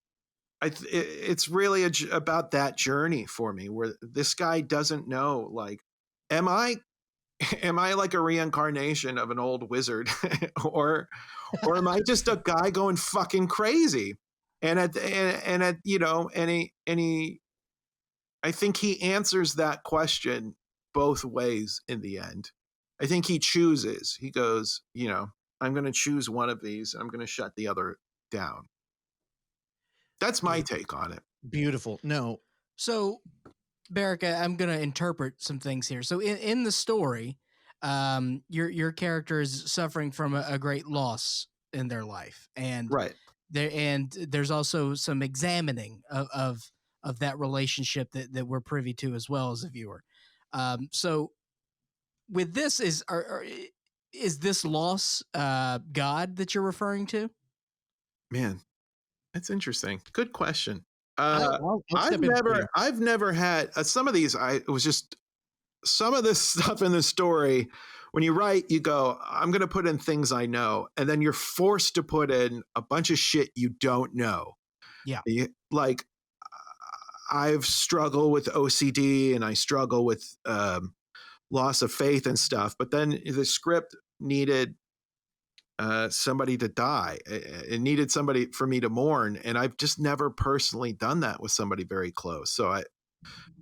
it's really about that journey for me, where this guy doesn't know, like, am I like a reincarnation of an old wizard or am I just a guy going fucking crazy? And I think he answers that question both ways in the end. I think he chooses. He goes, I'm going to choose one of these, and I'm going to shut the other down. That's my take on it. Beautiful. No. So, Barak, I'm going to interpret some things here. So, in the story, your character is suffering from a great loss in their life, and Right. there's also some examining of that relationship that we're privy to as well as a viewer. So, with this, is this loss God that you're referring to? Man, that's interesting. Good question. I'll step in for you. I've never had some of these. It was just some of this stuff in the story. When you write, you go, I'm going to put in things I know, and then you're forced to put in a bunch of shit you don't know. Yeah. Like, I've struggled with OCD, and I struggle with loss of faith and stuff. But then the script needed somebody to die. It needed somebody for me to mourn, and I've just never personally done that with somebody very close. So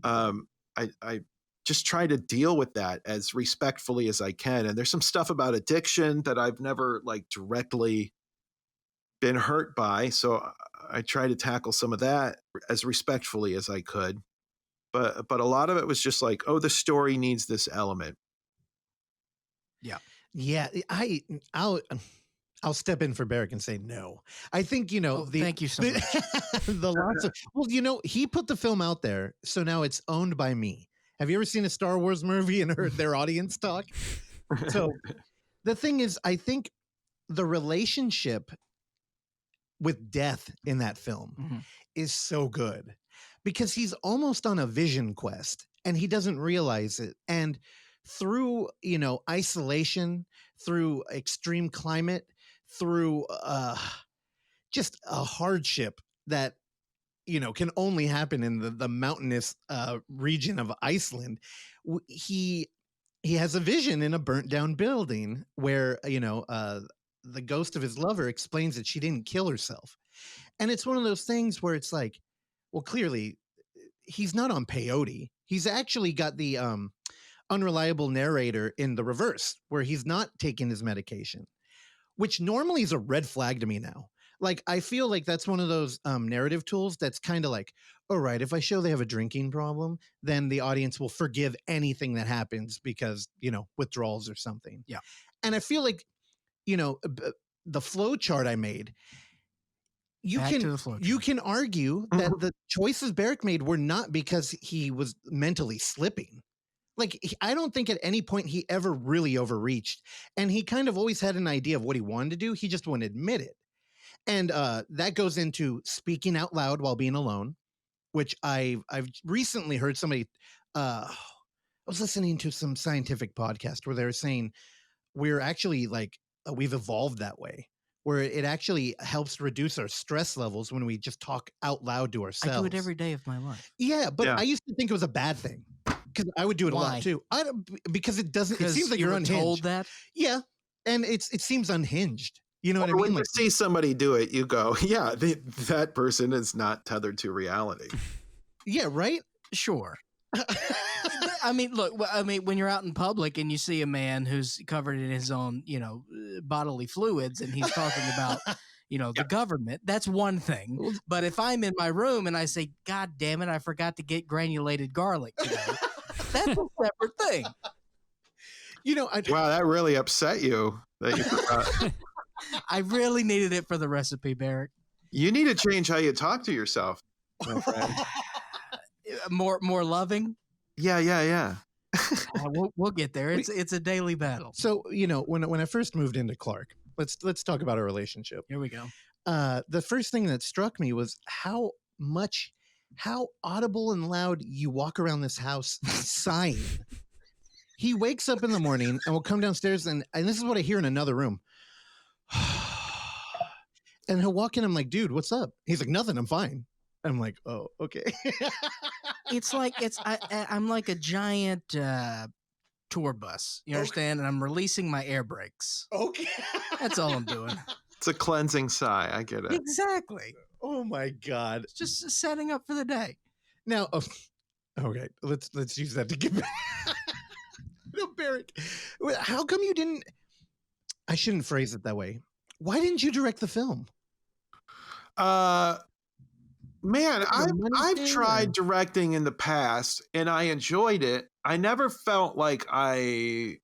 I just try to deal with that as respectfully as I can. And there's some stuff about addiction that I've never like directly been hurt by, so I try to tackle some of that as respectfully as I could. But a lot of it was just like, oh, the story needs this element. Yeah, I'll step in for Barak and say no. I think thank you so much. The lots of he put the film out there, so now it's owned by me. Have you ever seen a Star Wars movie and heard their audience talk? So the thing is, I think the relationship with death in that film is so good, because he's almost on a vision quest and he doesn't realize it. And through, isolation, through extreme climate, through just a hardship that, can only happen in the mountainous region of Iceland, he has a vision in a burnt down building where, the ghost of his lover explains that she didn't kill herself. And it's one of those things where it's like, well, clearly he's not on peyote. He's actually got the unreliable narrator in the reverse, where he's not taking his medication, which normally is a red flag to me now. Like, I feel like that's one of those narrative tools that's kind of like, all right, if I show they have a drinking problem, then the audience will forgive anything that happens because, withdrawals or something. Yeah. And I feel like, the flow chart I made, you Back to the flow chart. can argue that the choices Barak made were not because he was mentally slipping. Like, I don't think at any point he ever really overreached. And he kind of always had an idea of what he wanted to do. He just wouldn't admit it. And that goes into speaking out loud while being alone, which I've recently heard somebody. I was listening to some scientific podcast where they were saying we're actually we've evolved that way, where it actually helps reduce our stress levels when we just talk out loud to ourselves. I do it every day of my life. Yeah, but I used to think it was a bad thing because I would do it a lot too. Because it doesn't. It seems like you're unhinged. Told that. Yeah, and it seems unhinged. You know what I mean? When you see somebody do it, you go, yeah, that person is not tethered to reality. Yeah, right? Sure. I mean, look, when you're out in public and you see a man who's covered in his own, bodily fluids and he's talking about, the government, that's one thing. But if I'm in my room and I say, God damn it, I forgot to get granulated garlic today, that's a separate thing. Wow, that really upset you that you forgot. I really needed it for the recipe, Barak. You need to change how you talk to yourself, my friend. More loving. Yeah. We'll get there. It's a daily battle. So when I first moved into Clark, let's talk about our relationship. Here we go. The first thing that struck me was how audible and loud you walk around this house sighing. He wakes up in the morning and will come downstairs and this is what I hear in another room. And he'll walk in. I'm like, dude, what's up? He's like, nothing. I'm fine. I'm like, oh, okay. It's like I'm like a giant tour bus. You understand? And I'm releasing my air brakes. Okay. That's all I'm doing. It's a cleansing sigh. I get it. Exactly. Oh my God. It's just setting up for the day. Now, okay, let's use that to get back. No, Barak, how come you didn't? I shouldn't phrase it that way. Why didn't you direct the film? Man, I've tried directing in the past and I enjoyed it. I never felt like I'm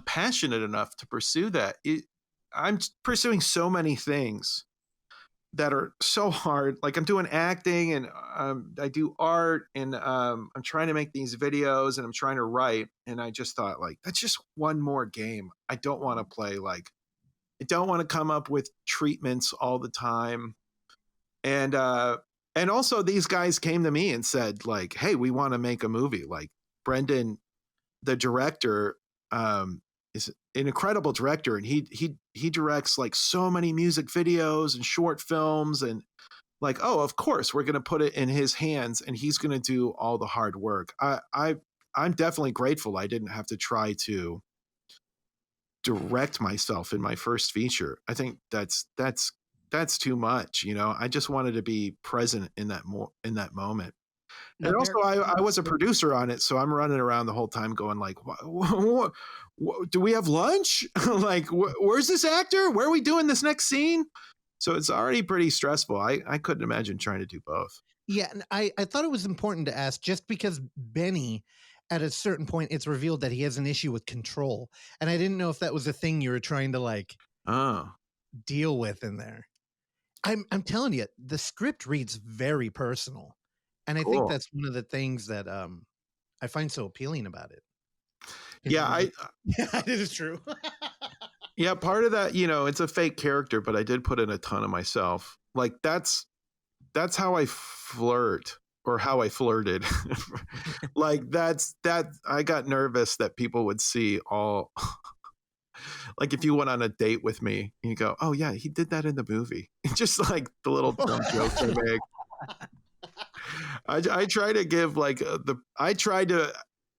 passionate enough to pursue that. I'm pursuing so many things that are so hard. Like I'm doing acting and I do art and I'm trying to make these videos and I'm trying to write. And I just thought that's just one more game. I don't want to play I don't want to come up with treatments all the time. And also these guys came to me and said hey, we want to make a movie. Brendan, the director, is an incredible director. And he directs so many music videos and short films and oh, of course we're going to put it in his hands and he's going to do all the hard work. I'm definitely grateful I didn't have to try to direct myself in my first feature. I think that's too much. I just wanted to be present in that moment. Now, and also I was a producer on it. So I'm running around the whole time going what, do we have lunch? Where's this actor? Where are we doing this next scene? So it's already pretty stressful. I couldn't imagine trying to do both. Yeah. And I thought it was important to ask just because Benny, at a certain point, it's revealed that he has an issue with control. And I didn't know if that was a thing you were trying to deal with in there. I'm telling you, the script reads very personal. And I think that's one of the things that I find so appealing about it. Yeah, it is true. Yeah, part of that, it's a fake character, but I did put in a ton of myself. That's how I flirt or how I flirted. I got nervous that people would see all if you went on a date with me and you go, oh yeah, he did that in the movie. Just the little dumb jokes I make. I try to give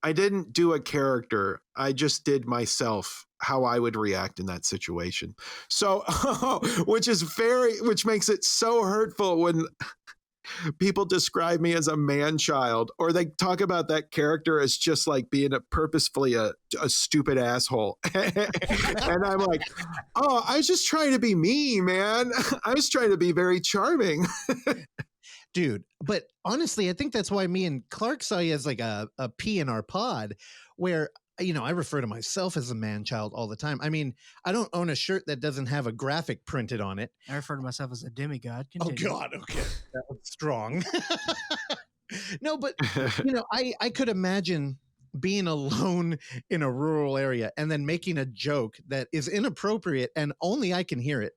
I didn't do a character. I just did myself, how I would react in that situation. So, which makes it so hurtful people describe me as a man child, or they talk about that character as just like being purposefully a stupid asshole. And I'm like, oh, I was just trying to be me, man. I was trying to be very charming. Dude, but honestly, I think that's why me and Clark saw you as like a P in our pod, where, I refer to myself as a man child all the time. I mean, I don't own a shirt that doesn't have a graphic printed on it. I refer to myself as a demigod. Oh Continue. God, okay, that was strong. No, but I could imagine being alone in a rural area and then making a joke that is inappropriate and only I can hear it.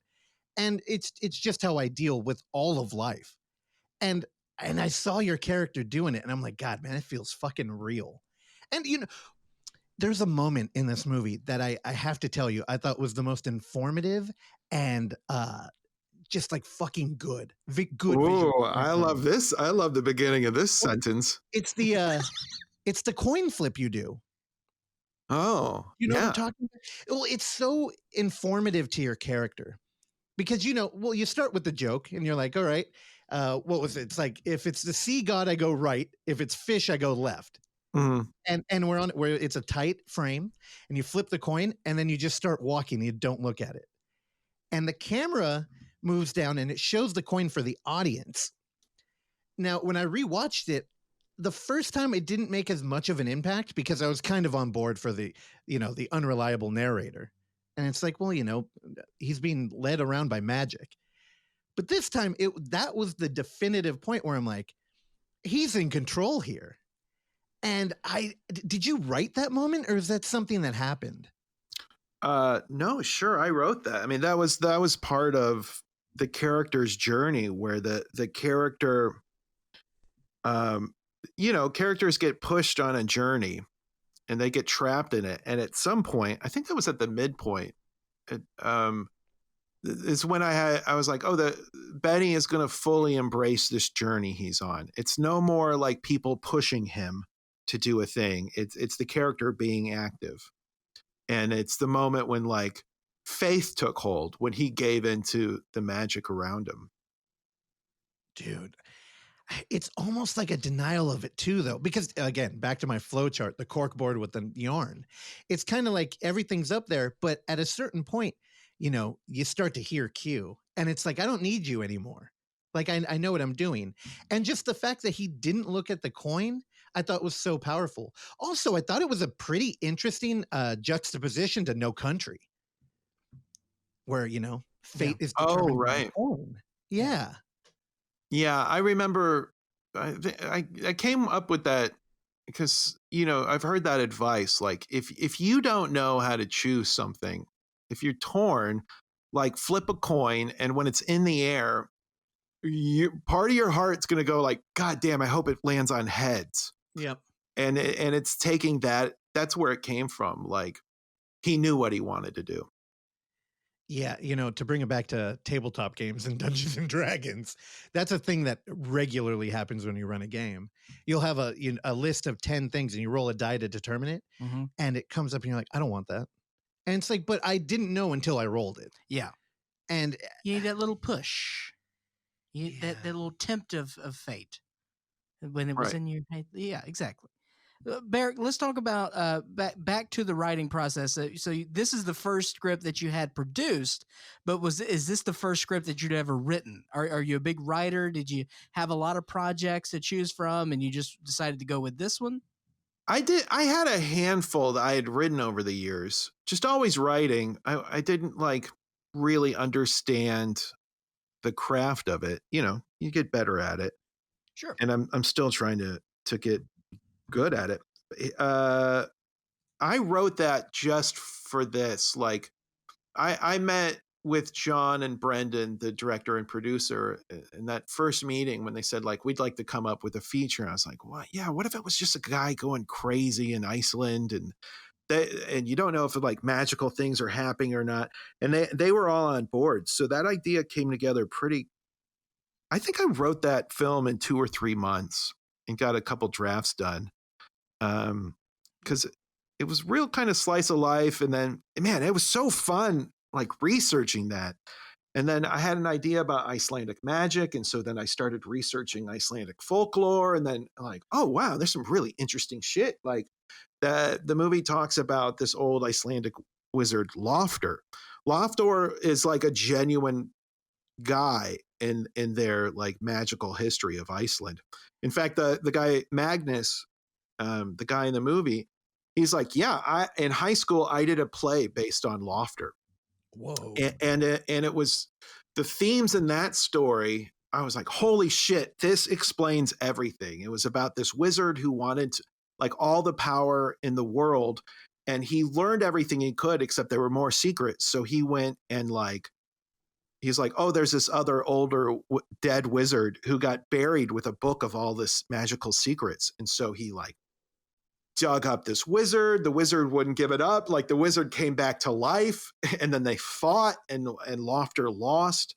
And it's just how I deal with all of life. And I saw your character doing it, and I'm like, God, man, it feels fucking real. And there's a moment in this movie that I have to tell you, I thought was the most informative and just like fucking good. Good. Oh, I love this. I love the beginning of this sentence. It's the it's the coin flip you do. Oh, You know what I'm talking about? Well, it's so informative to your character because, you start with the joke and you're like, all right, what was it? It's like, if it's the sea god, I go right. If it's fish, I go left. Mm-hmm. And we're on where it's a tight frame and you flip the coin and then you just start walking. You don't look at it. And the camera moves down and it shows the coin for the audience. Now, when I rewatched it, the first time it didn't make as much of an impact because I was kind of on board for the unreliable narrator. And it's like, well, he's being led around by magic. But this time that was the definitive point where I'm like, he's in control here. And did you write that moment or is that something that happened? No, sure. I wrote that. I mean, that was part of the character's journey where the character, characters get pushed on a journey and they get trapped in it. And at some point, I think that was at the midpoint, is when I was like, oh, Benny is going to fully embrace this journey he's on. It's no more like people pushing him to do a thing. It's the character being active. And it's the moment when like faith took hold, when he gave into the magic around him. Dude, it's almost like a denial of it too, though, because again, back to my flow chart, the cork board with the yarn, it's kind of like everything's up there, but at a certain point, you start to hear Q and it's like, I don't need you anymore. Like, I know what I'm doing. And just the fact that he didn't look at the coin, I thought was so powerful. Also, I thought it was a pretty interesting juxtaposition to No Country, where, fate is determined. Oh, right. Yeah. Yeah, I remember I came up with that because, I've heard that advice. Like, if you don't know how to choose something, if you're torn, like flip a coin, and when it's in the air, part of your heart's going to go like, God damn, I hope it lands on heads. Yep. And it's taking that's where it came from. Like, he knew what he wanted to do. Yeah, to bring it back to tabletop games and Dungeons and Dragons, that's a thing that regularly happens when you run a game. You'll have a list of 10 things and you roll a die to determine it, and it comes up and you're like, I don't want that. And it's like, but I didn't know until I rolled it. Yeah. And you need that little push. That little tempt of fate when it was in your head. Yeah, exactly. Barak, let's talk about back to the writing process. So this is the first script that you had produced, but is this the first script that you'd ever written? Are you a big writer? Did you have a lot of projects to choose from, and you just decided to go with this one? I did. I had a handful that I had written over the years, just always writing. I didn't like really understand the craft of it. You get better at it. Sure. And I'm still trying to get good at it. I wrote that just for this. Like, I met with John and Brendan, the director and producer, in that first meeting when they said, like, we'd like to come up with a feature. And I was like, what? Yeah, what if it was just a guy going crazy in Iceland and you don't know if like magical things are happening or not. And they were all on board. So that idea came together I think I wrote that film in 2 or 3 months and got a couple drafts done. Because it was real kind of slice of life. And then, man, it was so fun, like researching that. And then I had an idea about Icelandic magic. And so then I started researching Icelandic folklore. And then like, oh, wow, there's some really interesting shit. Like the movie talks about this old Icelandic wizard, Loftur. Loftur is like a genuine guy in their like magical history of Iceland. In fact, the guy Magnus, the guy in the movie, he's like, yeah, in high school I did a play based on Loftur. Whoa. And it was the themes in that story. I was like, holy shit, this explains everything. It was about this wizard who wanted like all the power in the world, and he learned everything he could, except there were more secrets. So he went and like, he's like, oh, there's this other older dead wizard who got buried with a book of all this magical secrets. And so he like dug up this wizard. The wizard wouldn't give it up. Like the wizard came back to life, and then they fought, and Loftur lost.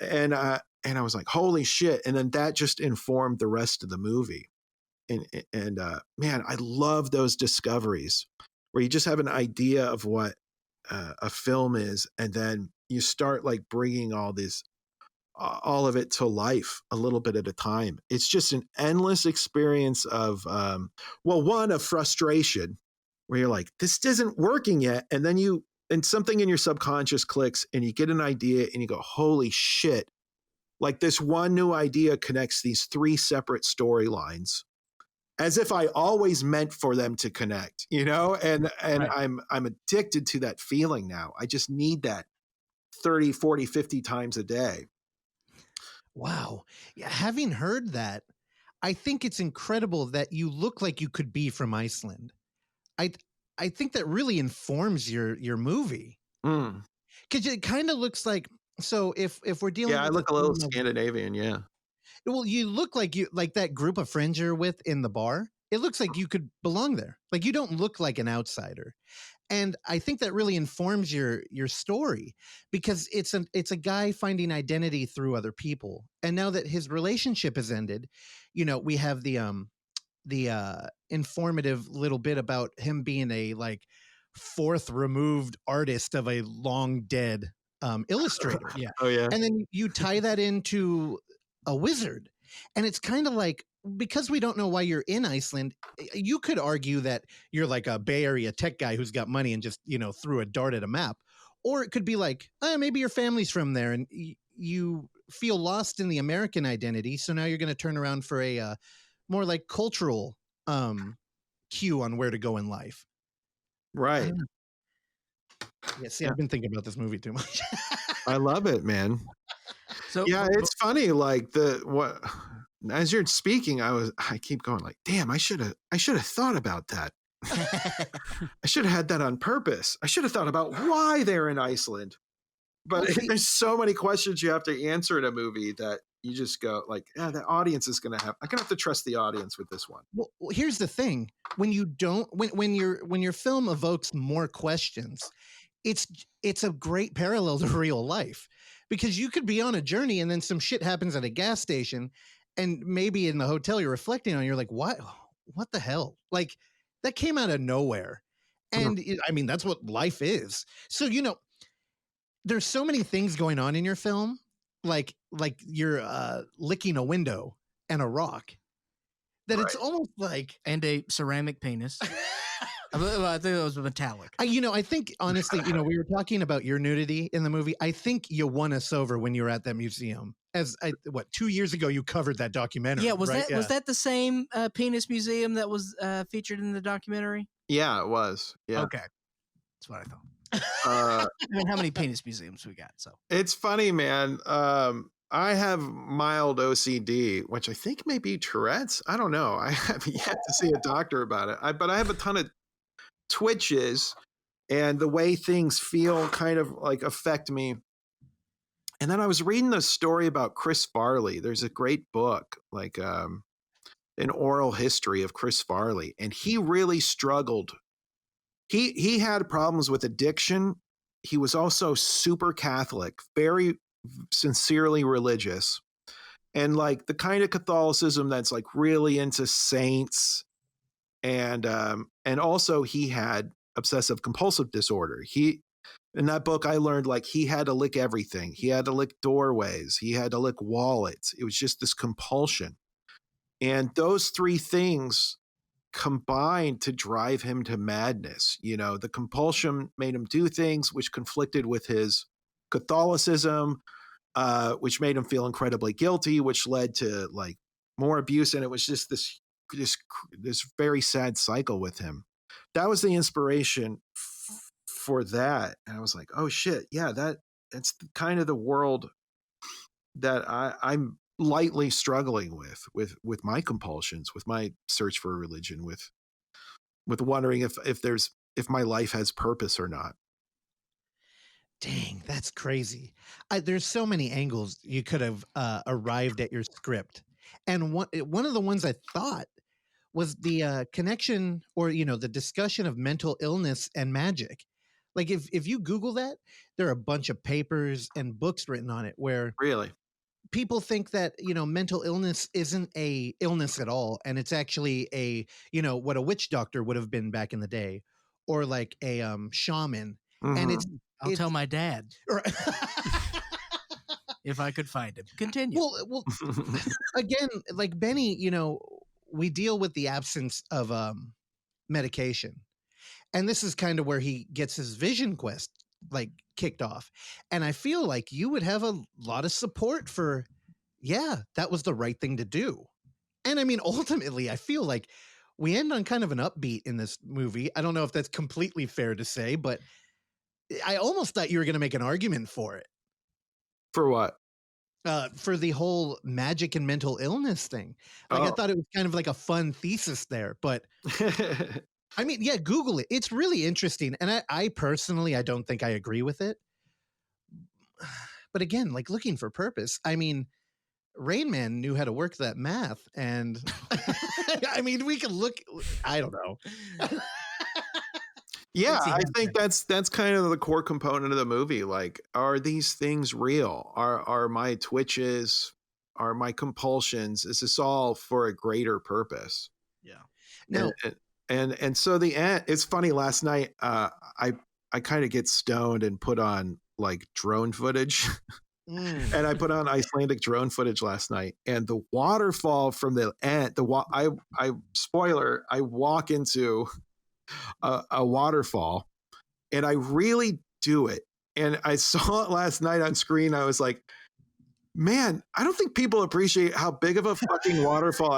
And I was like, holy shit. And then that just informed the rest of the movie. And man, I love those discoveries where you just have an idea of what a film is, and then you start like bringing all of it to life a little bit at a time. It's just an endless experience of, one, of frustration where you're like, this isn't working yet. And then and something in your subconscious clicks and you get an idea and you go, holy shit. Like this one new idea connects these 3 separate storylines as if I always meant for them to connect, you know? And Right. I'm addicted to that feeling now. I just need that 30, 40, 50 times a day. Wow. Yeah, having heard that, I think it's incredible that you look like you could be from Iceland. I think that really informs your movie. Mm. Because it kind of looks like, so if we're dealing Yeah, I with look a little Scandinavian, yeah. well, you look like that group of friends you're with in the bar. It looks like you could belong there. Like you don't look like an outsider. And I think that really informs your story, because it's a guy finding identity through other people. And now that his relationship has ended, we have the informative little bit about him being a like 4th removed artist of a long dead illustrator. Yeah. Oh yeah. And then you tie that into a wizard. And it's kind of like, because we don't know why you're in Iceland, you could argue that you're like a Bay Area tech guy who's got money and just, threw a dart at a map. Or it could be like, maybe your family's from there and you feel lost in the American identity. So now you're going to turn around for a more like cultural cue on where to go in life. Right. Yeah, see, I've been thinking about this movie too much. I love it, man. So Yeah, it's funny. Like as you're speaking, I keep going like, damn, I should have thought about that. I should have had that on purpose. I should have thought about why they're in Iceland. But there's so many questions you have to answer in a movie that you just go like, yeah, the audience is I'm gonna have to trust the audience with this one. Well, here's the thing: when you don't, when your film evokes more questions, it's a great parallel to real life, because you could be on a journey and then some shit happens at a gas station, and maybe in the hotel you're reflecting on, you're like, what the hell? Like that came out of nowhere, and I mean that's what life is. So there's so many things going on in your film, like you're licking a window and a rock, that it's almost like, and a ceramic penis. I think it was metallic. I think honestly, we were talking about your nudity in the movie. I think you won us over when you were at that museum. 2 years ago you covered that documentary. Yeah, was right? was that the same penis museum that was featured in the documentary? Yeah, it was. Yeah. Okay, that's what I thought. Uh, I mean, how many penis museums we got? So it's funny, man. I have mild OCD, which I think may be Tourette's. I don't know. I have yet to see a doctor about it. But I have a ton of twitches, and the way things feel kind of like affect me. And then I was reading the story about Chris Farley. There's a great book, like an oral history of Chris Farley, and he really struggled. He had problems with addiction. He was also super Catholic, very sincerely religious, and like the kind of Catholicism that's like really into saints, and also he had obsessive compulsive disorder. In that book, I learned like he had to lick everything. He had to lick doorways. He had to lick wallets. It was just this compulsion. And those three things combined to drive him to madness. You know, the compulsion made him do things which conflicted with his Catholicism, which made him feel incredibly guilty, which led to like more abuse. And it was just this very sad cycle with him. That was the inspiration for that. And I was like, oh shit, yeah, that's kind of the world that I'm lightly struggling with my compulsions, with my search for religion, with wondering if my life has purpose or not. Dang, that's crazy. There's so many angles you could have arrived at your script. And one of the ones I thought was the connection, or, you know, the discussion of mental illness and magic. Like if you Google that, there are a bunch of papers and books written on it where Really? people think that, you know, mental illness isn't a illness at all. And it's actually a, you know, what a witch doctor would have been back in the day, or like a shaman. And it's, I'll tell my dad or, if I could find him. Continue. well, again, like Benny, you know, we deal with the absence of medication. And this is kind of where he gets his vision quest like kicked off. And I feel like you would have a lot of support for, yeah, that was the right thing to do. And I mean, ultimately, I feel like we end on kind of an upbeat in this movie. I don't know if that's completely fair to say, but I almost thought you were going to make an argument for it. For what? For the whole magic and mental illness thing. Like, I thought it was kind of like a fun thesis there, but I mean, yeah, Google it. It's really interesting. And I personally, I don't think I agree with it. But again, like looking for purpose, I mean, Rain Man knew how to work that math. And I mean, we can look, I don't know. Yeah, I think that's kind of the core component of the movie. Like, are these things real? Are my twitches, are my compulsions, is this all for a greater purpose? Yeah. No. And so the end, it's funny, last night I kind of get stoned and put on like drone footage. And I put on Icelandic drone footage last night, and the waterfall from the end, I spoiler, I walk into a waterfall, and I really do it. And I saw it last night on screen. I was like, man, I don't think people appreciate how big of a fucking waterfall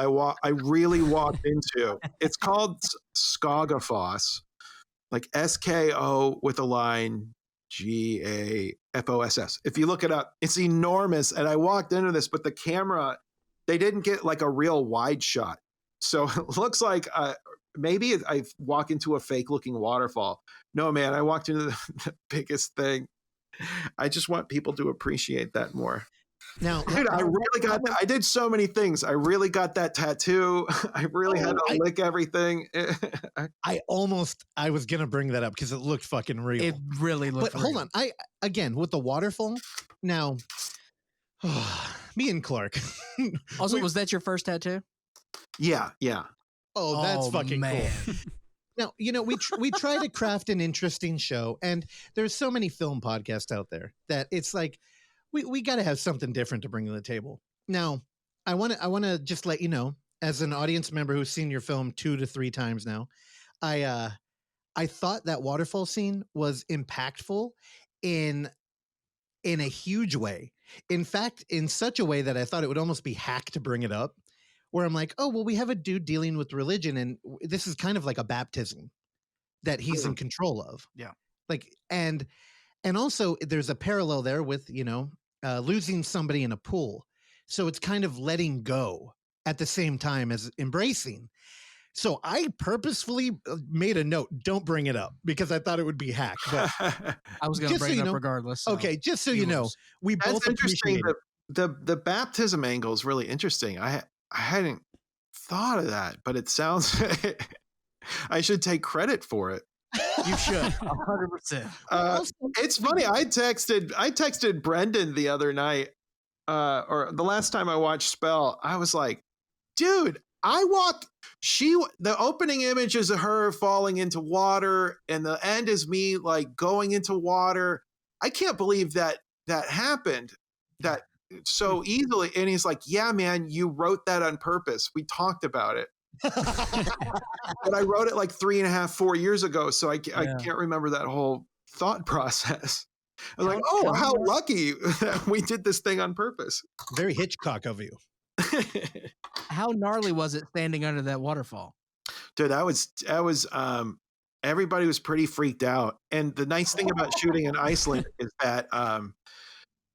I really walked into. It's called Skogafoss, like SKO with a line GAFOSS. If you look it up, it's enormous. And I walked into this, but the camera, they didn't get like a real wide shot. So it looks like maybe I walk into a fake looking waterfall. No, man, I walked into the biggest thing. I just want people to appreciate that more. Now, dude, I did so many things. I really got that tattoo. I really had to lick everything. I was going to bring that up because it looked fucking real. It really looked But hold on. Again, with the waterfall, now, me and Clark. Also, was that your first tattoo? Yeah. Oh, that's fucking man. cool. Now, you know, we try to craft an interesting show, and there's so many film podcasts out there that it's like, we got to have something different to bring to the table. Now, I want to just let you know, as an audience member who's seen your film 2 to 3 times now, I thought that waterfall scene was impactful in a huge way. In fact, in such a way that I thought it would almost be hack to bring it up, where I'm like, oh, well, we have a dude dealing with religion, and this is kind of like a baptism that he's in control of. Yeah. Like, and also there's a parallel there with, you know, losing somebody in a pool. So it's kind of letting go at the same time as embracing. So I purposefully made a note, don't bring it up, because I thought it would be hacked. But I was going to bring it up regardless. So okay, just so you know, we both appreciate it. The baptism angle is really interesting. I hadn't thought of that, but it sounds I should take credit for it. You should 100%. It's funny. I texted Brendan the other night, or the last time I watched Spell. I was like, dude, The opening image is of her falling into water, and the end is me like going into water. I can't believe that happened that so easily. And he's like, yeah, man, you wrote that on purpose. We talked about it. But I wrote it like 3.5, 4 years ago. So I can't remember that whole thought process. I was like, oh, how lucky that we did this thing on purpose. Very Hitchcock of you. How gnarly was it standing under that waterfall? Dude, that was everybody was pretty freaked out. And the nice thing about shooting in Iceland is that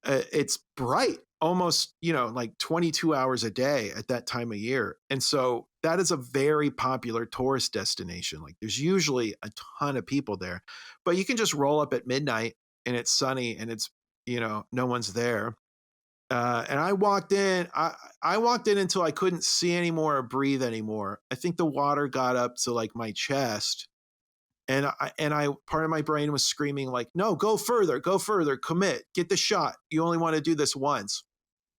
it's bright, almost, like 22 hours a day at that time of year. And so that is a very popular tourist destination. Like there's usually a ton of people there, but you can just roll up at midnight and it's sunny and it's, no one's there. And I walked in, I walked in until I couldn't see anymore or breathe anymore. I think the water got up to like my chest. And I part of my brain was screaming like, no, go further, commit, get the shot. You only want to do this once.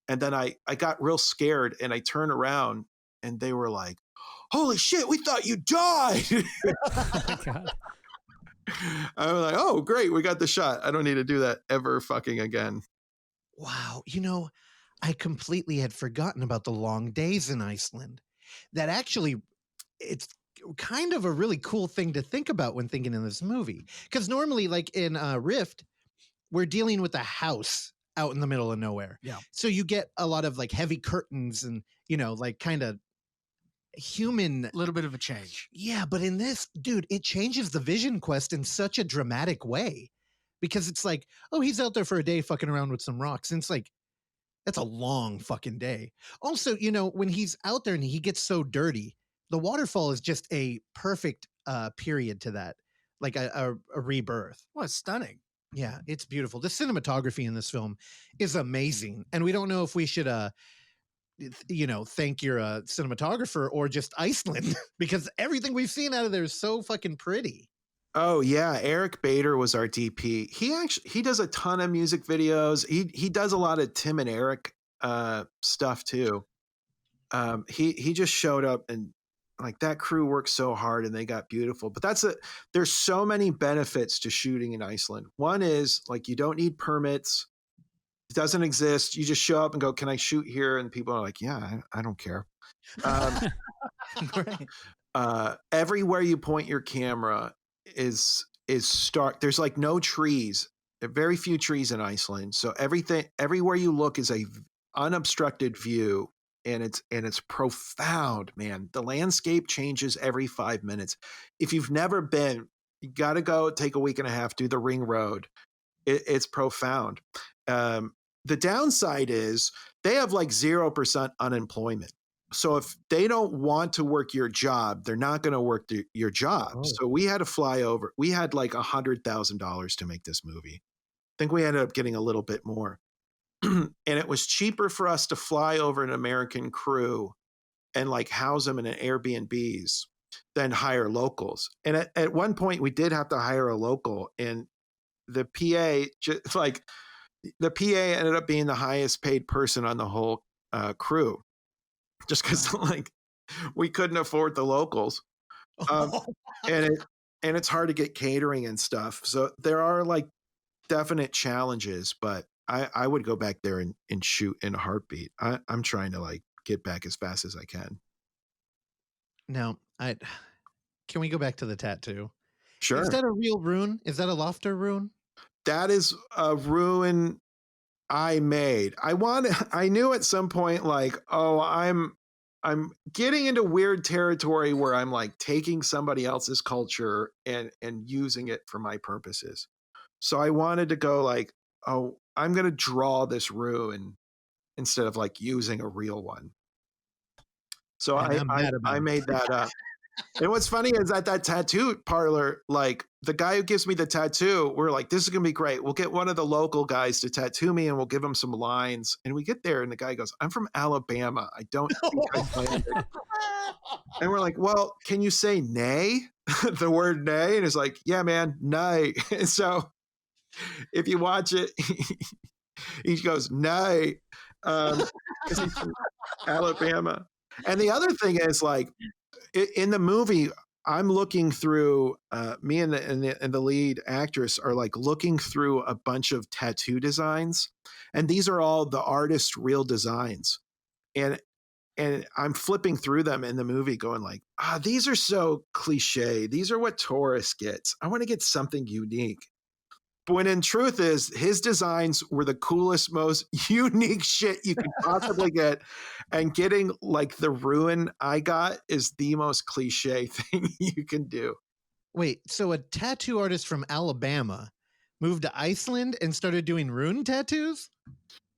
And then I got real scared and I turned around and they were like, holy shit, we thought you died. Oh my God. I was like, oh, great, we got the shot. I don't need to do that ever fucking again. Wow. I completely had forgotten about the long days in Iceland. That actually, it's kind of a really cool thing to think about when thinking in this movie. Because normally, like in Rift, we're dealing with a house out in the middle of nowhere. Yeah. So you get a lot of like heavy curtains and, like kind of human. A little bit of a change. Yeah. But in this, dude, it changes the vision quest in such a dramatic way. Because it's like, oh, he's out there for a day fucking around with some rocks. And it's like, that's a long fucking day. Also, when he's out there and he gets so dirty, the waterfall is just a perfect period to that. Like a rebirth. Well, it's stunning. Yeah, it's beautiful. The cinematography in this film is amazing. And we don't know if we should, thank your cinematographer or just Iceland. Because everything we've seen out of there is so fucking pretty. Oh yeah, Eric Bader was our DP. He does a ton of music videos. He does a lot of Tim and Eric stuff too. He just showed up and like that crew worked so hard and they got beautiful. But there's so many benefits to shooting in Iceland. One is like you don't need permits. It doesn't exist. You just show up and go, "Can I shoot here?" And people are like, "Yeah, I don't care." Right. Everywhere you point your camera is stark. There's like no trees, very few trees in Iceland. So everywhere you look is a unobstructed view, and it's profound, man. The landscape changes every 5 minutes. If you've never been, you got to go take a week and a half, do the ring road. It's profound. The downside is they have like 0% unemployment. So if they don't want to work your job, they're not going to work your job. Oh. So we had to fly over. We had like $100,000 to make this movie. I think we ended up getting a little bit more. And it was cheaper for us to fly over an American crew and like house them in an Airbnbs than hire locals. And at one point we did have to hire a local, and the PA ended up being the highest paid person on the whole crew. Just because like we couldn't afford the locals, and it's hard to get catering and stuff. So there are like definite challenges, but I would go back there and shoot in a heartbeat. I'm trying to like get back as fast as I can. Now, can we go back to the tattoo? Sure. Is that a real rune? Is that a Lofter rune? That is a rune I made. I knew at some point like, oh, I'm getting into weird territory where I'm like taking somebody else's culture and using it for my purposes. So I wanted to go like, oh, I'm going to draw this rune instead of like using a real one. So I made that up. And what's funny is at that tattoo parlor, like the guy who gives me the tattoo, we're like, this is going to be great. We'll get one of the local guys to tattoo me and we'll give him some lines. And we get there and the guy goes, I'm from Alabama. I don't think I planned it. And we're like, well, can you say nay? The word nay? And it's like, yeah, man, nay. And so if you watch it, he goes, nay. Because he's from Alabama. And the other thing is, like, in the movie, I'm looking through. Me and the lead actress are like looking through a bunch of tattoo designs, and these are all the artist's real designs. And I'm flipping through them in the movie, going like, these are so cliche. These are what tourists gets. I want to get something unique. But when in truth is, his designs were the coolest, most unique shit you could possibly get. And getting like the ruin I got is the most cliche thing you can do. Wait, so a tattoo artist from Alabama moved to Iceland and started doing rune tattoos?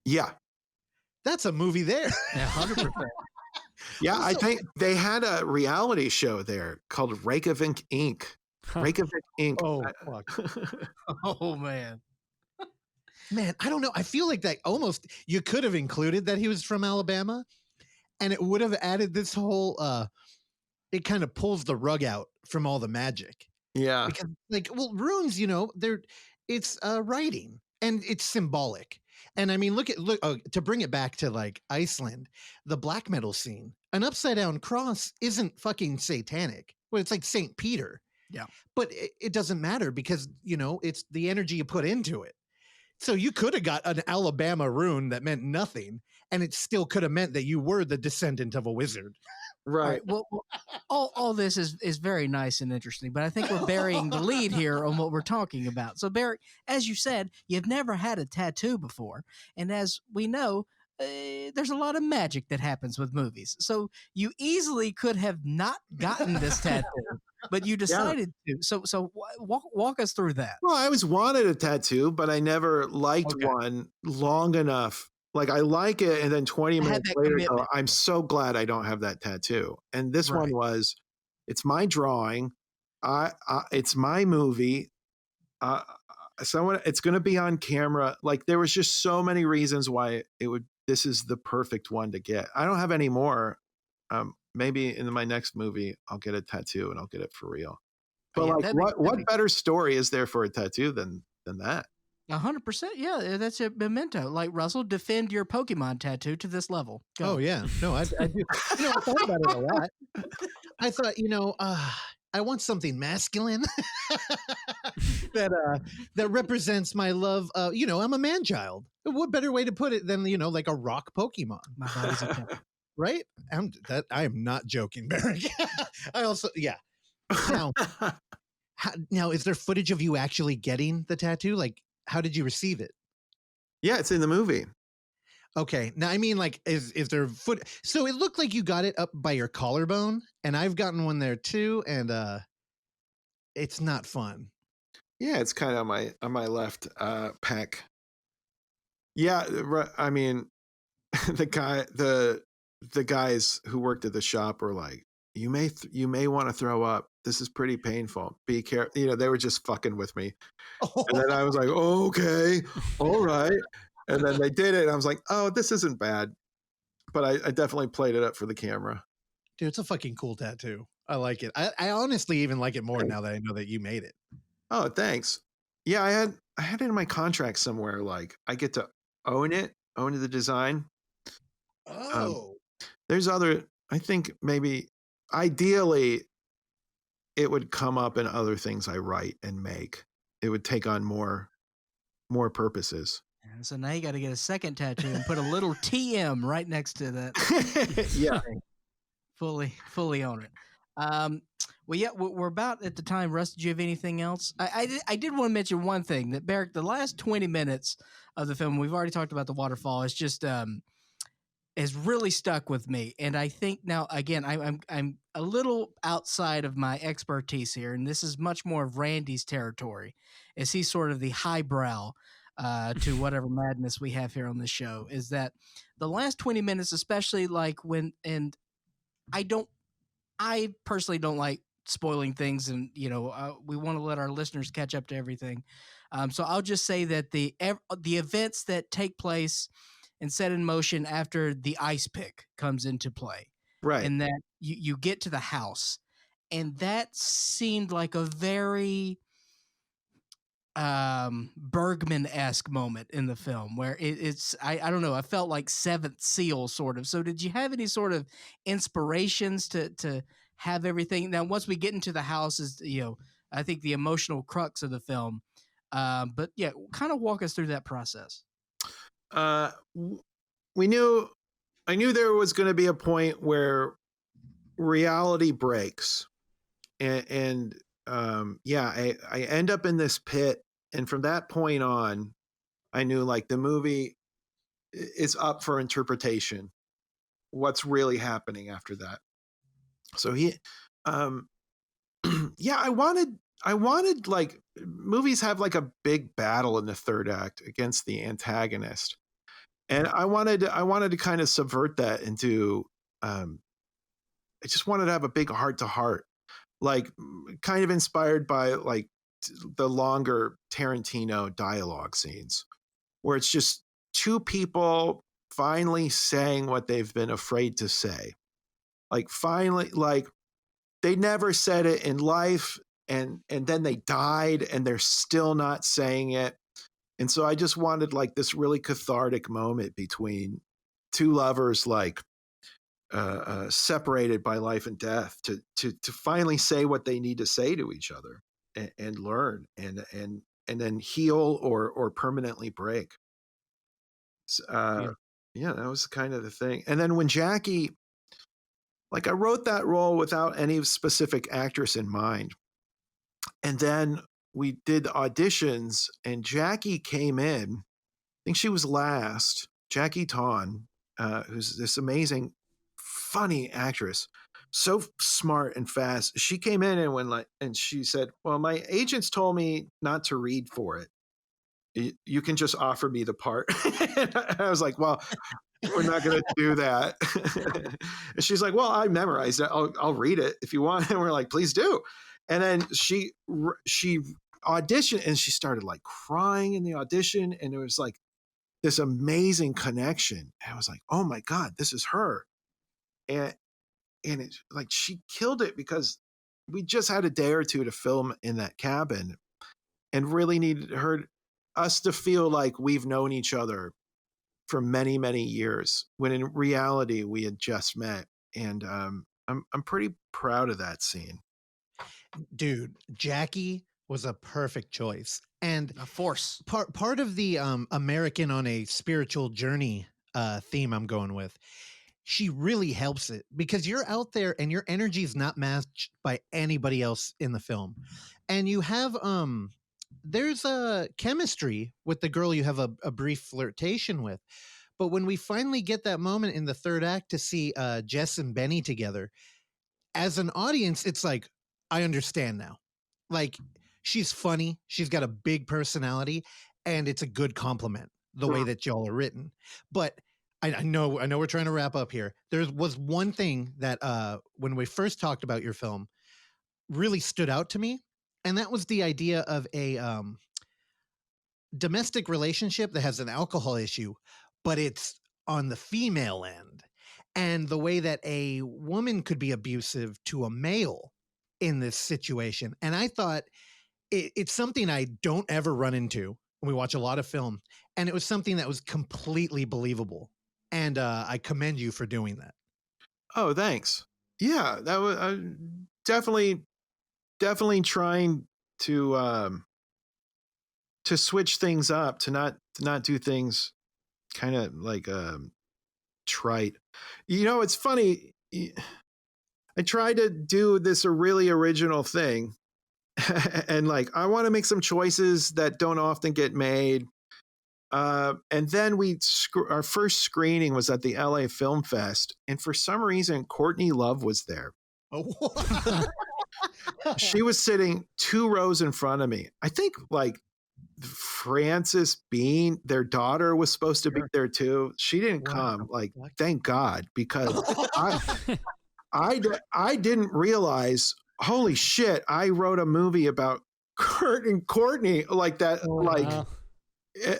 Yeah. That's a movie there. 100%. Yeah, I think they had a reality show there called Reykjavik Inc. Reykjavik Inc. Oh, fuck. Oh man. Man, I don't know. I feel like that almost you could have included that he was from Alabama, and it would have added this whole it kind of pulls the rug out from all the magic. Yeah. Because like, well, runes, it's writing and it's symbolic. And I mean, look to bring it back to like Iceland, the black metal scene, an upside down cross isn't fucking satanic. Well, it's like St. Peter. Yeah. But it doesn't matter because, it's the energy you put into it. So you could have got an Alabama rune that meant nothing, and it still could have meant that you were the descendant of a wizard. Right. Well, all this is very nice and interesting, but I think we're burying the lead here on what we're talking about. So, Barak, as you said, you've never had a tattoo before, and as we know, there's a lot of magic that happens with movies. So you easily could have not gotten this tattoo, but you decided to. So walk us through that. Well, I always wanted a tattoo, but I never liked one long enough. Like I like it, and then 20 minutes later, I'm so glad I don't have that tattoo. And this one was, it's my drawing, it's my movie. It's going to be on camera. Like there was just so many reasons why this is the perfect one to get. I don't have any more. Maybe in my next movie, I'll get a tattoo and I'll get it for real. But what better story is there for a tattoo than that? 100%. Yeah, that's a memento. Like Russell, defend your Pokemon tattoo to this level. Go. Oh yeah, no, I do. I thought about it a lot. I thought, I want something masculine that represents my love. I'm a man child. What better way to put it than like a rock Pokemon? My body's a temple. Right? I am not joking, Barak. I also Now, is there footage of you actually getting the tattoo? Like, how did you receive it? Yeah, it's in the movie. Okay. Now, I mean, like, is there foot? So it looked like you got it up by your collarbone, and I've gotten one there too, and it's not fun. Yeah, it's kind of on my left pec. Yeah, I mean, the guys who worked at the shop were like, you may want to throw up. This is pretty painful. Be careful. They were just fucking with me. And then I was like, okay, all right. And then they did it. And I was like, oh, this isn't bad. But I definitely played it up for the camera. Dude, it's a fucking cool tattoo. I like it. I honestly even like it more now that I know that you made it. Oh, thanks. Yeah, I had it in my contract somewhere. Like I get to own the design. Oh. There's I think maybe ideally it would come up in other things I write and make. It would take on more purposes. And so now you got to get a second tattoo and put a little TM right next to that. Yeah. Fully own it. Well, yeah, we're about at the time. Russ, did you have anything else? I did want to mention one thing that Barak, the last 20 minutes of the film, we've already talked about the waterfall. It's just has really stuck with me, and I think now again I'm a little outside of my expertise here, and this is much more of Randy's territory, as he's sort of the highbrow to whatever madness we have here on the show. Is that the last 20 minutes, especially like when, and I personally don't like spoiling things, and we want to let our listeners catch up to everything. So I'll just say that the events that take place and set in motion after the ice pick comes into play. Right. And that you get to the house. And that seemed like a very Bergman-esque moment in the film where it's I don't know, I felt like Seventh Seal sort of. So did you have any sort of inspirations to have everything? Now once we get into the house is, I think the emotional crux of the film. But yeah, kind of walk us through that process. We knew I knew there was going to be a point where reality breaks, and I end up in this pit, and from that point on, I knew like the movie is up for interpretation. What's really happening after that? So I wanted like movies have like a big battle in the third act against the antagonist, and I wanted to kind of subvert that into. I just wanted to have a big heart to heart, like kind of inspired by like the longer Tarantino dialogue scenes, where it's just two people finally saying what they've been afraid to say. Like finally, like they never said it in life, and then they died and they're still not saying it. And so I just wanted like this really cathartic moment between two lovers, like separated by life and death, to finally say what they need to say to each other, and learn, and then heal or permanently break. Yeah, that was kind of the thing. And then when Jackie, like I wrote that role without any specific actress in mind. And then we did auditions and Jackie came in. I think she was last. Jackie Tawn, who's this amazing, funny actress, so smart and fast. She came in and she said, "Well, my agents told me not to read for it. You can just offer me the part." And I was like, "Well, we're not going to do that." And she's like, "Well, I memorized it. I'll read it if you want." And we're like, "Please do." And then she auditioned and she started like crying in the audition. And it was like this amazing connection. And I was like, "Oh my God, this is her." And it's like, she killed it because we just had a day or two to film in that cabin and really needed us to feel like we've known each other for many, many years, when in reality we had just met. And I'm pretty proud of that scene. Dude, Jackie was a perfect choice. And A force. part of the American on a spiritual journey theme I'm going with, she really helps it because you're out there and your energy is not matched by anybody else in the film. And you have there's a chemistry with the girl you have a brief flirtation with. But when we finally get that moment in the third act to see Jess and Benny together, as an audience, it's like, I understand now. Like, she's funny, she's got a big personality, and it's a good compliment the way that y'all are written. But I know we're trying to wrap up here. There was one thing that when we first talked about your film really stood out to me, and that was the idea of a domestic relationship that has an alcohol issue, but it's on the female end, and the way that a woman could be abusive to a male in this situation. And I thought it's something I don't ever run into when we watch a lot of film, and it was something that was completely believable. And I commend you for doing that. Oh, thanks. Yeah, that was definitely trying to switch things up, to not do things kind of like trite. You know, it's funny. I tried to do this a really original thing, and like I want to make some choices that don't often get made. And then our first screening was at the LA Film Fest, and for some reason, Courtney Love was there. Oh, She was sitting 2 rows in front of me. I think like Frances Bean, their daughter, was supposed to be there too. She didn't come. Like, thank God, because I didn't realize. Holy shit! I wrote a movie about Kurt and Courtney like that. Wow.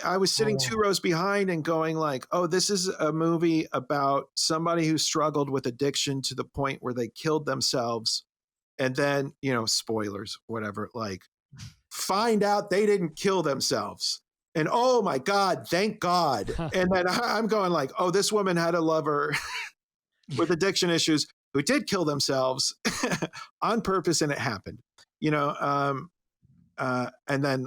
I was sitting 2 rows behind and going like, "Oh, this is a movie about somebody who struggled with addiction to the point where they killed themselves." And then, spoilers, whatever, like find out they didn't kill themselves. And oh my God, thank God. And then I'm going like, oh, this woman had a lover with addiction issues who did kill themselves on purpose, and it happened. And then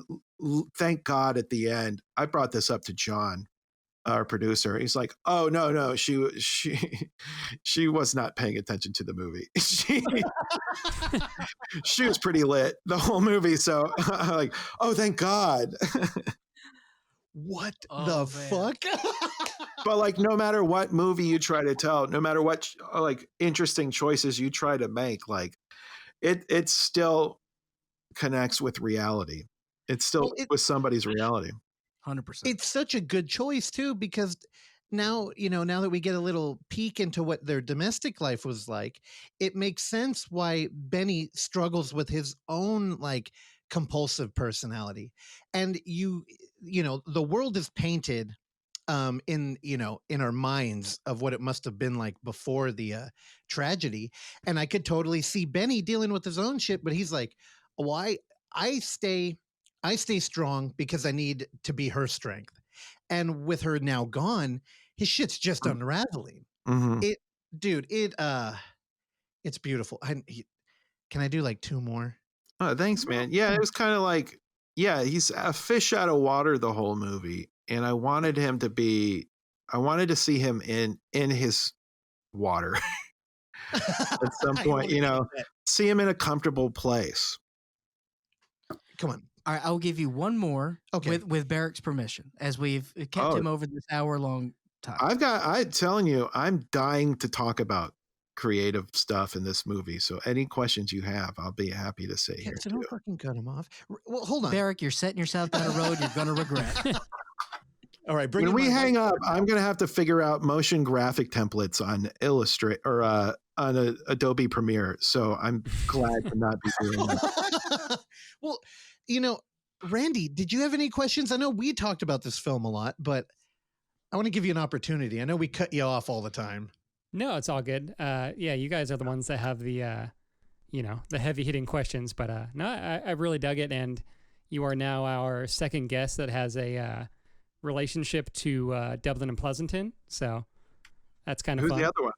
thank God at the end, I brought this up to John, our producer. He's like, oh no, she was not paying attention to the movie. She was pretty lit the whole movie. So I'm like, oh, thank God. What the fuck? But like, no matter what movie you try to tell, no matter what like interesting choices you try to make, like it still connects with reality. It's still with somebody's reality. 100%. It's such a good choice too, because now that we get a little peek into what their domestic life was like, it makes sense why Benny struggles with his own like compulsive personality. And the world is painted in our minds of what it must have been like before the tragedy. And I could totally see Benny dealing with his own shit, but he's like, well, I stay strong because I need to be her strength. And with her now gone, his shit's just unraveling. Mm-hmm. It's beautiful. Can I do like two more? Oh, thanks, man. Yeah, it was kind of like, he's a fish out of water the whole movie. And I wanted to see him in his water at some point, see him in a comfortable place. Come on. All right, I'll give you one more with Barak's permission, as we've kept him over this hour-long time. I'm telling you, I'm dying to talk about creative stuff in this movie. So any questions you have, I'll be happy to say here So too. don't fucking cut him off. Well, hold on. Barak, you're setting yourself down a road you're going to regret. All right, when we hang up, I'm going to have to figure out motion graphic templates on Illustrator or on Adobe Premiere. So I'm glad to not be doing that. Well, Randy, did you have any questions? I know we talked about this film a lot, but I want to give you an opportunity. I know we cut you off all the time. No, it's all good. You guys are the ones that have the, the heavy hitting questions, but no, I really dug it. And you are now our second guest that has a relationship to Dublin and Pleasanton. So that's kind of fun. Who's the other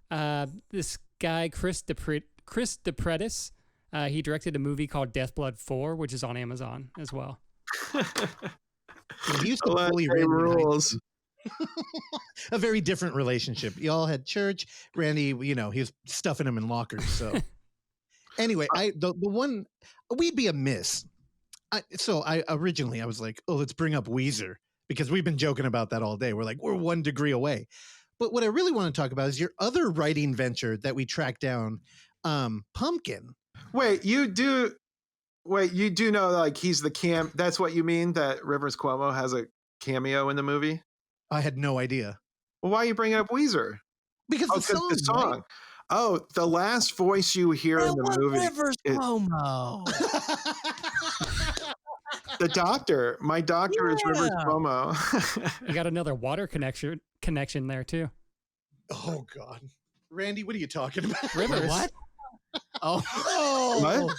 one? This guy, Chris DePretis. He directed a movie called Death Blood 4, which is on Amazon as well. He used to bully Randy rules. A very different relationship. Y'all had church. Randy, he was stuffing him in lockers. So anyway, the one we'd be amiss. I originally was like, oh, let's bring up Weezer because we've been joking about that all day. We're 1 degree away. But what I really want to talk about is your other writing venture that we tracked down, Pumpkin. Wait, you do know like he's the that's what you mean, that Rivers Cuomo has a cameo in the movie? I had no idea. Well, why are you bringing up Weezer? Because the song. Right? Oh, the last voice you hear in the movie. Rivers Cuomo. The doctor. My doctor is Rivers Cuomo. You got another water connection there too. Oh God, Randy, what are you talking about? Rivers. What? Oh.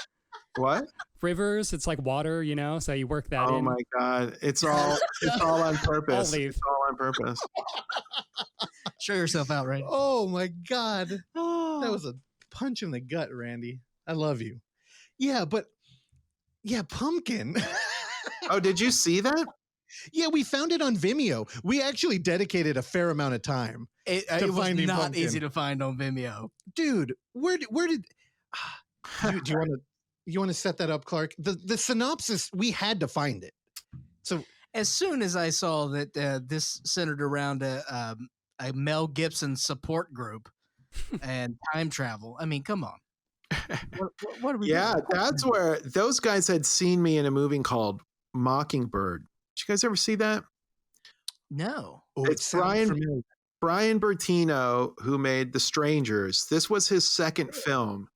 What? Rivers, it's like water, so you work that in. Oh my God. It's all on purpose. It's all on purpose. Show yourself out, right? Oh my God. That was a punch in the gut, Randy. I love you. Yeah, but Pumpkin. Oh, did you see that? Yeah, we found it on Vimeo. We actually dedicated a fair amount of time. It was not Pumpkin. Easy to find on Vimeo. Dude, where did do you want to set that up, Clark? The synopsis, we had to find it. So as soon as I saw that this centered around a Mel Gibson support group and time travel, I mean, come on. What are we doing? That's where those guys had seen me in a movie called Mockingbird. Did you guys ever see that? No. Oh, it's Brian Bertino, who made The Strangers. This was his second film,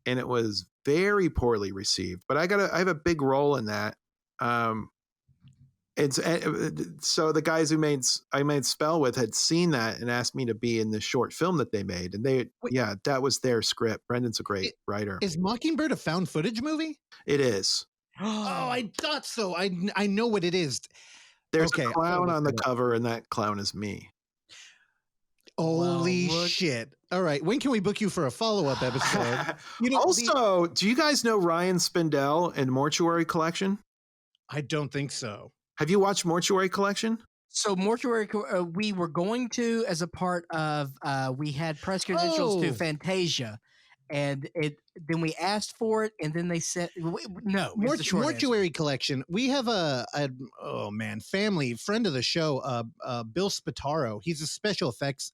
and it was very poorly received. But I have a big role in that. it's so the guys who I made Spell with had seen that and asked me to be in the short film that they made, and Wait. that was their script. Brendan's a great writer. Is Mockingbird a found footage movie? It is. Oh, I thought so. I know what it is. There's Okay, a clown on the cover, and that clown is me. Holy shit. All right. When can we book you for a follow-up episode? Also, do you guys know Ryan Spindell and Mortuary Collection? I don't think so. Have you watched Mortuary Collection? So Mortuary, we were going to as a part of, we had press credentials to Fantasia, and then we asked for it, and then they said no. Mortuary Collection. We have a family friend of the show, Bill Spataro. He's a special effects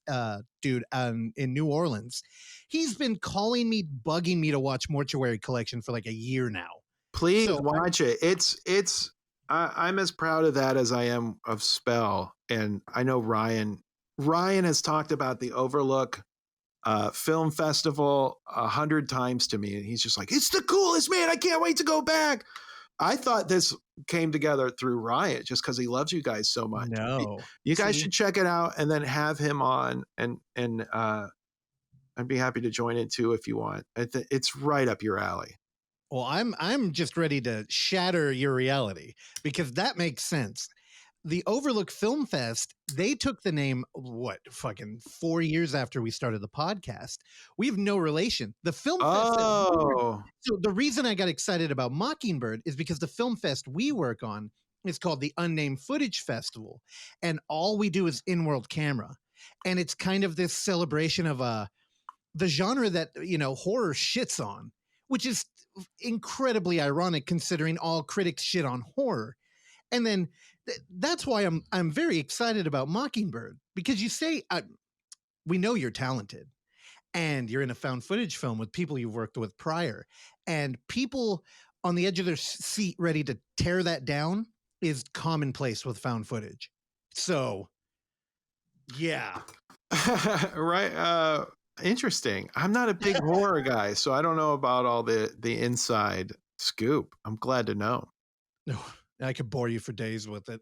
dude in New Orleans. He's been calling me, bugging me to watch Mortuary Collection for like a year now. Please watch it. I'm as proud of that as I am of Spell, and I know Ryan has talked about the Overlook film festival 100 times to me, and he's just like, it's the coolest, man. I can't wait to go back. I thought this came together through Ryan just because he loves you guys so much. No, you guys should check it out and then have him on, and I'd be happy to join it too if you want. It's right up your alley. Well, I'm just ready to shatter your reality because that makes sense. The Overlook Film Fest, they took the name, 4 years after we started the podcast. We have no relation. The Film Fest. So the reason I got excited about Mockingbird is because the Film Fest we work on is called the Unnamed Footage Festival. And all we do is in-world camera. And it's kind of this celebration of the genre that, horror shits on, which is incredibly ironic considering all critics shit on horror. And then that's why I'm very excited about Mockingbird, because you say we know you're talented and you're in a found footage film with people you've worked with prior, and people on the edge of their seat ready to tear that down is commonplace with found footage. So yeah. Right. Interesting. I'm not a big horror guy, so I don't know about all the inside scoop. I'm glad to know. No. I could bore you for days with it.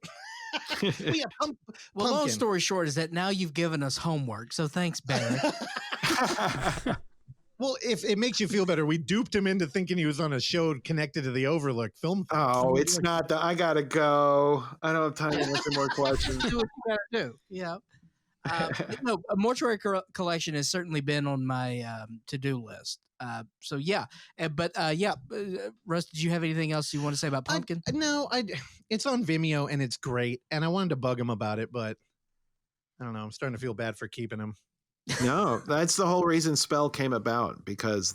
Long story short is that now you've given us homework. So thanks, Barry. Well, if it makes you feel better, we duped him into thinking he was on a show connected to the Overlook Film Fest. Oh, it's not that. I gotta go. I don't have time to answer more questions. Do what you gotta do. Yeah. No, a Mortuary Collection has certainly been on my to-do list. Russ, did you have anything else you want to say about Pumpkin? No, it's on Vimeo and it's great, and I wanted to bug him about it, but I don't know. I'm starting to feel bad for keeping him. No, that's the whole reason Spell came about, because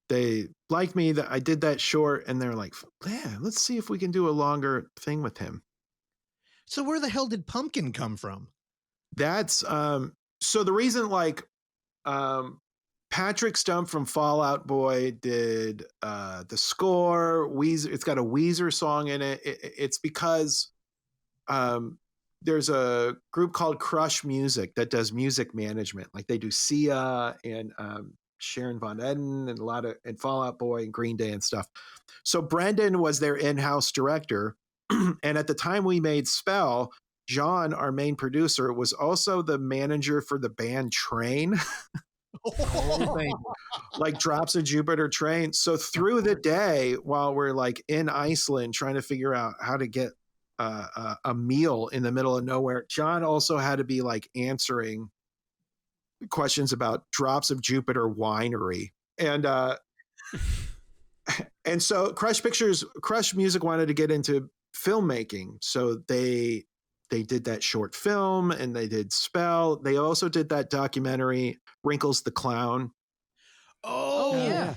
they liked me that I did that short, and they're like, yeah, let's see if we can do a longer thing with him. So where the hell did Pumpkin come from? That's so the reason, Patrick Stump from Fall Out Boy did the score. Weezer, it's got a Weezer song in it. It's because there's a group called Crush Music that does music management. Like they do Sia and Sharon Von Etten and and Fall Out Boy and Green Day and stuff. So Brendan was their in-house director. And at the time we made Spell, John, our main producer, was also the manager for the band Train. Like Drops of Jupiter Train. So through the day, while we're like in Iceland trying to figure out how to get a meal in the middle of nowhere, John also had to be like answering questions about Drops of Jupiter Winery. And so Crush Music wanted to get into filmmaking. So they did that short film and they did Spell. They also did that documentary, Wrinkles the Clown. Oh, yeah.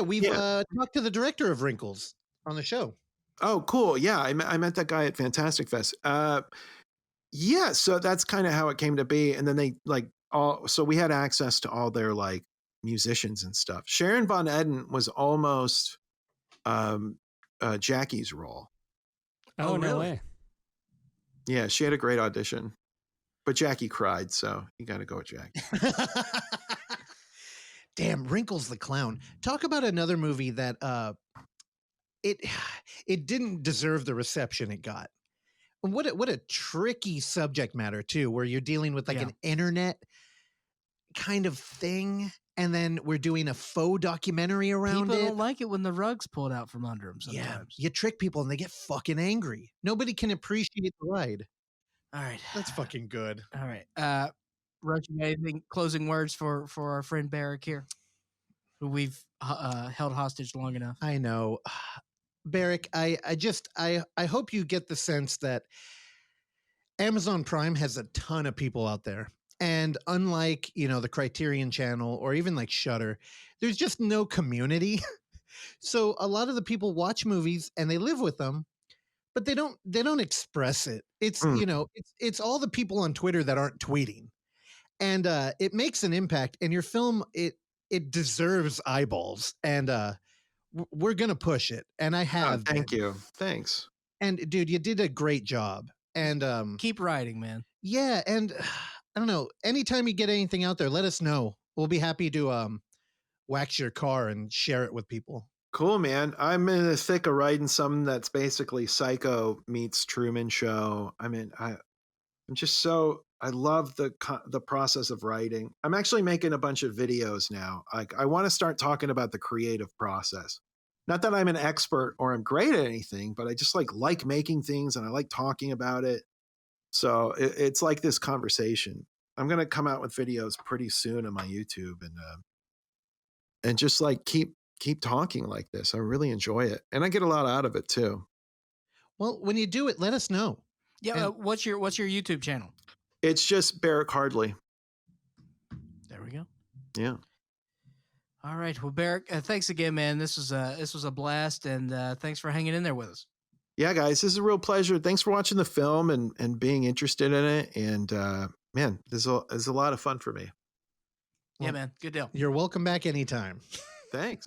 We've talked to the director of Wrinkles on the show. Oh, cool. Yeah, I met that guy at Fantastic Fest. So that's kind of how it came to be. And then they so we had access to all their like musicians and stuff. Sharon Von Etten was almost Jackie's role. Oh, no way. Yeah, she had a great audition, but Jackie cried, so you got to go with Jackie. Damn, Wrinkles the Clown. Talk about another movie that it didn't deserve the reception it got. what a tricky subject matter too, where you're dealing with like an internet kind of thing, and then we're doing a faux documentary around People it. don't like it when the rug's pulled out from under them sometimes. Yeah, you trick people and they get fucking angry. Nobody can appreciate the ride. All right. That's fucking good. All right. Rush, you got anything closing words for our friend Barak here, who we've held hostage long enough? I know. Barak, I hope you get the sense that Amazon Prime has a ton of people out there. And unlike, the Criterion Channel or even like Shudder, there's just no community. So a lot of the people watch movies and they live with them, but they don't express it. It's, it's all the people on Twitter that aren't tweeting. And it makes an impact, and your film, it deserves eyeballs, and we're going to push it. And I have. Thank you. Thanks. And dude, you did a great job. And keep writing, man. Yeah, and I don't know, anytime you get anything out there, let us know. We'll be happy to wax your car and share it with people. Cool, man. I'm in the thick of writing something that's basically Psycho meets Truman Show. I mean, I'm just so, I love the process of writing. I'm actually making a bunch of videos now. I want to start talking about the creative process. Not that I'm an expert or I'm great at anything, but I just like making things and I like talking about it. So it's like this conversation. I'm going to come out with videos pretty soon on my YouTube and just like keep talking like this. I really enjoy it. And I get a lot out of it too. Well, when you do it, let us know. Yeah. What's your YouTube channel? It's just Barak Hardley. There we go. Yeah. All right. Well, Barak, thanks again, man. This was a blast, and thanks for hanging in there with us. Yeah, guys, this is a real pleasure. Thanks for watching the film and being interested in it. And man, this is a lot of fun for me. Yeah, man. Good deal. You're welcome back anytime. Thanks.